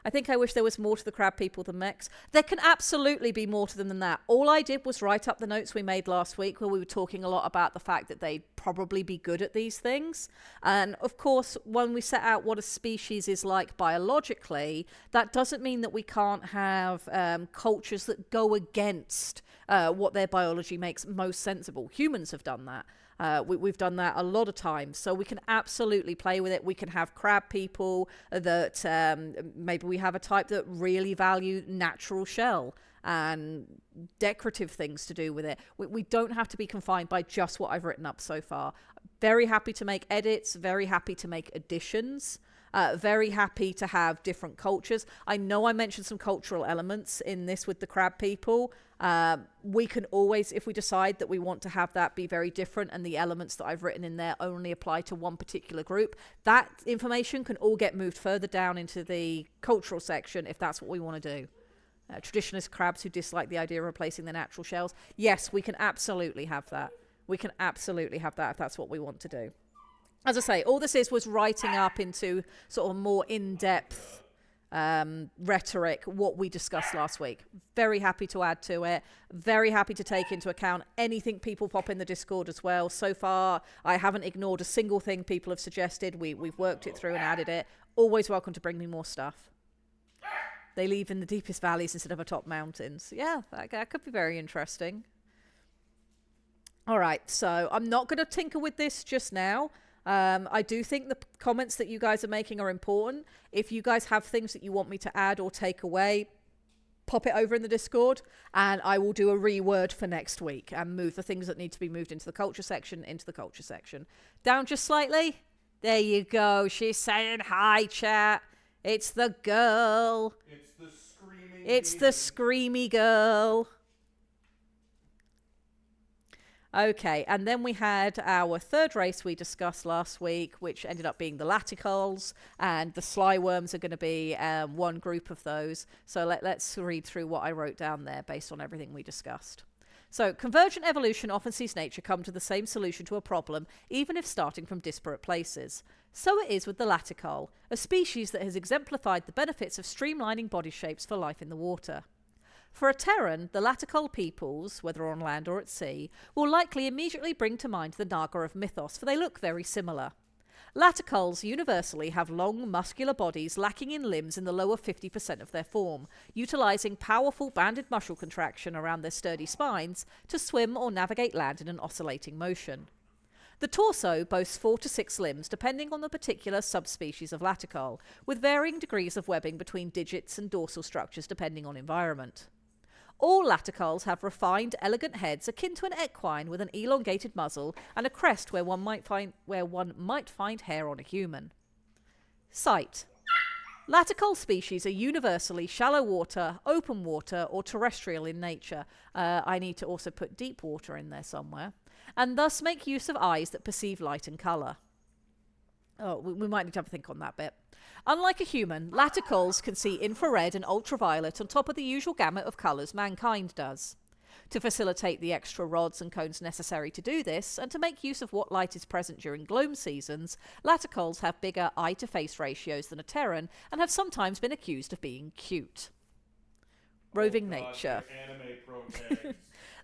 B: I think I wish there was more to the crab people than mechs. There can absolutely be more to them than that. All I did was write up the notes we made last week where we were talking a lot about the fact that they'd probably be good at these things. And of course, when we set out what a species is like biologically, that doesn't mean that we can't have cultures that go against what their biology makes most sensible. Humans have done that. We've done that a lot of times, so we can absolutely play with it. We can have crab people that maybe we have a type that really value natural shell and decorative things to do with it. We don't have to be confined by just what I've written up so far. Very happy to make edits, very happy to make additions. Very happy to have different cultures. I know I mentioned some cultural elements in this with the crab people. We can always, if we decide that we want to have that be very different and the elements that I've written in there only apply to one particular group, that information can all get moved further down into the cultural section if that's what we want to do. Traditionalist crabs who dislike the idea of replacing their natural shells. Yes, we can absolutely have that. We can absolutely have that if that's what we want to do. As I say, all this was writing up into sort of more in-depth rhetoric what we discussed last week. Very happy to add to it. Very happy to take into account anything people pop in the Discord as well. So far, I haven't ignored a single thing people have suggested. We've worked it through and added it. Always welcome to bring me more stuff. They live in the deepest valleys instead of atop mountains. Yeah, that could be very interesting. All right, so I'm not going to tinker with this just now. I do think the comments that you guys are making are important. If you guys have things that you want me to add or take away, pop it over in the Discord and I will do a reword for next week and move the things that need to be moved into the culture section into the culture section. Down just slightly. There you go. She's saying hi, chat. It's the girl.
E: It's the screaming.
B: It's the screamy girl. Okay, and then we had our third race we discussed last week, which ended up being the Laticols, and the Slyworms are going to be one group of those. So let's read through what I wrote down there based on everything we discussed. So, convergent evolution often sees nature come to the same solution to a problem, even if starting from disparate places. So it is with the Laticole, a species that has exemplified the benefits of streamlining body shapes for life in the water. For a Terran, the Laticole peoples, whether on land or at sea, will likely immediately bring to mind the Naga of mythos, for they look very similar. Laticoles universally have long, muscular bodies lacking in limbs in the lower 50% of their form, utilising powerful banded muscle contraction around their sturdy spines to swim or navigate land in an oscillating motion. The torso boasts 4 to 6 limbs depending on the particular subspecies of Laticole, with varying degrees of webbing between digits and dorsal structures depending on environment. All Laticoles have refined, elegant heads akin to an equine with an elongated muzzle and a crest where one might find hair on a human. Sight. Laticole species are universally shallow water, open water, or terrestrial in nature. I need to also put deep water in there somewhere. And thus make use of eyes that perceive light and colour. Oh, we might need to have a think on that bit. Unlike a human, Laticoles can see infrared and ultraviolet on top of the usual gamut of colours mankind does. To facilitate the extra rods and cones necessary to do this, and to make use of what light is present during gloam seasons, Laticoles have bigger eye-to-face ratios than a Terran, and have sometimes been accused of being cute. Roving nature.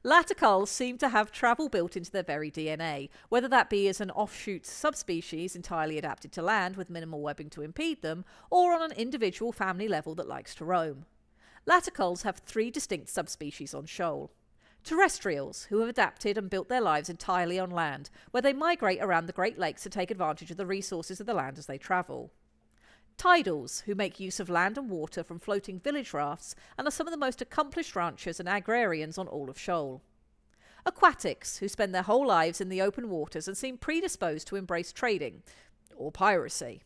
B: Laticoles seem to have travel built into their very DNA, whether that be as an offshoot subspecies entirely adapted to land with minimal webbing to impede them, or on an individual family level that likes to roam. Laticoles have 3 distinct subspecies on Shoal. Terrestrials, who have adapted and built their lives entirely on land, where they migrate around the Great Lakes to take advantage of the resources of the land as they travel. Tidals, who make use of land and water from floating village rafts and are some of the most accomplished ranchers and agrarians on all of Shoal. Aquatics, who spend their whole lives in the open waters and seem predisposed to embrace trading, or piracy.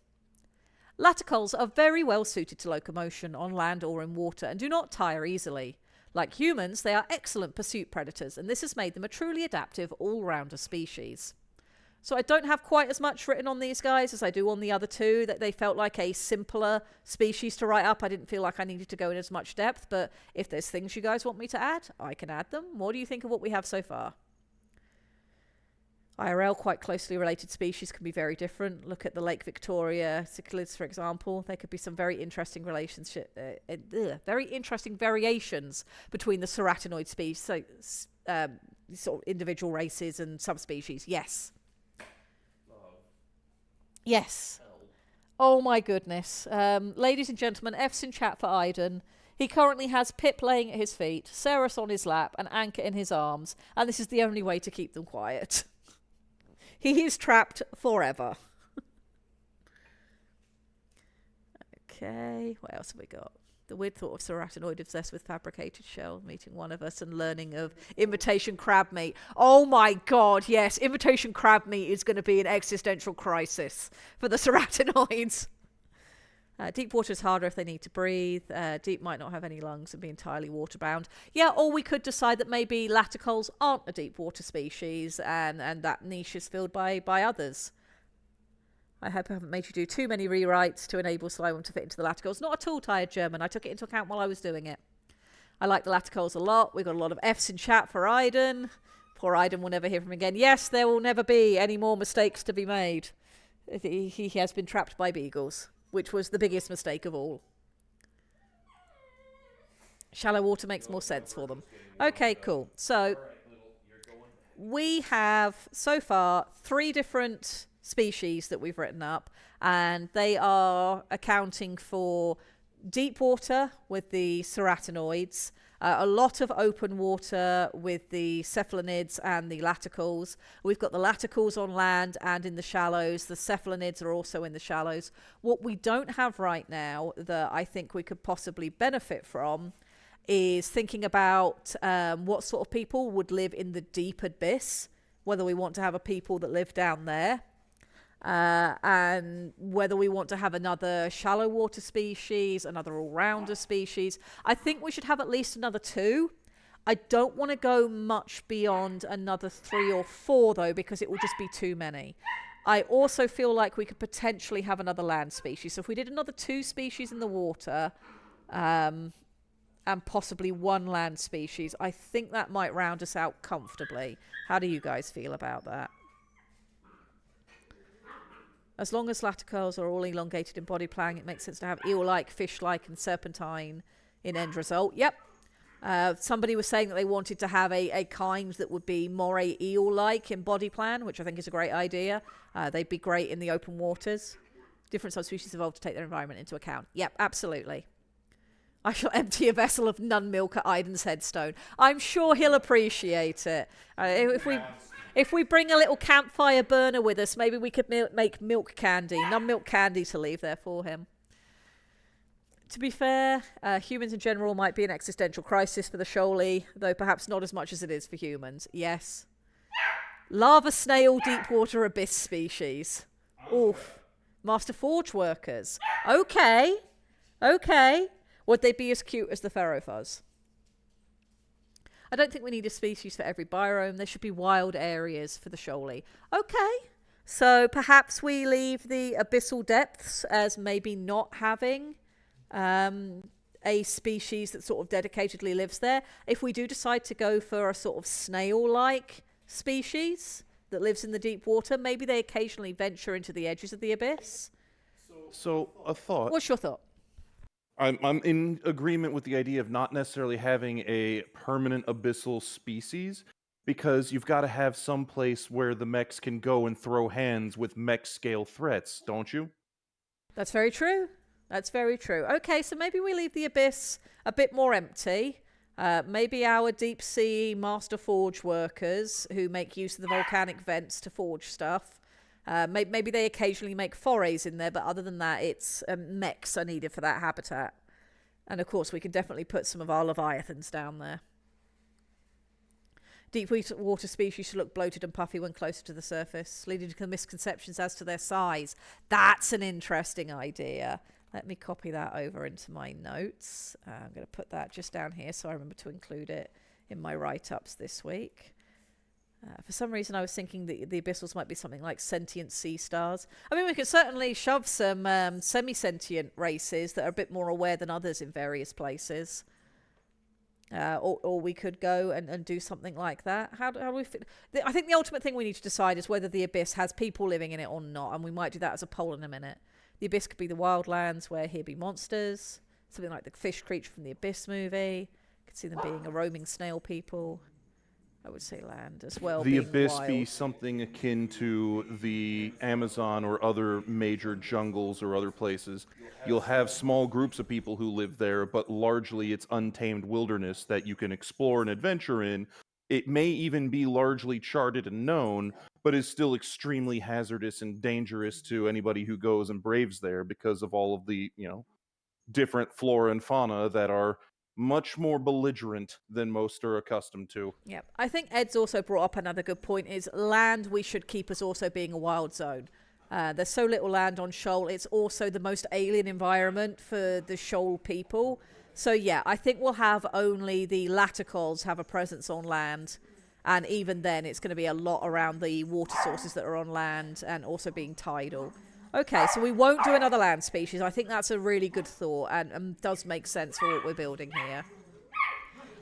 B: Laticoles are very well suited to locomotion on land or in water and do not tire easily. Like humans, they are excellent pursuit predators, and this has made them a truly adaptive all-rounder species. So I don't have quite as much written on these guys as I do on the other two, that they felt like a simpler species to write up. I didn't feel like I needed to go in as much depth, but if there's things you guys want me to add, I can add them. What do you think of what we have so far? IRL, quite closely related species, can be very different. Look at the Lake Victoria cichlids, for example. There could be some very interesting very interesting variations between the ceratinoid species, so sort of individual races and subspecies. Yes. Yes. Oh my goodness. Ladies and gentlemen, F's in chat for Aiden. He currently has Pip laying at his feet, Ceres on his lap, and Anchor in his arms, and this is the only way to keep them quiet. He is trapped forever. Okay, what else have we got? The weird thought of ceratinoid obsessed with fabricated shell, meeting one of us and learning of imitation crab meat. Oh my god, yes, imitation crab meat is going to be an existential crisis for the ceratinoids. Deep water is harder if they need to breathe. Deep might not have any lungs and be entirely waterbound. Yeah, or we could decide that maybe laticoles aren't a deep water species and that niche is filled by others. I hope I haven't made you do too many rewrites to enable Slime to fit into the laticoles. Not at all, Tired German. I took it into account while I was doing it. I like the laticoles a lot. We've got a lot of F's in chat for Aiden. Poor Aiden will never hear from him again. Yes, there will never be any more mistakes to be made. He has been trapped by beagles, which was the biggest mistake of all. Shallow water makes more sense for them. Okay, cool. So we have so far 3 different species that we've written up, and they are accounting for deep water with the ceratinoids, a lot of open water with the cephalinids and the laticoles. We've got the laticoles on land and in the shallows. The cephalinids are also in the shallows. What we don't have right now that I think we could possibly benefit from is thinking about what sort of people would live in the deep abyss, whether we want to have a people that live down there, and whether we want to have another shallow water species, another all-rounder species. I think we should have at least another 2. I don't want to go much beyond another 3 or 4 though, because it will just be too many. I also feel like we could potentially have another land species. So if we did another 2 species in the water, and possibly 1 land species, I think that might round us out comfortably. How do you guys feel about that? As long as laticoles are all elongated in body plan, it makes sense to have eel-like, fish-like, and serpentine in end result. Yep. Somebody was saying that they wanted to have a kind that would be moray eel-like in body plan, which I think is a great idea. They'd be great in the open waters. Different subspecies evolved to take their environment into account. Yep, absolutely. I shall empty a vessel of nun milk at Aiden's headstone. I'm sure he'll appreciate it. If we bring a little campfire burner with us, maybe we could make milk candy, nun milk candy to leave there for him. To be fair, humans in general might be an existential crisis for the Shoal, though perhaps not as much as it is for humans. Yes. Lava snail deep water abyss species. Oof. Master forge workers. Okay. Okay. Would they be as cute as the Ferrofuzz? I don't think we need a species for every biome. There should be wild areas for the Shoal. Okay. So perhaps we leave the abyssal depths as maybe not having a species that sort of dedicatedly lives there. If we do decide to go for a sort of snail-like species that lives in the deep water, maybe they occasionally venture into the edges of the abyss.
D: So a thought.
B: What's your thought?
D: I'm in agreement with the idea of not necessarily having a permanent abyssal species, because you've got to have some place where the mechs can go and throw hands with mech scale threats, don't you?
B: That's very true. That's very true. Okay, so maybe we leave the abyss a bit more empty. Maybe our deep sea master forge workers who make use of the volcanic vents to forge stuff. Maybe they occasionally make forays in there, but other than that, it's mechs are needed for that habitat. And of course, we can definitely put some of our leviathans down there. Deep water species should look bloated and puffy when closer to the surface, leading to misconceptions as to their size. That's an interesting idea. Let me copy that over into my notes. I'm going to put that just down here so I remember to include it in my write-ups this week. For some reason, I was thinking that the abyssals might be something like sentient sea stars. I mean, we could certainly shove some semi-sentient races that are a bit more aware than others in various places. Or we could go and do something like that. How do we fit? I think the ultimate thing we need to decide is whether the abyss has people living in it or not, and we might do that as a poll in a minute. The abyss could be the wildlands where here be monsters, something like the fish creature from the Abyss movie. Could see them being a roaming snail people. I would say land as well.
D: The abyss
B: wild.
D: be something akin to the Amazon or other major jungles or other places. You'll have small groups of people who live there, but largely it's untamed wilderness that you can explore and adventure in. It may even be largely charted and known, but is still extremely hazardous and dangerous to anybody who goes and braves there because of all of the, different flora and fauna that are much more belligerent than most are accustomed to.
B: Yep. I think Ed's also brought up another good point is land we should keep as also being a wild zone. There's so little land on Shoal. It's also the most alien environment for the Shoal people. So yeah, I think we'll have only the Laticals have a presence on land. And even then, it's going to be a lot around the water sources that are on land and also being tidal. Okay, so we won't do another land species. I think that's a really good thought and does make sense for what we're building here.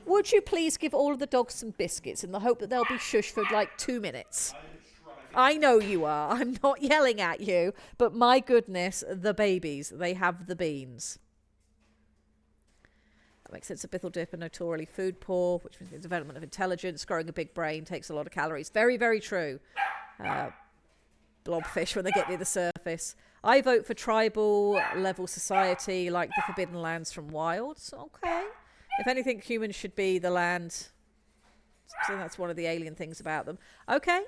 B: Would you please give all of the dogs some biscuits in the hope that they'll be shush for like 2 minutes? I know you are. I'm not yelling at you. But my goodness, the babies, they have the beans. That makes sense. A Bithel dip are notoriously food poor, which means the development of intelligence. Growing a big brain takes a lot of calories. Very, very true. Blobfish when they get near the surface. I vote for tribal level society like the Forbidden Lands from Wilds. Okay. If anything, humans should be the land. So that's one of the alien things about them. Okay.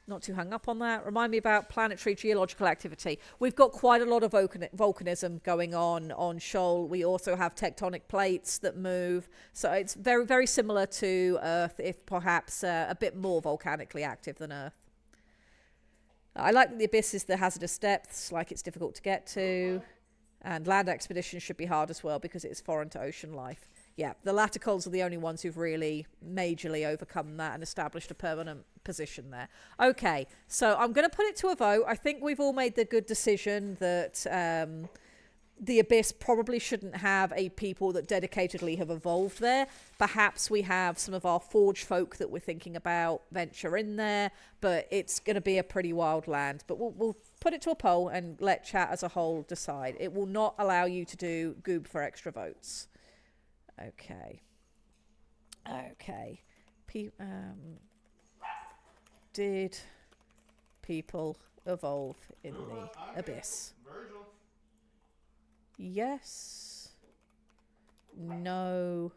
B: Not too hung up on that. Remind me about planetary geological activity. We've got quite a lot of volcanism going on Shoal. We also have tectonic plates that move. So it's very, very similar to Earth, if perhaps a bit more volcanically active than Earth. I like that the abyss is the hazardous depths, like it's difficult to get to. And land expeditions should be hard as well because it's foreign to ocean life. Yeah, the Laticals are the only ones who've really majorly overcome that and established a permanent position there. Okay, so I'm going to put it to a vote. I think we've all made the good decision that the abyss probably shouldn't have a people that dedicatedly have evolved there. Perhaps we have some of our forge folk that we're thinking about venture in there, but it's going to be a pretty wild land. But we'll put it to a poll and let chat as a whole decide. It will not allow you to do goob for extra votes. Okay. Did people evolve in the abyss?
E: Virgil.
B: Yes. No.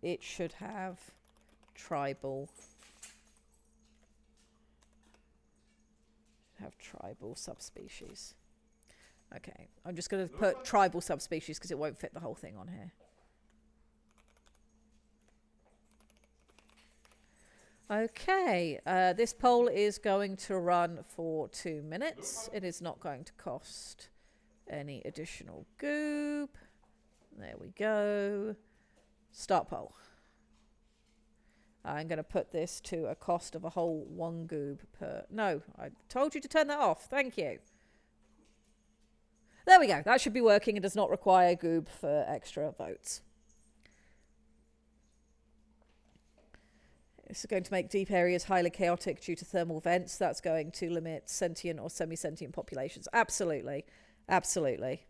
B: It should have tribal. Subspecies. Okay, I'm just going to put tribal subspecies because it won't fit the whole thing on here. Okay, this poll is going to run for 2 minutes. It is not going to cost any additional goob. There we go. Start poll. I'm going to put this to a cost of a whole 1 goob per... No, I told you to turn that off. Thank you. There we go. That should be working and does not require goob for extra votes. This is going to make deep areas highly chaotic due to thermal vents. That's going to limit sentient or semi-sentient populations. Absolutely. Absolutely.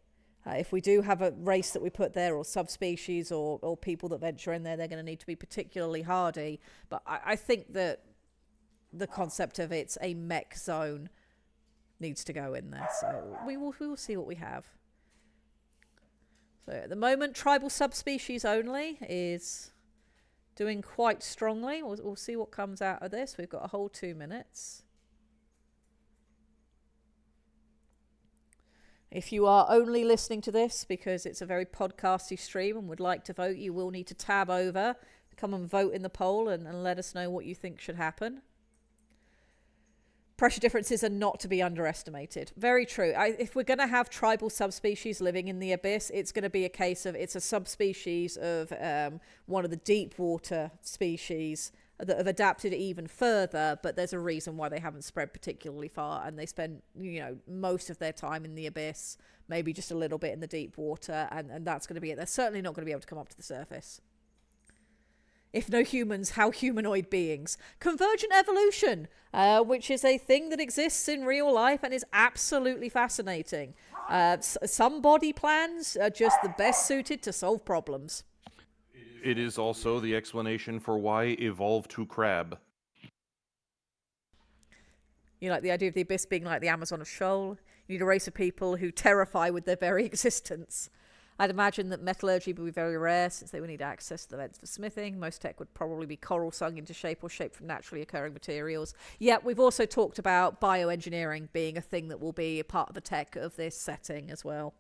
B: If we do have a race that we put there or subspecies or people that venture in there, they're going to need to be particularly hardy. But I think that the concept of it's a mech zone needs to go in there. So we will see what we have. So at the moment, tribal subspecies only is doing quite strongly. We'll see what comes out of this. We've got a whole 2 minutes. If you are only listening to this because it's a very podcasty stream and would like to vote, you will need to tab over come and vote in the poll and let us know what you think should happen. Pressure differences are not to be underestimated. Very true. If we're going to have tribal subspecies living in the abyss, it's going to be a case of it's a subspecies of one of the deep water species that have adapted even further, but there's a reason why they haven't spread particularly far, and they spend, most of their time in the abyss, maybe just a little bit in the deep water, and that's going to be it. They're certainly not going to be able to come up to the surface. If no humans, how humanoid beings? Convergent evolution, which is a thing that exists in real life and is absolutely fascinating. Some body plans are just the best suited to solve problems.
D: It is also the explanation for why evolve to crab.
B: You like the idea of the abyss being like the Amazon of Shoal? You need a race of people who terrify with their very existence. I'd imagine that metallurgy would be very rare since they would need access to the vents for smithing. Most tech would probably be coral sung into shape or shaped from naturally occurring materials. Yet we've also talked about bioengineering being a thing that will be a part of the tech of this setting as well.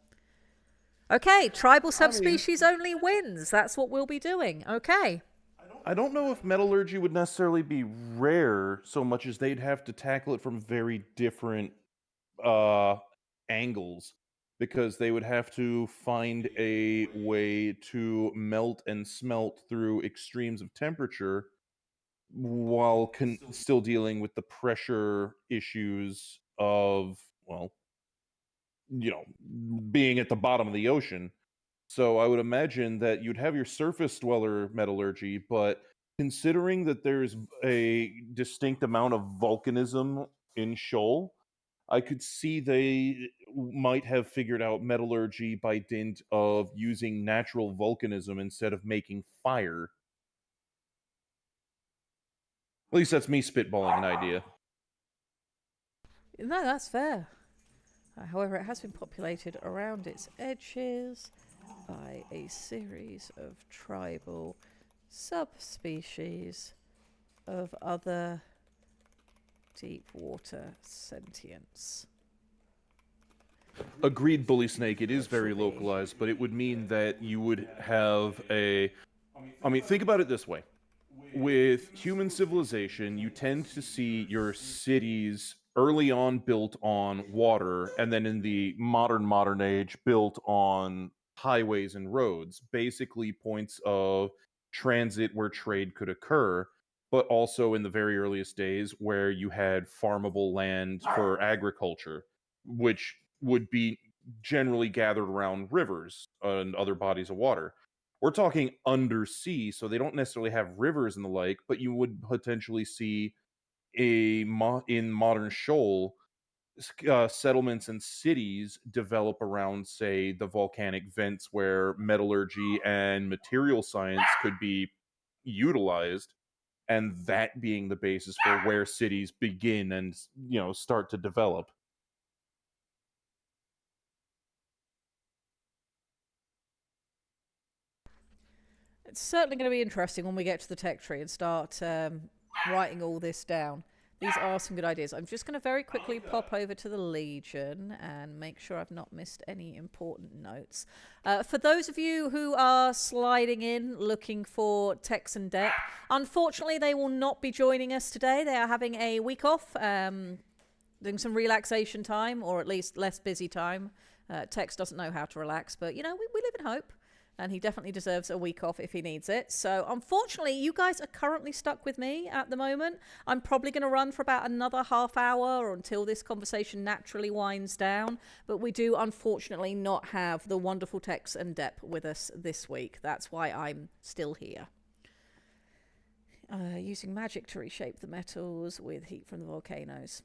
B: Okay, tribal subspecies only wins. That's what we'll be doing. Okay.
D: I don't know if metallurgy would necessarily be rare so much as they'd have to tackle it from very different angles, because they would have to find a way to melt and smelt through extremes of temperature while still dealing with the pressure issues of, being at the bottom of the ocean. So I would imagine that you'd have your surface dweller metallurgy, but considering that there's a distinct amount of volcanism in Shoal, I could see they might have figured out metallurgy by dint of using natural volcanism instead of making fire. At least that's me spitballing an idea.
B: No, that's fair. However, it has been populated around its edges by a series of tribal subspecies of other deep water sentients.
D: Agreed, Bully Snake. It is very localized, but it would mean that you would have think about it this way. With human civilization, you tend to see your cities early on built on water, and then in the modern age built on highways and roads, basically points of transit where trade could occur, but also in the very earliest days where you had farmable land for agriculture, which would be generally gathered around rivers and other bodies of water. We're talking undersea, so they don't necessarily have rivers and the like, but you would potentially see in modern Shoal, settlements and cities develop around, say, the volcanic vents where metallurgy and material science could be utilized, and that being the basis for where cities begin and start to develop.
B: It's certainly going to be interesting when we get to the tech tree and start writing all this down. These are some good ideas. I'm just going to very quickly pop over to the Legion and make sure I've not missed any important notes. For those of you who are sliding in looking for Tex and Depp, unfortunately they will not be joining us today. They are having a week off, doing some relaxation time, or at least less busy time. Tex doesn't know how to relax, but we live in hope. And he definitely deserves a week off if he needs it. So unfortunately, you guys are currently stuck with me at the moment. I'm probably going to run for about another half hour or until this conversation naturally winds down. But we do unfortunately not have the wonderful Tex and Depp with us this week. That's why I'm still here. Using magic to reshape the metals with heat from the volcanoes.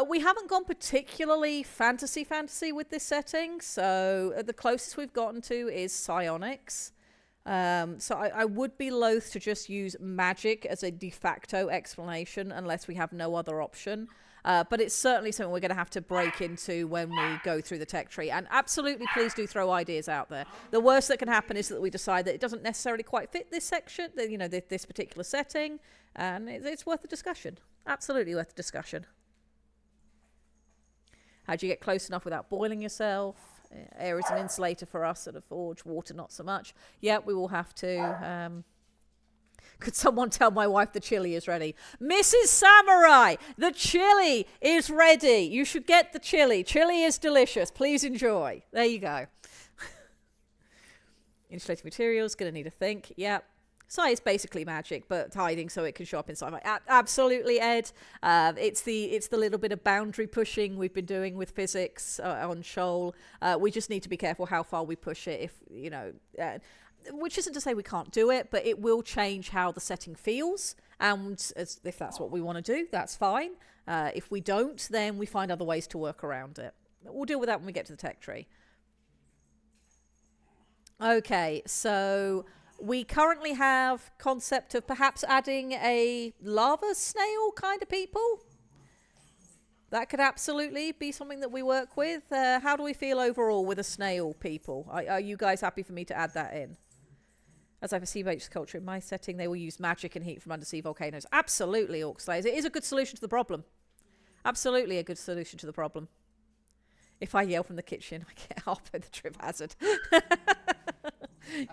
B: We haven't gone particularly fantasy with this setting, so the closest we've gotten to is psionics. So I would be loath to just use magic as a de facto explanation unless we have no other option. But it's certainly something we're going to have to break into when we go through the tech tree. And absolutely, please do throw ideas out there. The worst that can happen is that we decide that it doesn't necessarily quite fit this section, this particular setting, and it's worth a discussion. Absolutely worth a discussion. How do you get close enough without boiling yourself? Air is an insulator for us at a forge, water not so much. Yeah, we will have to Could someone tell my wife the chili is ready? Mrs. Samurai, the chili is ready. You should get the chili. Chili is delicious. Please enjoy. There you go. Insulating materials, going to need a think. Yep. Psi is basically magic, but hiding so it can show up in sci-fi. Absolutely, Ed. It's the little bit of boundary pushing we've been doing with physics on Shoal. We just need to be careful how far we push it. Which isn't to say we can't do it, but it will change how the setting feels. And if that's what we want to do, that's fine. If we don't, then we find other ways to work around it. We'll deal with that when we get to the tech tree. Okay, so we currently have concept of perhaps adding a lava snail kind of people. That could absolutely be something that we work with. How do we feel overall with a snail people? Are you guys happy for me to add that in? As I perceive H's culture, in my setting, they will use magic and heat from undersea volcanoes. Absolutely, Orc Slayers. It is a good solution to the problem. Absolutely a good solution to the problem. If I yell from the kitchen, I get off with the trip hazard.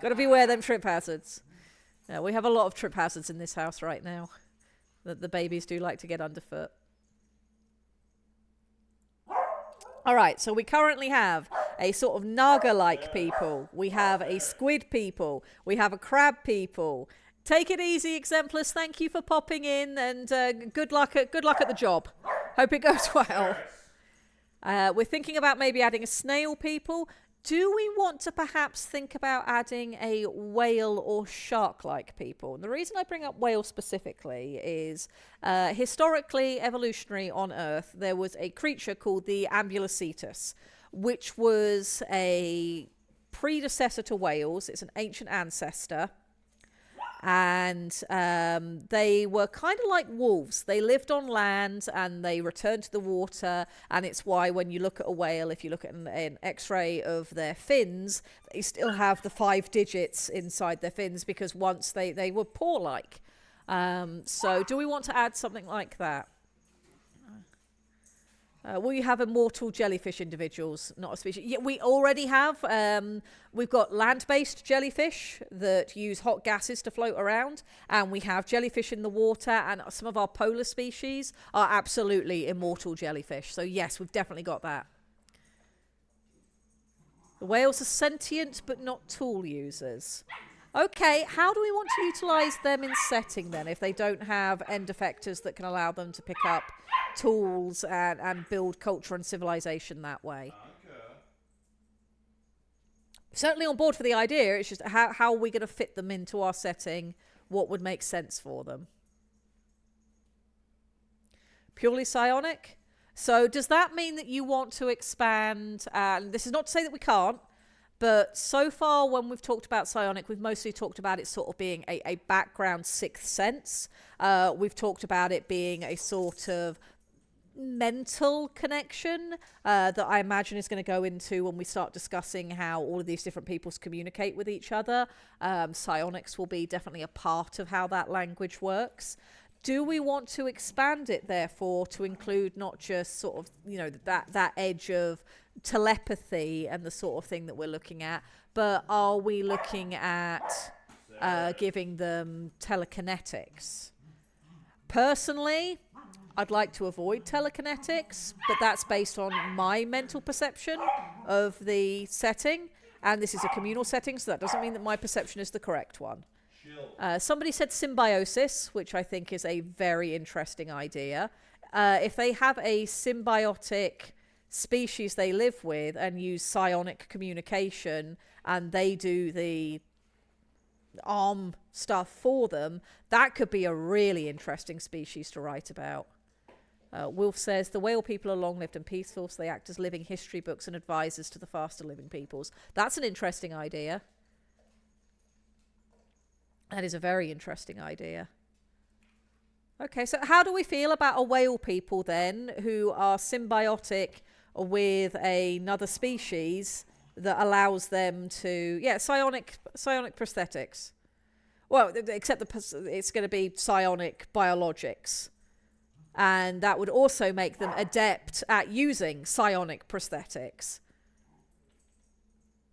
B: Got to beware them trip hazards. We have a lot of trip hazards in this house right now that the babies do like to get underfoot. All right, so we currently have a sort of Naga-like people. We have a squid people. We have a crab people. Take it easy, Exemplars. Thank you for popping in, and good luck at the job. Hope it goes well. We're thinking about maybe adding a snail people. Do we want to perhaps think about adding a whale or shark-like people? And the reason I bring up whale specifically is historically, evolutionary on Earth, there was a creature called the Ambulocetus, which was a predecessor to whales. It's an ancient ancestor. And they were kind of like wolves. They lived on land and they returned to the water. And it's why when you look at a whale, if you look at an x-ray of their fins, they still have the 5 digits inside their fins because once they were paw-like. So do we want to add something like that? Will you have immortal jellyfish individuals, not a species? Yeah, we already have. We've got land-based jellyfish that use hot gases to float around, and we have jellyfish in the water, and some of our polar species are absolutely immortal jellyfish. So yes, we've definitely got that. The whales are sentient, but not tool users. Okay, how do we want to utilise them in setting then, if they don't have end effectors that can allow them to pick up tools and build culture and civilization that way? Certainly on board for the idea. It's just how are we going to fit them into our setting? What would make sense for them? Purely psionic? So does that mean that you want to expand? And this is not to say that we can't, but so far when we've talked about psionic, we've mostly talked about it sort of being a background sixth sense. We've talked about it being a sort of mental connection that I imagine is going to go into when we start discussing how all of these different peoples communicate with each other. Psionics will be definitely a part of how that language works. Do we want to expand it, therefore, to include not just sort of, you know, that edge of telepathy and the sort of thing that we're looking at, but are we looking at giving them telekinetics? Personally, I'd like to avoid telekinetics, but that's based on my mental perception of the setting, and this is a communal setting, so that doesn't mean that my perception is the correct one. Somebody said symbiosis, which I think is a very interesting idea. If they have a symbiotic species they live with and use psionic communication and they do the arm stuff for them, that could be a really interesting species to write about. Wolf says, the whale people are long-lived and peaceful, so they act as living history books and advisors to the faster living peoples. That's an interesting idea. That is a very interesting idea. Okay, so how do we feel about a whale people then who are symbiotic with another species that allows them to, psionic prosthetics. Well, except it's going to be psionic biologics. And that would also make them adept at using psionic prosthetics.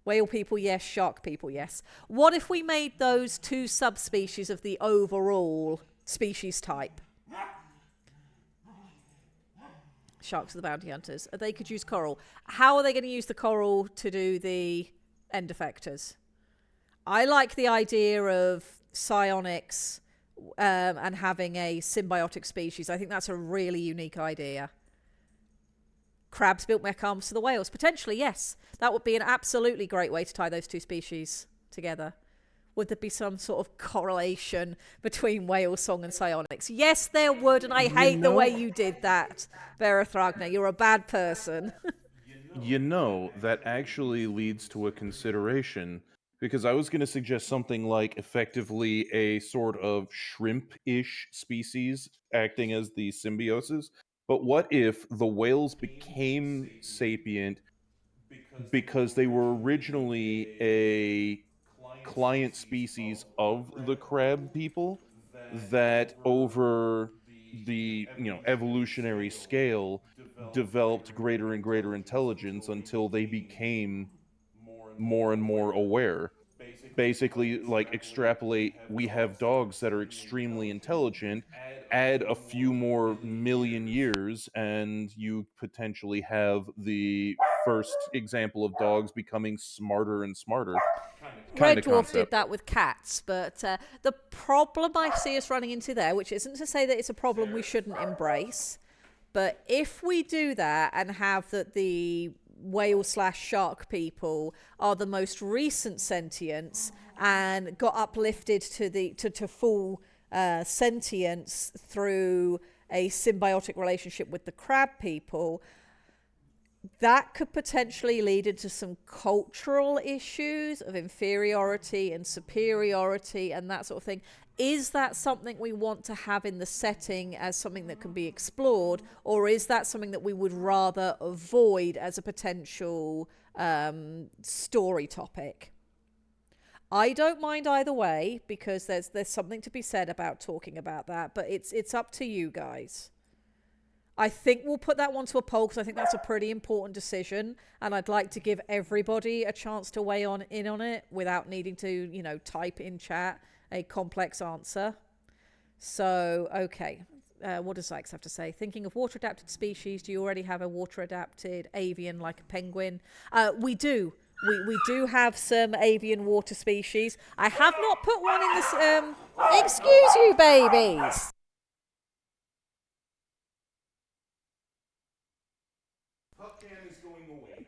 B: Whale people, yes. Shark people, yes. What if we made those 2 subspecies of the overall species type? Sharks are the bounty hunters. They could use coral. How are they going to use the coral to do the end effectors? I like the idea of psionics and having a symbiotic species. I think that's a really unique idea. Crabs built mech arms to the whales. Potentially, yes. That would be an absolutely great way to tie those 2 species together. Would there be some sort of correlation between whale song and psionics? Yes, there would, and I hate the way you did that, Vera Thragner. You're a bad person.
D: You know, that actually leads to a consideration, because I was going to suggest something like effectively a sort of shrimp-ish species acting as the symbioses. But what if the whales became sapient because they were originally a client species of the crab people that over the evolutionary scale developed greater and greater intelligence until they became more and more aware. Basically, like, extrapolate, we have dogs that are extremely intelligent, add a few more million years, and you potentially have the first example of dogs becoming smarter and smarter. Kind
B: Red
D: of
B: Dwarf did
D: concept.
B: that with cats, but the problem I see us running into there, which isn't to say that it's a problem we shouldn't embrace, but if we do that and have that the whale/shark people are the most recent sentients and got uplifted to full sentience through a symbiotic relationship with the crab people, that could potentially lead into some cultural issues of inferiority and superiority and that sort of thing. Is that something we want to have in the setting as something that can be explored, or is that something that we would rather avoid as a potential story topic? I don't mind either way, because there's something to be said about talking about that, but it's up to you guys. I think we'll put that one to a poll because I think that's a pretty important decision, and I'd like to give everybody a chance to weigh in on it without needing to, type in chat a complex answer. So, okay. What does Sykes have to say? Thinking of water-adapted species, do you already have a water-adapted avian like a penguin? We do. We do have some avian water species. I have not put one in this... excuse you, babies!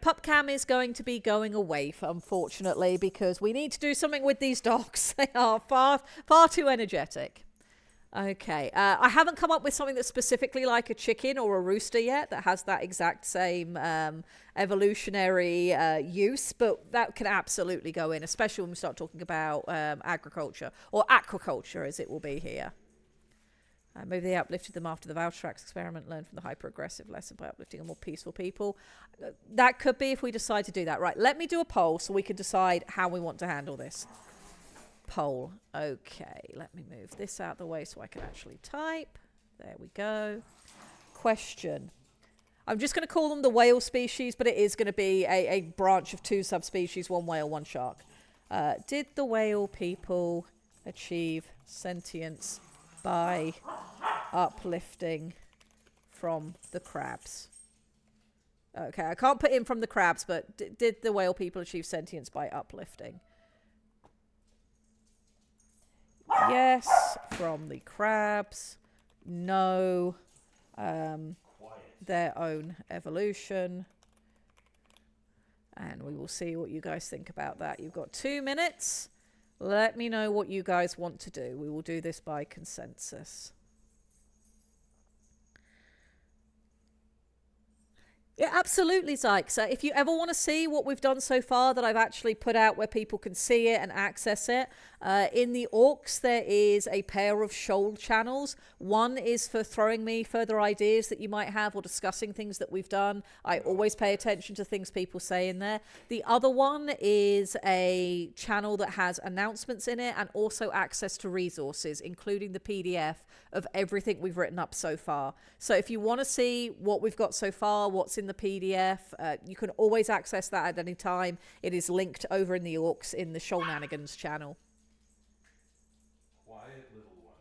B: PupCam is going to be going away, unfortunately, because we need to do something with these dogs. They are far too energetic. Okay, I haven't come up with something that's specifically like a chicken or a rooster yet that has that exact same evolutionary use, but that can absolutely go in, especially when we start talking about agriculture, or aquaculture as it will be here. Maybe they uplifted them after the Valstrax experiment, learned from the hyper-aggressive lesson by uplifting a more peaceful people. That could be if we decide to do that. Right, let me do a poll so we can decide how we want to handle this. Poll. Okay, let me move this out of the way so I can actually type. There we go. Question. I'm just going to call them the whale species, but it is going to be a branch of 2 subspecies, 1 whale, 1 shark. Did the whale people achieve sentience by uplifting from the crabs? Okay, I can't put in from the crabs, but did the whale people achieve sentience by uplifting? Yes, from the crabs. No, their own evolution. And we will see what you guys think about that. You've got 2 minutes. Let me know what you guys want to do. We will do this by consensus. Yeah, absolutely, Zykes. If you ever want to see what we've done so far that I've actually put out where people can see it and access it, In the orcs, there is a pair of shoal channels. One is for throwing me further ideas that you might have or discussing things that we've done. I always pay attention to things people say in there. The other one is a channel that has announcements in it and also access to resources, including the PDF of everything we've written up so far. So if you want to see what we've got so far, what's in the PDF, you can always access that at any time. It is linked over in the orcs in the Shoalnanigans channel.
E: Quiet little one.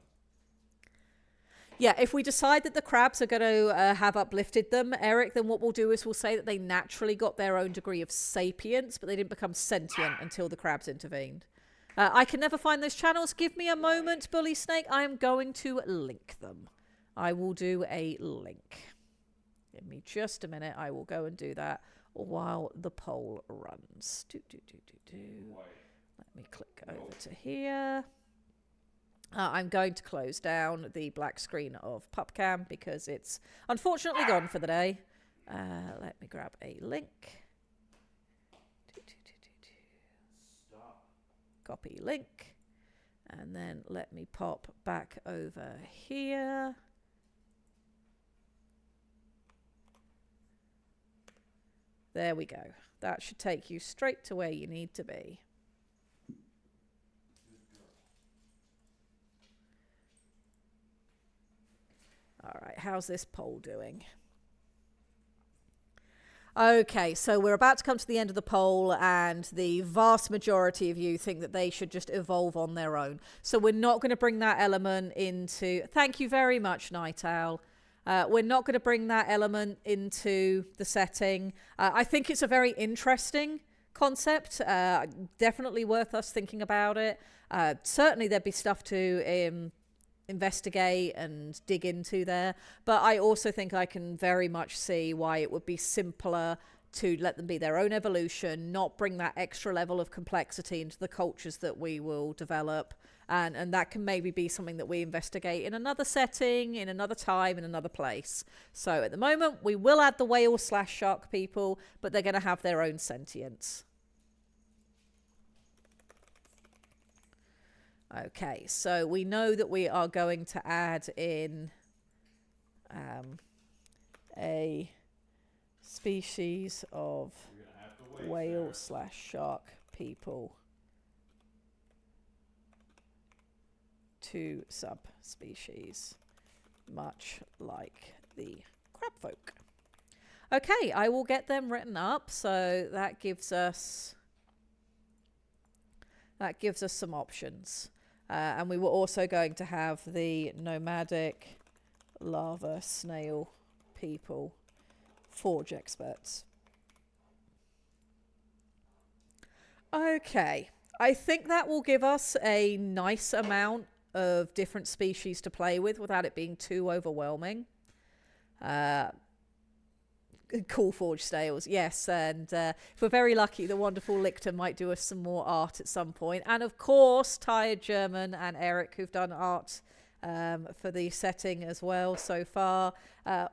B: Yeah, if we decide that the crabs are going to have uplifted them, Eric, then what we'll do is we'll say that they naturally got their own degree of sapience, but they didn't become sentient until the crabs intervened. I can never find those channels. Give me a moment, Bully Snake. I am going to link them. I will do a link. Give me just a minute. I will go and do that while the poll runs. Let me click over to here. I'm going to close down the black screen of PubCam because it's unfortunately gone for the day. Let me grab a link.
E: Stop.
B: Copy link. And then let me pop back over here. There we go. That should take you straight to where you need to be. All right, how's this poll doing? Okay, so we're about to come to the end of the poll, and the vast majority of you think that they should just evolve on their own. So we're not going to bring that element into... Thank you very much, Night Owl. We're not going to bring that element into the setting. I think it's a very interesting concept. Definitely worth us thinking about it. Certainly there'd be stuff to... investigate and dig into there, but I also think I can very much see why it would be simpler to let them be their own evolution, not bring that extra level of complexity into the cultures that we will develop, and that can maybe be something that we investigate in another setting, in another time, in another place. So at the moment we will add the whale/shark people, but they're going to have their own sentience. Okay, so we know that we are going to add in a species of whale/shark people to subspecies, much like the crab folk. Okay, I will get them written up, so that gives us some options. And we were also going to have the nomadic lava snail people forge experts. Okay, I think that will give us a nice amount of different species to play with without it being too overwhelming. Cool forge snails, yes, and if we're very lucky, the wonderful Lictor might do us some more art at some point. And of course, Tired German and Eric, who've done art for the setting as well so far.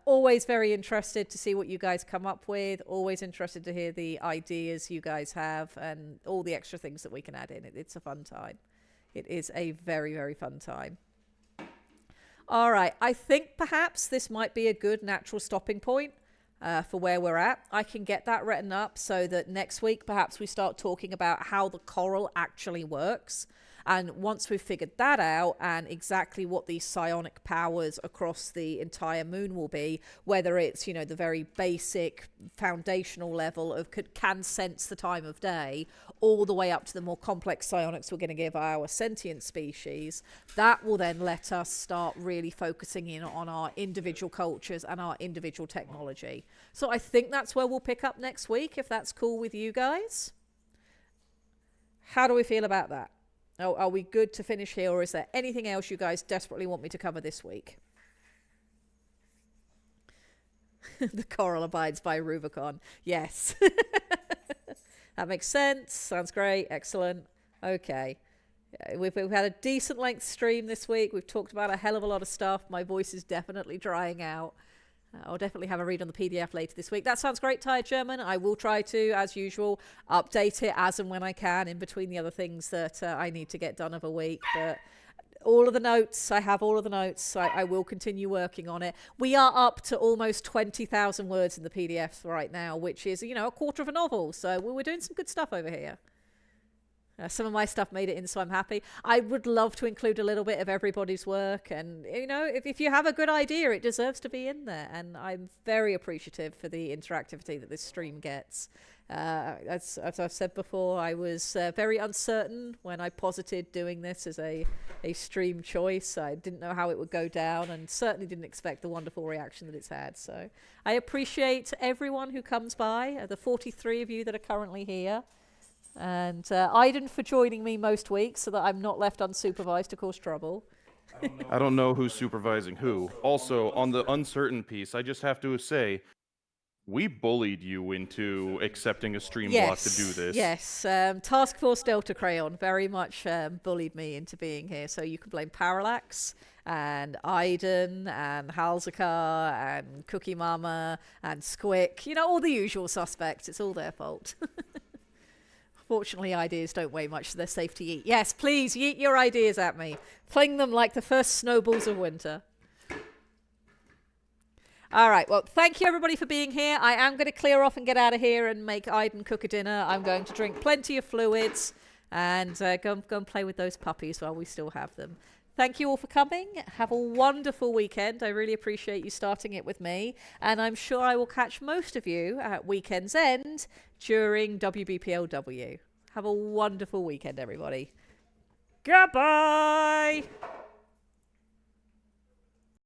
B: Always very interested to see what you guys come up with. Always interested to hear the ideas you guys have and all the extra things that we can add in. It's a fun time. It is a very, very fun time. All right, I think perhaps this might be a good natural stopping point for where we're at. I can get that written up so that next week perhaps we start talking about how the coral actually works. And once we've figured that out and exactly what the psionic powers across the entire moon will be, whether it's, you know, the very basic foundational level of can sense the time of day, all the way up to the more complex psionics we're going to give our sentient species, that will then let us start really focusing in on our individual cultures and our individual technology. So I think that's where we'll pick up next week, if that's cool with you guys. How do we feel about that? Oh, are we good to finish here, or is there anything else you guys desperately want me to cover this week? The coral abides by Rubicon. Yes. That makes sense. Sounds great. Excellent. Okay. We've had a decent length stream this week. We've talked about a hell of a lot of stuff. My voice is definitely drying out. I'll definitely have a read on the PDF later this week. That sounds great, Tired German. I will try to, as usual, update it as and when I can in between the other things that I need to get done of a week. But all of the notes, I have all of the notes. I will continue working on it. We are up to almost 20,000 words in the PDF right now, which is, a quarter of a novel. So we're doing some good stuff over here. Some of my stuff made it in, so I'm happy. I would love to include a little bit of everybody's work. And, if you have a good idea, it deserves to be in there. And I'm very appreciative for the interactivity that this stream gets. As I've said before, I was very uncertain when I posited doing this as a stream choice. I didn't know how it would go down and certainly didn't expect the wonderful reaction that it's had. So I appreciate everyone who comes by, the 43 of you that are currently here. And Aiden for joining me most weeks so that I'm not left unsupervised to cause trouble.
D: I don't know who's supervising who. Also, on the uncertain piece, I just have to say, we bullied you into accepting a stream block to do this.
B: Yes, Task Force Delta Crayon very much bullied me into being here. So you can blame Parallax and Aiden and Halzakar and Cookie Mama and Squick. All the usual suspects. It's all their fault. Fortunately, ideas don't weigh much, so they're safe to eat. Yes, please, yeet your ideas at me. Fling them like the first snowballs of winter. All right, well, thank you, everybody, for being here. I am going to clear off and get out of here and make Aiden cook a dinner. I'm going to drink plenty of fluids and go and play with those puppies while we still have them. Thank you all for coming. Have a wonderful weekend. I really appreciate you starting it with me. And I'm sure I will catch most of you at Weekend's End during WBPLW. Have a wonderful weekend, everybody. Goodbye!